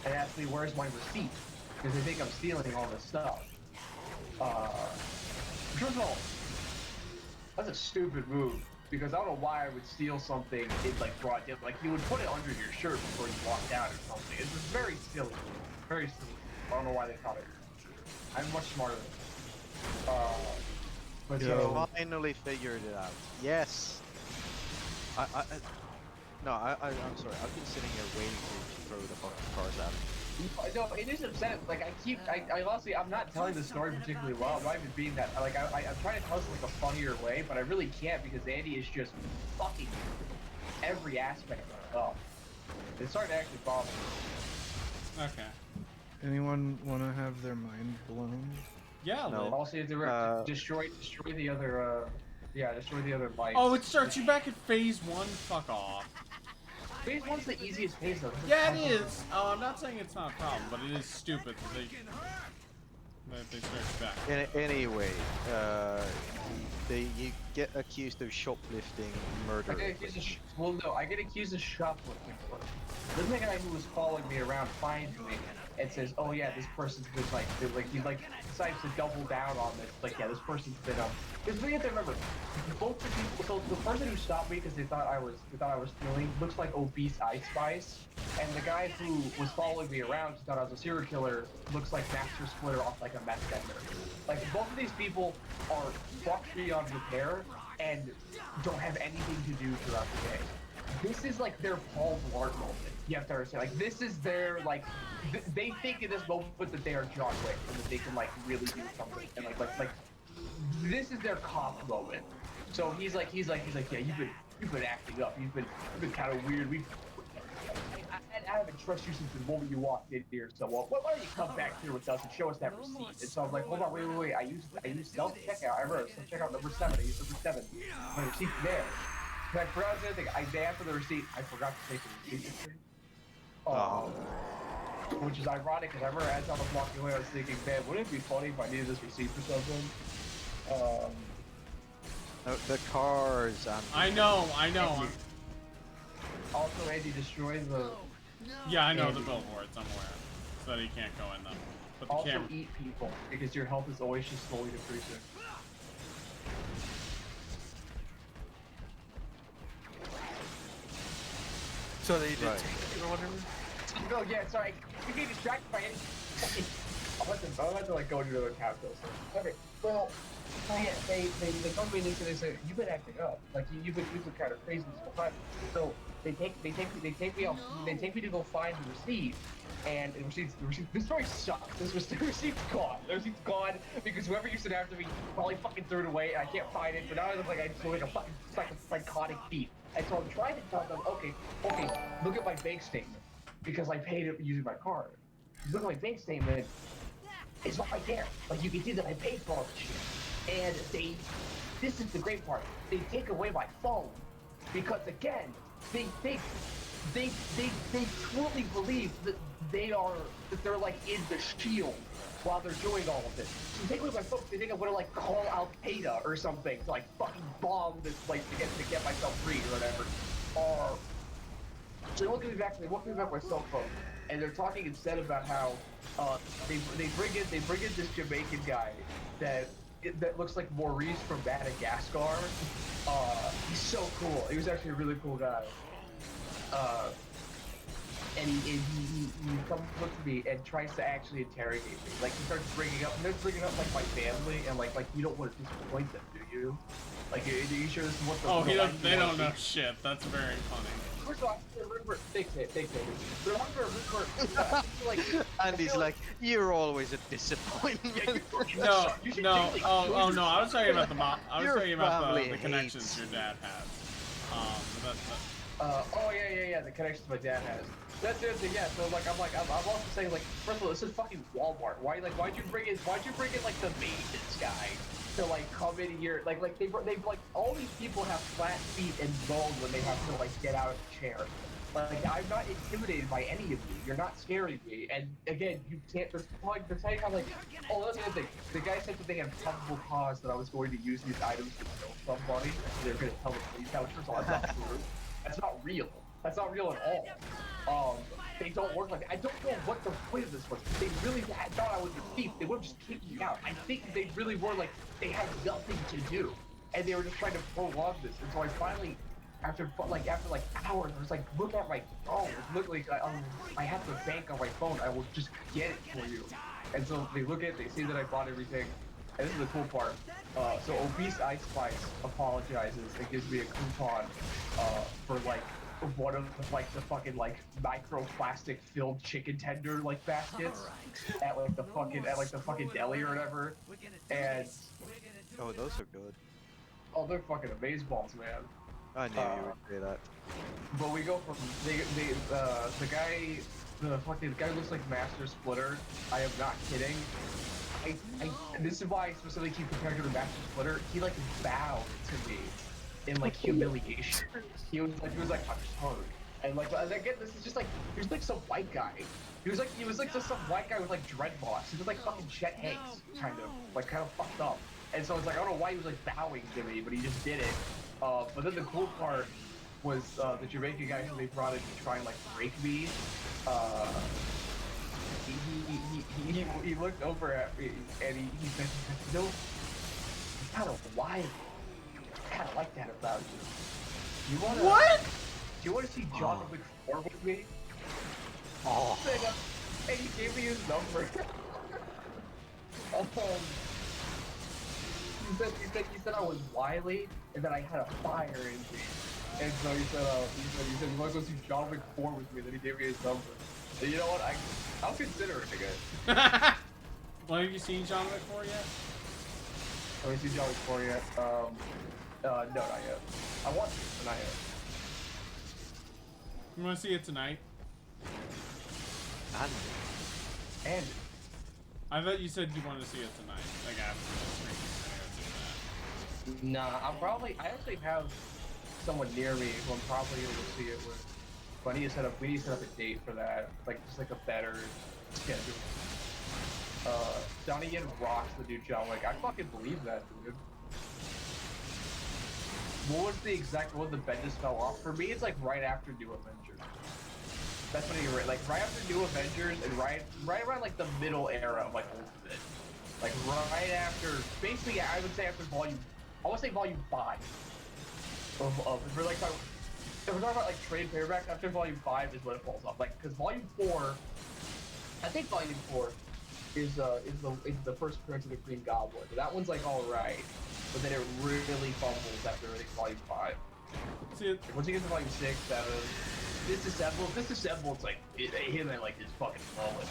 and asks me where's my receipt because they think I'm stealing all this stuff. First of all, that's a stupid move. Because I don't know why I would steal something in like broad daylight. Like you would put it under your shirt before you walked out or something. It's just very silly. Very silly. I don't know why they thought it. I'm much smarter than them. But You so finally figured it out. Yes. No, I'm sorry. I've been sitting here waiting for you to throw the fucking cars at me. No, it is upsetting. Like I honestly, I'm not telling the story particularly well. I'm not even being that. Like I'm trying to tell this in like a funnier way, but I really can't because Andy is just fucking every aspect of it up. It's starting to actually bother me. Okay. Anyone want to have their mind blown? Yeah. No. Lid. Also, you have to destroy the other. Yeah, destroy the other lights. Oh, it starts you back at phase 1. Fuck off. Phase 1's the easiest phase though. Yeah, it is. I'm not saying it's not a problem, but it is stupid that they start you back. Anyway, you get accused of shoplifting, murder. I get accused of I get accused of shoplifting first. Then the guy who was following me around finds me and says, "Oh yeah, this person's been he decides to double down on this. Like, yeah, this person's been Because we have to remember, both the people. So the person who stopped me because they thought I was stealing looks like obese Ice Spice, and the guy who was following me around who thought I was a serial killer looks like Master Splitter off like a meth vendor. Like both of these people are fucked beyond repair and don't have anything to do throughout the day. This is like their Paul Blart moment. You have to understand, like this is their they think in this moment that they are John Wick and that they can like really do something and like this is their cop moment. So he's like, yeah, you've been acting up. You've been kind of weird. I haven't trusted you since the moment you walked in here. So why don't you come back here with us and show us that receipt? And so I'm like, hold on, wait. I used self checkout. I remember self checkout number 7. I used number 7. My receipt's there. And I forgot the other thing. I asked for the receipt. I forgot to take the receipt. Which is ironic because I remember as I was walking away, I was thinking, man, wouldn't it be funny if I needed this receipt for something? The cars and... I know. Also, Andy destroys the... Yeah, I know the billboards. I'm aware. So that he can't go in them. But the also camera... eat people because your health is always just slowly decreasing. So they did Right. take it or whatever? No, yeah, sorry. We get distracted by any... I'll let them like go into another calculus. Okay, well, yeah, they come to me and they say, you've been acting up. Like you've been kind of crazy this whole time. So they take me off. They take me to go find the receipt. And the receipt. This story sucks. The receipt's gone. The receipt's gone because whoever used it after me probably fucking threw it away, and I can't find it. But now I look like I'm doing a fucking psychotic thief. And so I'm trying to tell them, okay, look at my bank statement because I paid it using my card. Look at my bank statement. It's not right there. Like you can see that I paid for all this shit. And this is the great part. They take away my phone because again, they truly believe that they're like in the shield while they're doing all of this. So they take away my phone. They think I'm gonna like call Al Qaeda or something to like fucking bomb this place to get myself free or whatever. Or they won't give me back my cell phone. And they're talking instead about how they bring in this Jamaican guy that looks like Maurice from Madagascar. He's so cool. He was actually a really cool guy. And he comes up to me and tries to actually interrogate me. Like he starts bringing up like my family and like you don't want to disappoint them, do you? Like, are you sure this is what the? Oh, they don't know shit. That's very funny. First of all, remember, take it. But remember, like, Andy's like, you're always a disappointment. No. Oh no. I was talking about the connections your dad has. Yeah. The connections my dad has. That's the other thing. Yeah. So I'm also saying like, first of all, this is fucking Walmart. Why'd you bring in like the maintenance guy to like come in here? Like they've like all these people have flat feet and bone when they have to like get out of the chair. Like I'm not intimidated by any of you. You're not scaring me. And again, you can't. They're saying how like, oh, that's the other thing. The guy said that they had probable cause that I was going to use these items to kill somebody. They're going to tell the police how it's all. That's not true. That's not real. That's not real at all. They don't work like that. I don't know what the point of this was. They really thought I was a thief. They would have just kicked me out. I think they really were like, they had nothing to do. And they were just trying to prolong this. And so I finally, after hours, I was like, look at my phone. Look like I have the bank on my phone. I will just get it for you. And so they look at it, they see that I bought everything. And this is the cool part. So Obese Ice Spice apologizes and gives me a coupon for like one of like the fucking like microplastic filled chicken tender like baskets at like the fucking deli or whatever. And Oh, those are good. oh, they're fucking amazeballs, man. I knew you would say that. But we go from the guy who looks like Master Splitter. I am not kidding. This is why I specifically keep comparing to the Master Splitter. He like bowed to me in like humiliation. He was like I'm sorry. And like again, this is just like he was like some white guy. He was like just some white guy with like dreadlocks. He was like fucking Chet Hanks, kind of fucked up. And so it's like I don't know why he was like bowing to me, but he just did it. But then the cool part was the Jamaican guy who they brought in to try and like break me. He looked over at me and he said, "No, you're kind of wild. I kind of like that about you. You wanna What? Do you want to see John Wick 4 with me?" Oh. And he gave me his number. He said I was wily and that I had a fire in me. And so he said you want to go see John Wick 4 with me? Then he gave me his number. And you know what? I'll consider it again. Well, have you seen John Wick 4 yet? Have you seen John Wick 4 yet? No, not yet. I want to, but not yet. You want to see it tonight? And I thought you said you wanted to see it tonight, like after the stream. nah, I actually have someone near me who I'm probably gonna go see it with. But we need to set up a date for that, like just like a better schedule. Donnie Yen rocks the new John Wick. I fucking believe that, dude. What was the bed just fell off? For me, it's like right after New Avengers. That's when like right after New Avengers and right around like the middle era of like Ultimate. Like right after, basically, I would say after Volume 5 if we're talking about like trade paperbacks, after Volume 5 is when it falls off. Like, because Volume 4, I think Volume 4 is the first appearance of the Green Goblin. That one's like alright, but then it really fumbles after I think Volume 5. See, Once you get to Volume 6, 7, Disassemble, it's like him at like his fucking flawless.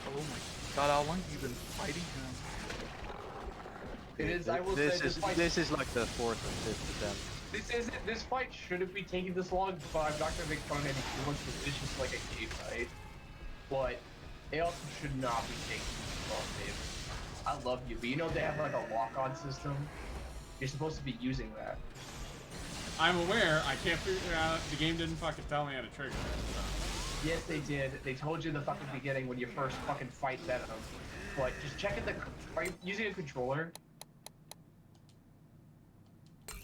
Oh my god, how long have you been fighting him? It is. I will this say is this is like the fourth or fifth attempt. This fight shouldn't be taking this long, but I'm not gonna make fun of any too much because it's just like a game fight. But it also should not be taking this long, Dave. I love you, but you know they have like a lock-on system. You're supposed to be using that. I'm aware. I can't figure out. The game didn't fucking tell me how to trigger it. So. Yes, they did. They told you in the fucking beginning when you first fucking fight Venom. But just check in the. Are you using a controller?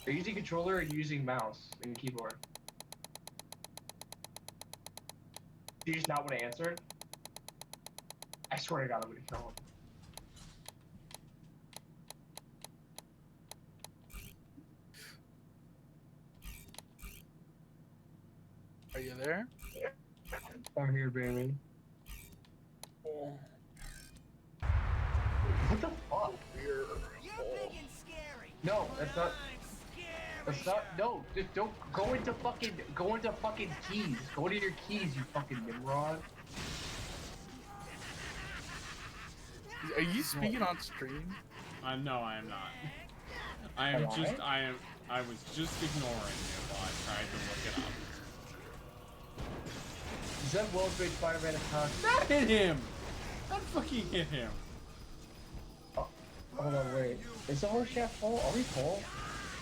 Are you using controller or are you using mouse and keyboard? Do you just not want to answer it? I swear to God, I'm gonna kill him. Are you there? I'm here, baby. Oh. What the fuck? You're big and scary. No, that's not. That's not. No, just don't go into fucking keys. Go into your keys, you fucking Nimrod. Are you speaking on stream? No, I am not. I am just. I was just ignoring you while I tried to look it up. Zeb Wells made Spider-Man attack. That hit him. That fucking hit him. Oh, hold on, wait. Is the horse shaft full? Are we full?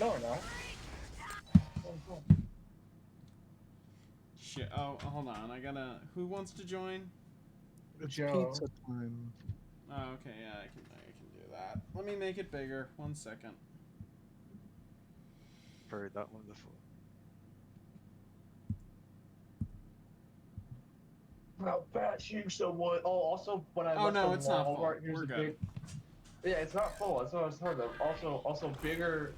No, we're not. Shit. Oh, hold on. I gotta. Who wants to join? It's Joe. pizza time. Oh, okay. Yeah, I can do that. Let me make it bigger. 1 second. Heard that one before. How fast you someone? Oh, also when I Oh left no, the it's not Walmart, full. here's We're a good. Yeah, it's not full. That's what I was talking about. Also bigger.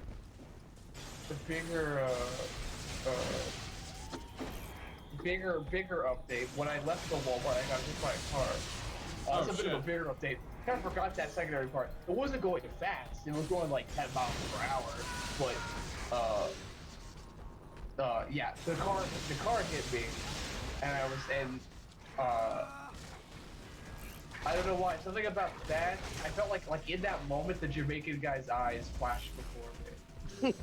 The bigger update. When I left the Walmart, I got hit by a car. That's a bit of a shit. bigger update. Kind of forgot that secondary part. It wasn't going fast. It was going like 10 miles per hour. But yeah, the car hit me, and I don't know why. Something about that. I felt like in that moment, the Jamaican guy's eyes flashed before me.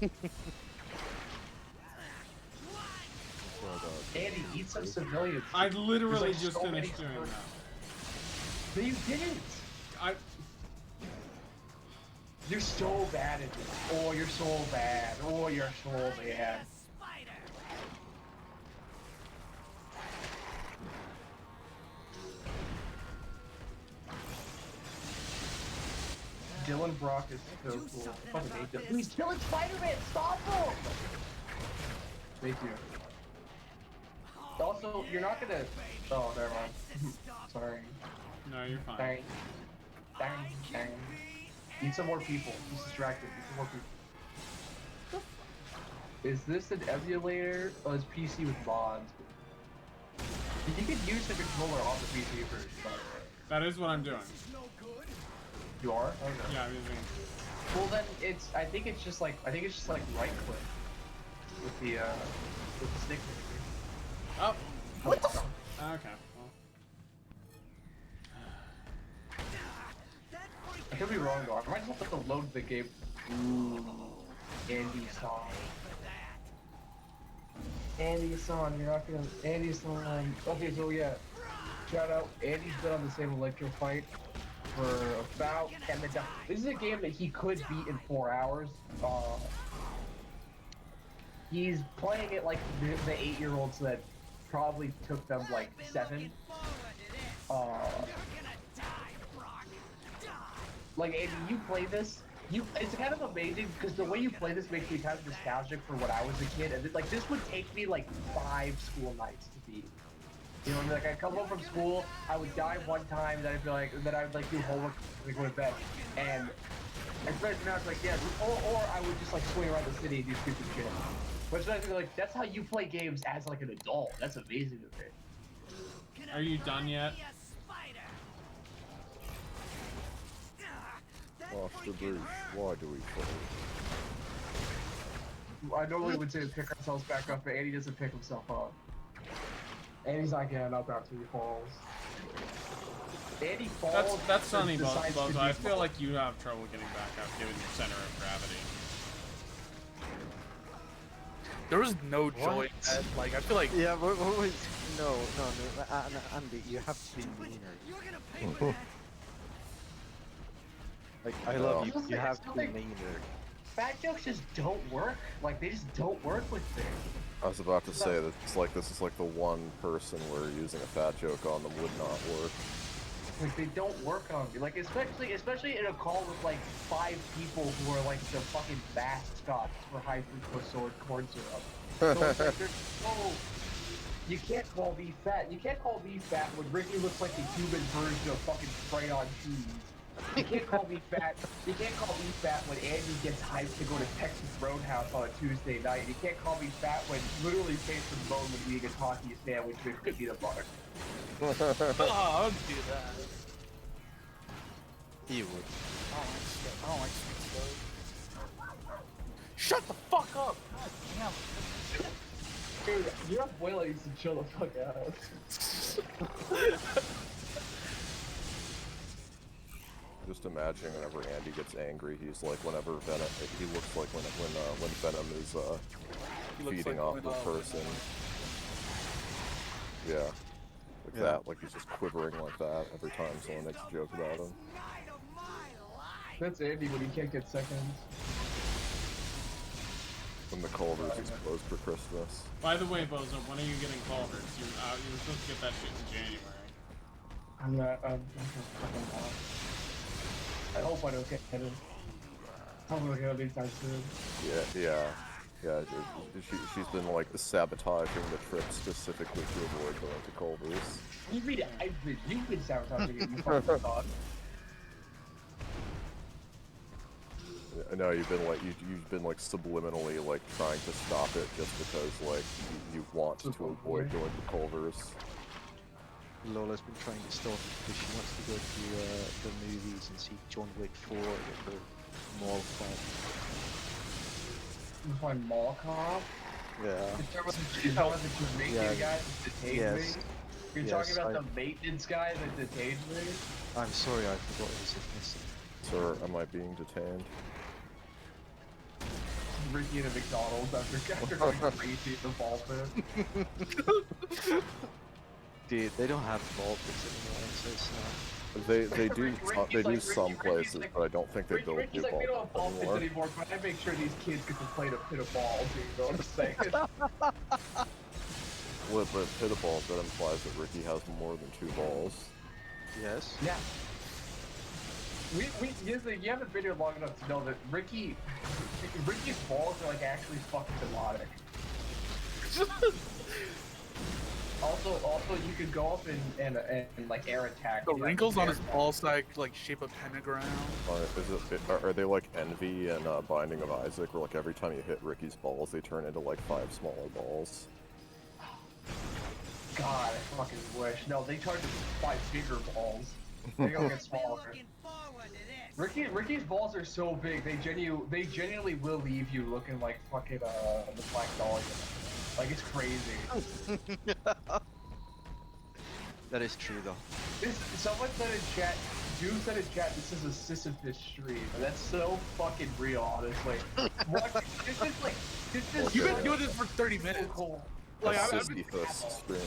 Andy, eat some civilians. I literally There's, like, just so many finished doing cars. that. But you didn't. You're so bad at this. Oh, you're so bad. Oh, you're so bad. Dylan Brock is so cool. I fucking hate him. He's killing Spider-Man! Stop him! Thank you. Also, you're not gonna... Oh, never mind. Sorry. No, you're fine. Dang. Dang. Dang. Need some more people. He's distracted. Need some more people. Is this an emulator or is PC with mods? You could use the controller on the PC version, by the way. That is what I'm doing. You are? Okay. Yeah, I'm using. Well then, I think it's just like right click with the stick. Oh. What the fuck? Okay. Well. I could be wrong though. I might just have to load the game. Ooh, Andy song. Andy song. You're not gonna Andy song. Okay, so yeah. Shout out. Andy's been on the same Electro fight for about 10 minutes. This is a game that he could beat in 4 hours. He's playing it like the 8-year-olds that probably took them like 7. Like, Andy, you play this, it's kind of amazing because the way you play this makes me kind of nostalgic for when I was a kid, and like this would take me like 5 school nights to beat. You know what I mean? Like, I'd come home from school, I would die one time, then I'd be like, then I'd like do homework, and go to bed, and especially now it's like, yeah, or I would just like swing around the city and do stupid shit. But it's like, that's how you play games as like an adult. That's amazing of it. Are you done yet? Master Bruce, why do we fall? I normally would say to pick ourselves back up, but Andy doesn't pick himself up. Andy's not getting up after he falls. Andy falls. That's sunny, and decides to Bozo. do I feel like you have trouble getting back up given your center of gravity. There was no joy in that. Like, I feel like... Yeah, what was... No, Andy, you have to be meaner. Like, I love you, you have to be meaner. Fat jokes just don't work. Like, they just don't work with things. I was about to say that it's like this is like the one person where using a fat joke on them would not work. Like, they don't work on me. Like, especially in a call with like 5 people who are like the fucking mascots for high fructose corn syrup. So it's like, oh, you can't call me fat. You can't call me fat when Ricky looks like a human version of fucking spray-on cheese. You can't call me fat. You can't call me fat when Andy gets hyped to go to Texas Roadhouse on a Tuesday night. You can't call me fat when literally face and bone when eating a taco sandwich with peanut butter. Oh, I wouldn't do that. You would. I don't like sweet stuff. Shut the fuck up! God damn. Dude, your abuela used to chill the fuck out. Just imagine whenever Andy gets angry, he's like whenever Venom. He looks like when Venom is feeding like off when, the person. Yeah, like that. Like he's just quivering like that every time someone makes a joke about him. That's Andy when he can't get seconds. When the Culver's is closed for Christmas. By the way, Bozo, when are you getting Culver's? You were supposed to get that shit in January. I'm fucking not. I hope I don't get it. I hope I don't get it anytime soon. Yeah. She's been like sabotaging the trip specifically to avoid going to Culver's. You mean you've been sabotaging it, you fucking thought. I know you've been like subliminally like trying to stop it just because like you want to avoid going to Culver's. Lola's been trying to stop it because she wants to go to the movies and see John Wick 4 with her mall friend. This one Mall Cop? Yeah. You're talking about the Jamaican Yeah. guy that detained Yes. me? You're Yes, talking about I- the maintenance guy that detained me? I'm sorry, I forgot his ethnicity. Sir, am I being detained? Ricky in a McDonald's after going crazy in the ball pit. Dude, they don't have ball pits anymore, I'm so sad. They do Ricky's like- some Ricky's places, like- but I don't think they build Ricky's new like, we don't have ball ball pits anymore. anymore, but I make sure these kids get to play in a pit of balls, you know what I'm saying? Well, but hit a ball, that implies that Ricky has more than 2 balls. Yes? Yeah. You haven't been here long enough to know that Ricky's balls are like actually fucking demonic. Also, you could go up and like air attack. The and, wrinkles air on his attack. ball sack like shape a pentagram. Are they like Envy and Binding of Isaac, where like every time you hit Ricky's balls, they turn into like 5 smaller balls? God, I fucking wish. No, they charge us 5 bigger balls. They don't get smaller. Ricky's balls are so big, they genuinely will leave you looking like fucking the Black Dahlia. Like, it's crazy. That is true though. Someone said in chat, Doom said in chat, this is a Sisyphus stream, and that's so fucking real, honestly. This is You've been doing this for 30 minutes. cool. Like, A I've been, Sisyphus stream.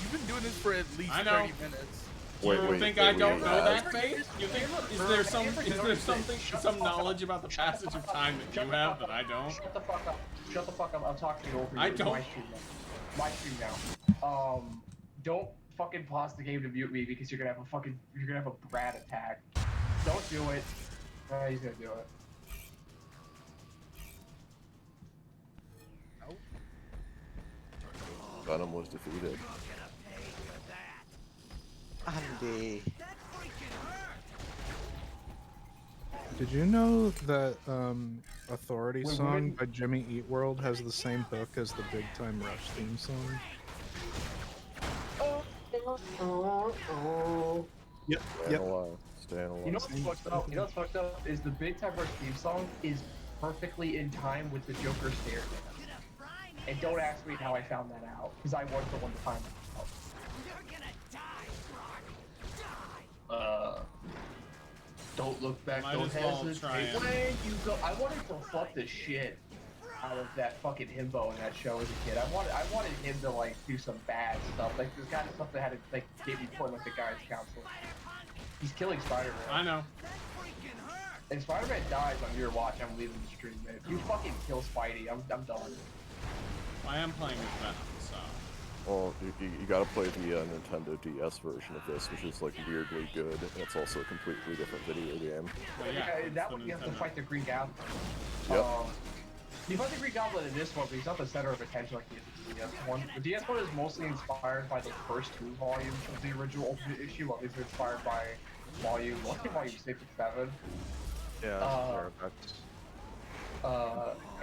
you've been doing this for at least I know. 30 minutes. Do you think I don't know that, Faith? You think is there some knowledge about the passage of time that you have that I don't? Shut the fuck up. Shut the fuck up. I'm talking over you. I It's don't. My stream now. Don't fucking pause the game to mute me because you're gonna have a brat attack. Don't do it. He's gonna do it. Venom was defeated. Andy. Did you know that Authority Wait, song when- by Jimmy Eat World has the same hook as the Big Time Rush theme song? Yep, Staying alive. Staying alive. You know what's fucked up? You know what's fucked up is the Big Time Rush theme song is perfectly in time with the Joker stare dance. And don't ask me how I found that out, because I was the one to find that out. Don't look back, Might don't as well hesitate. try and- When you go, I wanted to fuck the shit out of that fucking himbo in that show as a kid. I wanted him to like do some bad stuff, like this kind of stuff that had to like get me put in like the guidance counselor. He's killing Spider-Man. I know. If Spider-Man dies on your watch, I'm leaving the stream, man. If you fucking kill Spidey, I'm done. I am playing with Venom, so. Well, you gotta play the Nintendo DS version of this, which is like weirdly good, and it's also a completely different video game. But yeah, That it's one the you have to Nintendo. fight the Green Goblin. Yep. You fight the Green Goblin in this one, but he's not the center of attention like he is in the DS one. The DS one is mostly inspired by the first 2 volumes of the original Ultimate issue, while these are inspired by volume 6 and 7. Yeah, thereabouts.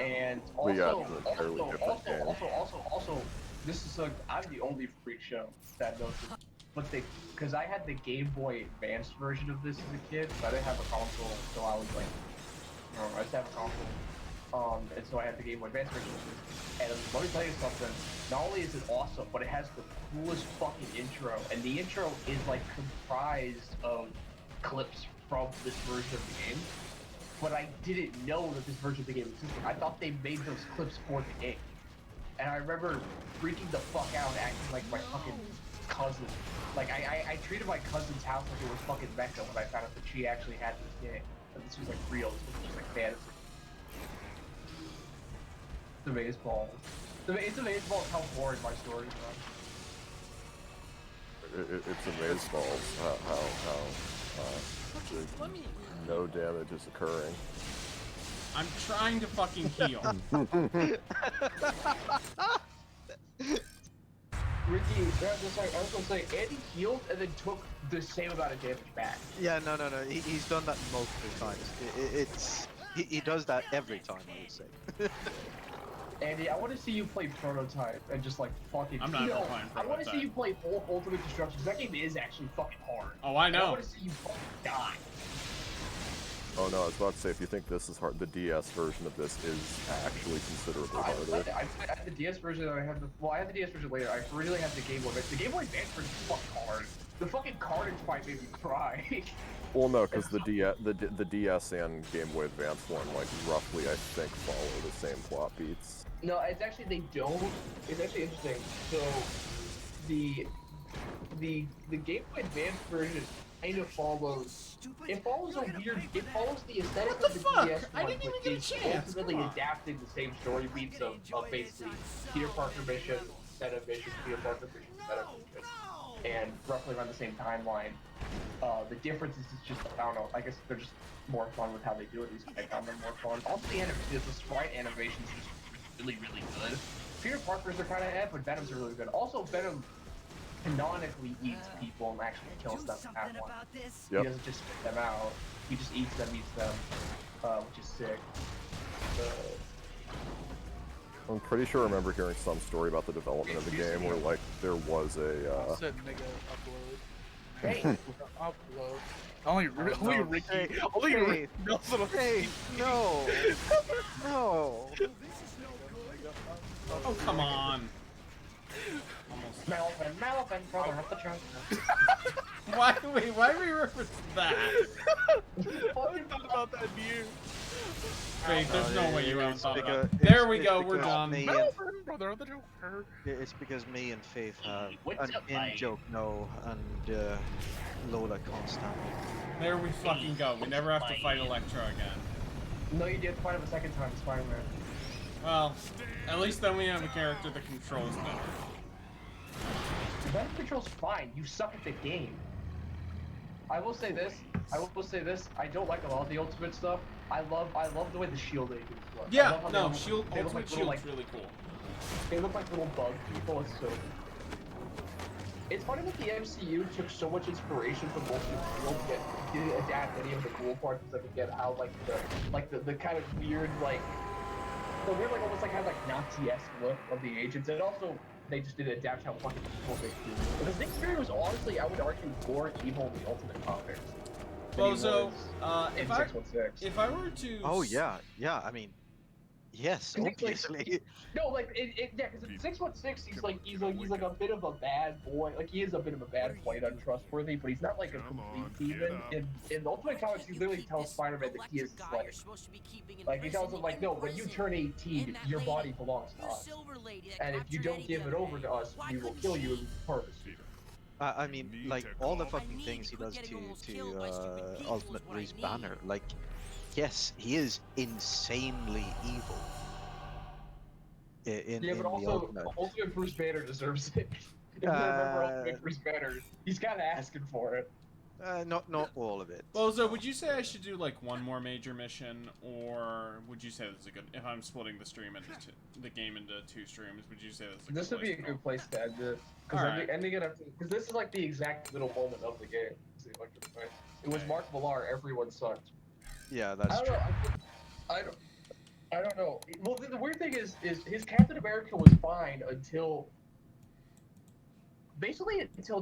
And We got also, an entirely different game. also, this is I'm the only freak show that knows this. But because I had the Game Boy Advanced version of this as a kid, so I didn't have a console until I was like, I just have a console. And so I had the Game Boy Advanced version of this. And let me tell you something, not only is it awesome, but it has the coolest fucking intro. And the intro is like comprised of clips from this version of the game. But I didn't know that this version of the game existed. I thought they made those clips for the game. And I remember freaking the fuck out and acting like my fucking cousin. Like, I treated my cousin's house like it was fucking Mecca when I found out that she actually had this game. And this was like real, this was just like fantasy. It's amazeball. It's amazeball how boring my stories are. It's amazeballs how no damage is occurring. I'm trying to fucking heal. Ricky, I was gonna say, Andy healed and then took the same amount of damage back. Yeah, no. He's done that multiple times. He does that every time, I would say. Andy, I want to see you play Prototype and just like fucking. I'm not no, playing I want to see Prototype. you play Ultimate Destruction. That game is actually fucking hard. Oh, I And I know. want to see you fucking die. Oh no, I was about to say, if you think this is hard, the DS version of this is actually considerably I harder. had the DS version. I had the DS version later. I really had the Game Boy. The Game Boy Advance version is fucking hard. The fucking carnage fight made me cry. Well, no, because the DS and Game Boy Advance one, like, roughly, I think, follow the same plot beats. No, it's actually they don't. It's actually interesting. So, the Game Boy Advance version kind of follows. It follows a weird. It follows the aesthetic What of the the fuck? DS I one, didn't even but get a is chance. ultimately Come on. adapting the same story beats of basically Peter Parker mission, Meta mission, Peter Parker mission, Meta mission, and roughly around the same timeline. The difference is just, I don't know, I guess they're just more fun with how they do it. At least I found them more fun. Also, the sprite animations are just really, really good. Peter Parker's are kind of but Venom's are really good. Also, Venom canonically eats people and actually kills them in that one. Yep. He doesn't just spit them out. He just eats them, which is sick. I'm pretty sure I remember hearing some story about the development of the game where, like, there was a, Said nigga upload. Hey, Upload. Only Ricky. Hey, Only hey, Ricky knows what I'm Hey, no, no. Oh, come on. Melvin, brother of the trunk. Why we reference that? I thought about that in years. Wait, there's no way you haven't It's thought because- about it. There we it's go, we're because done. me and- Melvin, brother of the Joker. It's because me and Faith have What's an up, mate? in-joke no and Lola constant. There we fucking go. We never have to fight Electro again. No, you did fight him a second time, Spider-Man. Well, at least then we have a character that controls better. Venom control's fine. You suck at the game. I will say this. I don't like a lot of the Ultimate stuff. I love the way the shield agents look. I Yeah, love how no, they Shield, look Ultimate like little, Shield's like, really cool. they look like little bug people. It's so. It's funny that the MCU took so much inspiration from Ultimate Shield, yet didn't adapt any of the cool parts. Like again, how the kind of weird almost like kind of like Nazi-esque look of the agents, and also they just didn't adapt how fucking evil they do. Because Nick Fury was honestly, I would argue, more evil in the Ultimate Comics. Well, so, in 616. if I were to... Oh yeah, I mean, yes, obviously. No, like yeah, because in 616 he's like a bit of a bad boy. Like he is a bit of a bad boy and untrustworthy, but he's not like a complete demon. In Ultimate Comics, he literally tells Spider-Man that he is like he tells him like, no, when you turn 18, your body belongs to us, and if you don't give it over to us, we will kill you and harvest you. I mean, like all the fucking things he does to Ultimate Bruce Banner. Like, yes, he is insanely evil. Yeah, but also Ultimate Bruce Banner deserves it. If you remember Ultimate Bruce Banner, he's kind of asking for it. Not all of it. Well, so would you say I should do like one more major mission, or would you say this is a good? If I'm splitting the stream into the game into 2 streams, would you say this? This would be a good place to end it, because because this is like the exact middle moment of the game. It was Mark Millar, everyone sucked. Yeah, that's true. I don't know. Well, the weird thing is his Captain America was fine until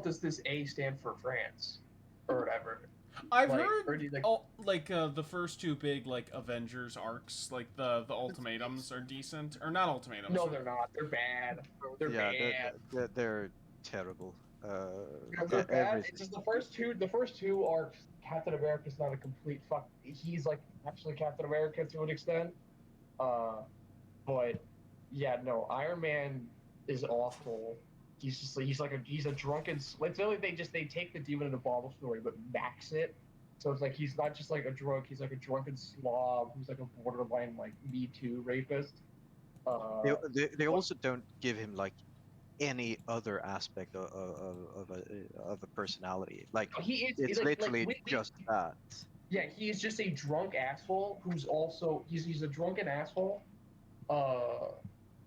does this A stand for France or whatever. I've heard the first 2 big like Avengers arcs, like the ultimatums are decent, or not ultimatums. No, they're not. They're bad. They're bad. They're terrible. They're bad. It's just the first two arcs. Captain America's not a complete fuck. He's like actually Captain America to an extent. But yeah, no, Iron Man is awful. He's a drunken. Literally, they take the Demon in a Bottle story, but max it. So it's like he's not just like a drunk. He's like a drunken slob who's like a borderline like Me Too rapist. They also don't give him like any other aspect of a personality. Like it's literally just that. Yeah, he is just a drunk asshole who's also he's a drunken asshole.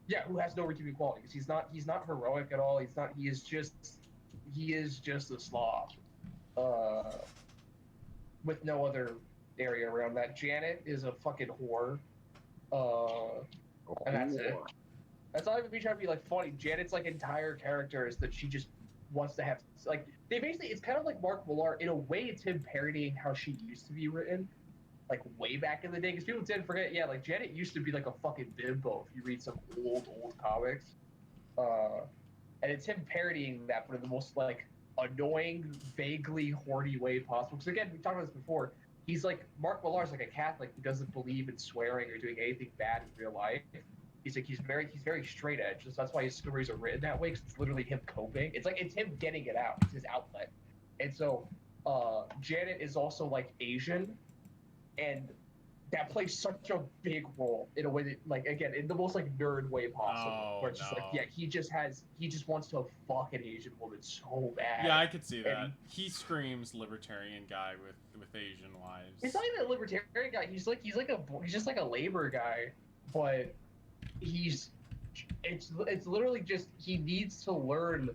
Yeah, who has no redeeming qualities. He's not heroic at all. He is just a slob. With no other area around that. Janet is a fucking whore. And that's it. That's not even me trying to be like funny. Janet's like entire character is that she just wants to have like they basically it's kind of like Mark Millar in a way. It's him parodying how she used to be written, like way back in the day. Because people didn't forget, yeah, like Janet used to be like a fucking bimbo if you read some old comics. And it's him parodying that, but in the most like annoying, vaguely horny way possible. Because again, we talked about this before. He's like Mark Millar's like a Catholic who doesn't believe in swearing or doing anything bad in real life. He's like he's very straight edge. So that's why his stories are written that way. Because it's literally him coping. It's like it's him getting it out. It's his outlet. And so Janet is also like Asian, and that plays such a big role in a way that, like, again, in the most like nerd way possible. Oh, where it's just like, no. yeah, he just wants to fuck an Asian woman so bad. Yeah, I could see that. And He screams libertarian guy with Asian wives. he's not even a libertarian guy. He's just like a labor guy, but it's literally just he needs to learn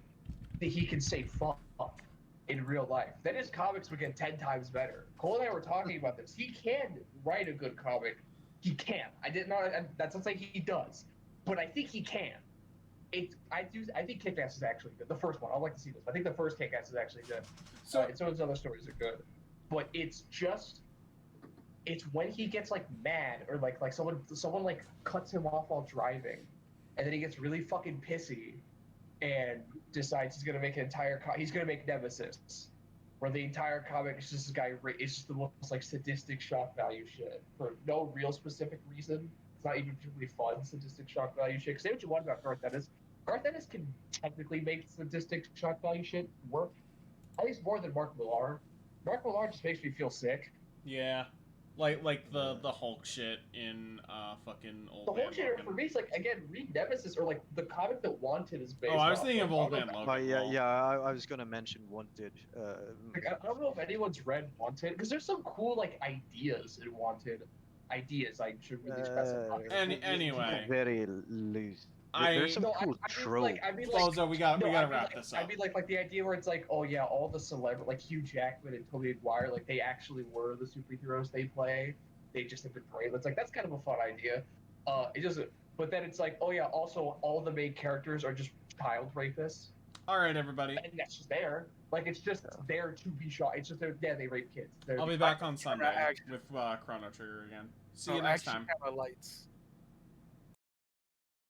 that he can say fuck in real life. Then his comics would get 10 times better. Cole and I were talking about this. He can write a good comic. He can. I didn't know. That's not saying he does, but I think he can. I think Kick-Ass is actually good. The first one. I'd like to see this. I think the first Kick-Ass is actually good. So and some of his other stories are good, but it's when he gets like mad or like someone like cuts him off while driving, and then he gets really fucking pissy and decides he's gonna make he's gonna make Nemesis, where the entire comic is just this guy. It's just the most like sadistic shock value shit for no real specific reason. It's not even particularly fun sadistic shock value shit. Say what you want about Garth Ennis. Garth Ennis can technically make sadistic shock value shit work, at least more than Mark Millar. Mark Millar just makes me feel sick. yeah, like the Hulk shit in fucking Old The Man whole shit Logan. for me is like, again, read Nemesis or like the comic that Wanted is based. Oh, I was off thinking of Old I Man don't know- Logan. Yeah, I was gonna mention Wanted. Like, I don't know if anyone's read Wanted because there's some cool like ideas in Wanted. I should really specify. Anyway. Very loose. I- There's some No, cool tropes. I mean, Bozo, we gotta I mean, wrap this up. I mean, like the idea where it's like, oh yeah, all the celebrities, like Hugh Jackman and Tobey Maguire, like they actually were the superheroes they play. They just have been brave. It's like that's kind of a fun idea. It doesn't. But then it's like, oh yeah, also all the main characters are just child rapists, All right, everybody. and that's just there. Like it's just there to be shot. It's just they rape kids. I'll be back on Sunday with Chrono Trigger again. See you next time. Camera lights.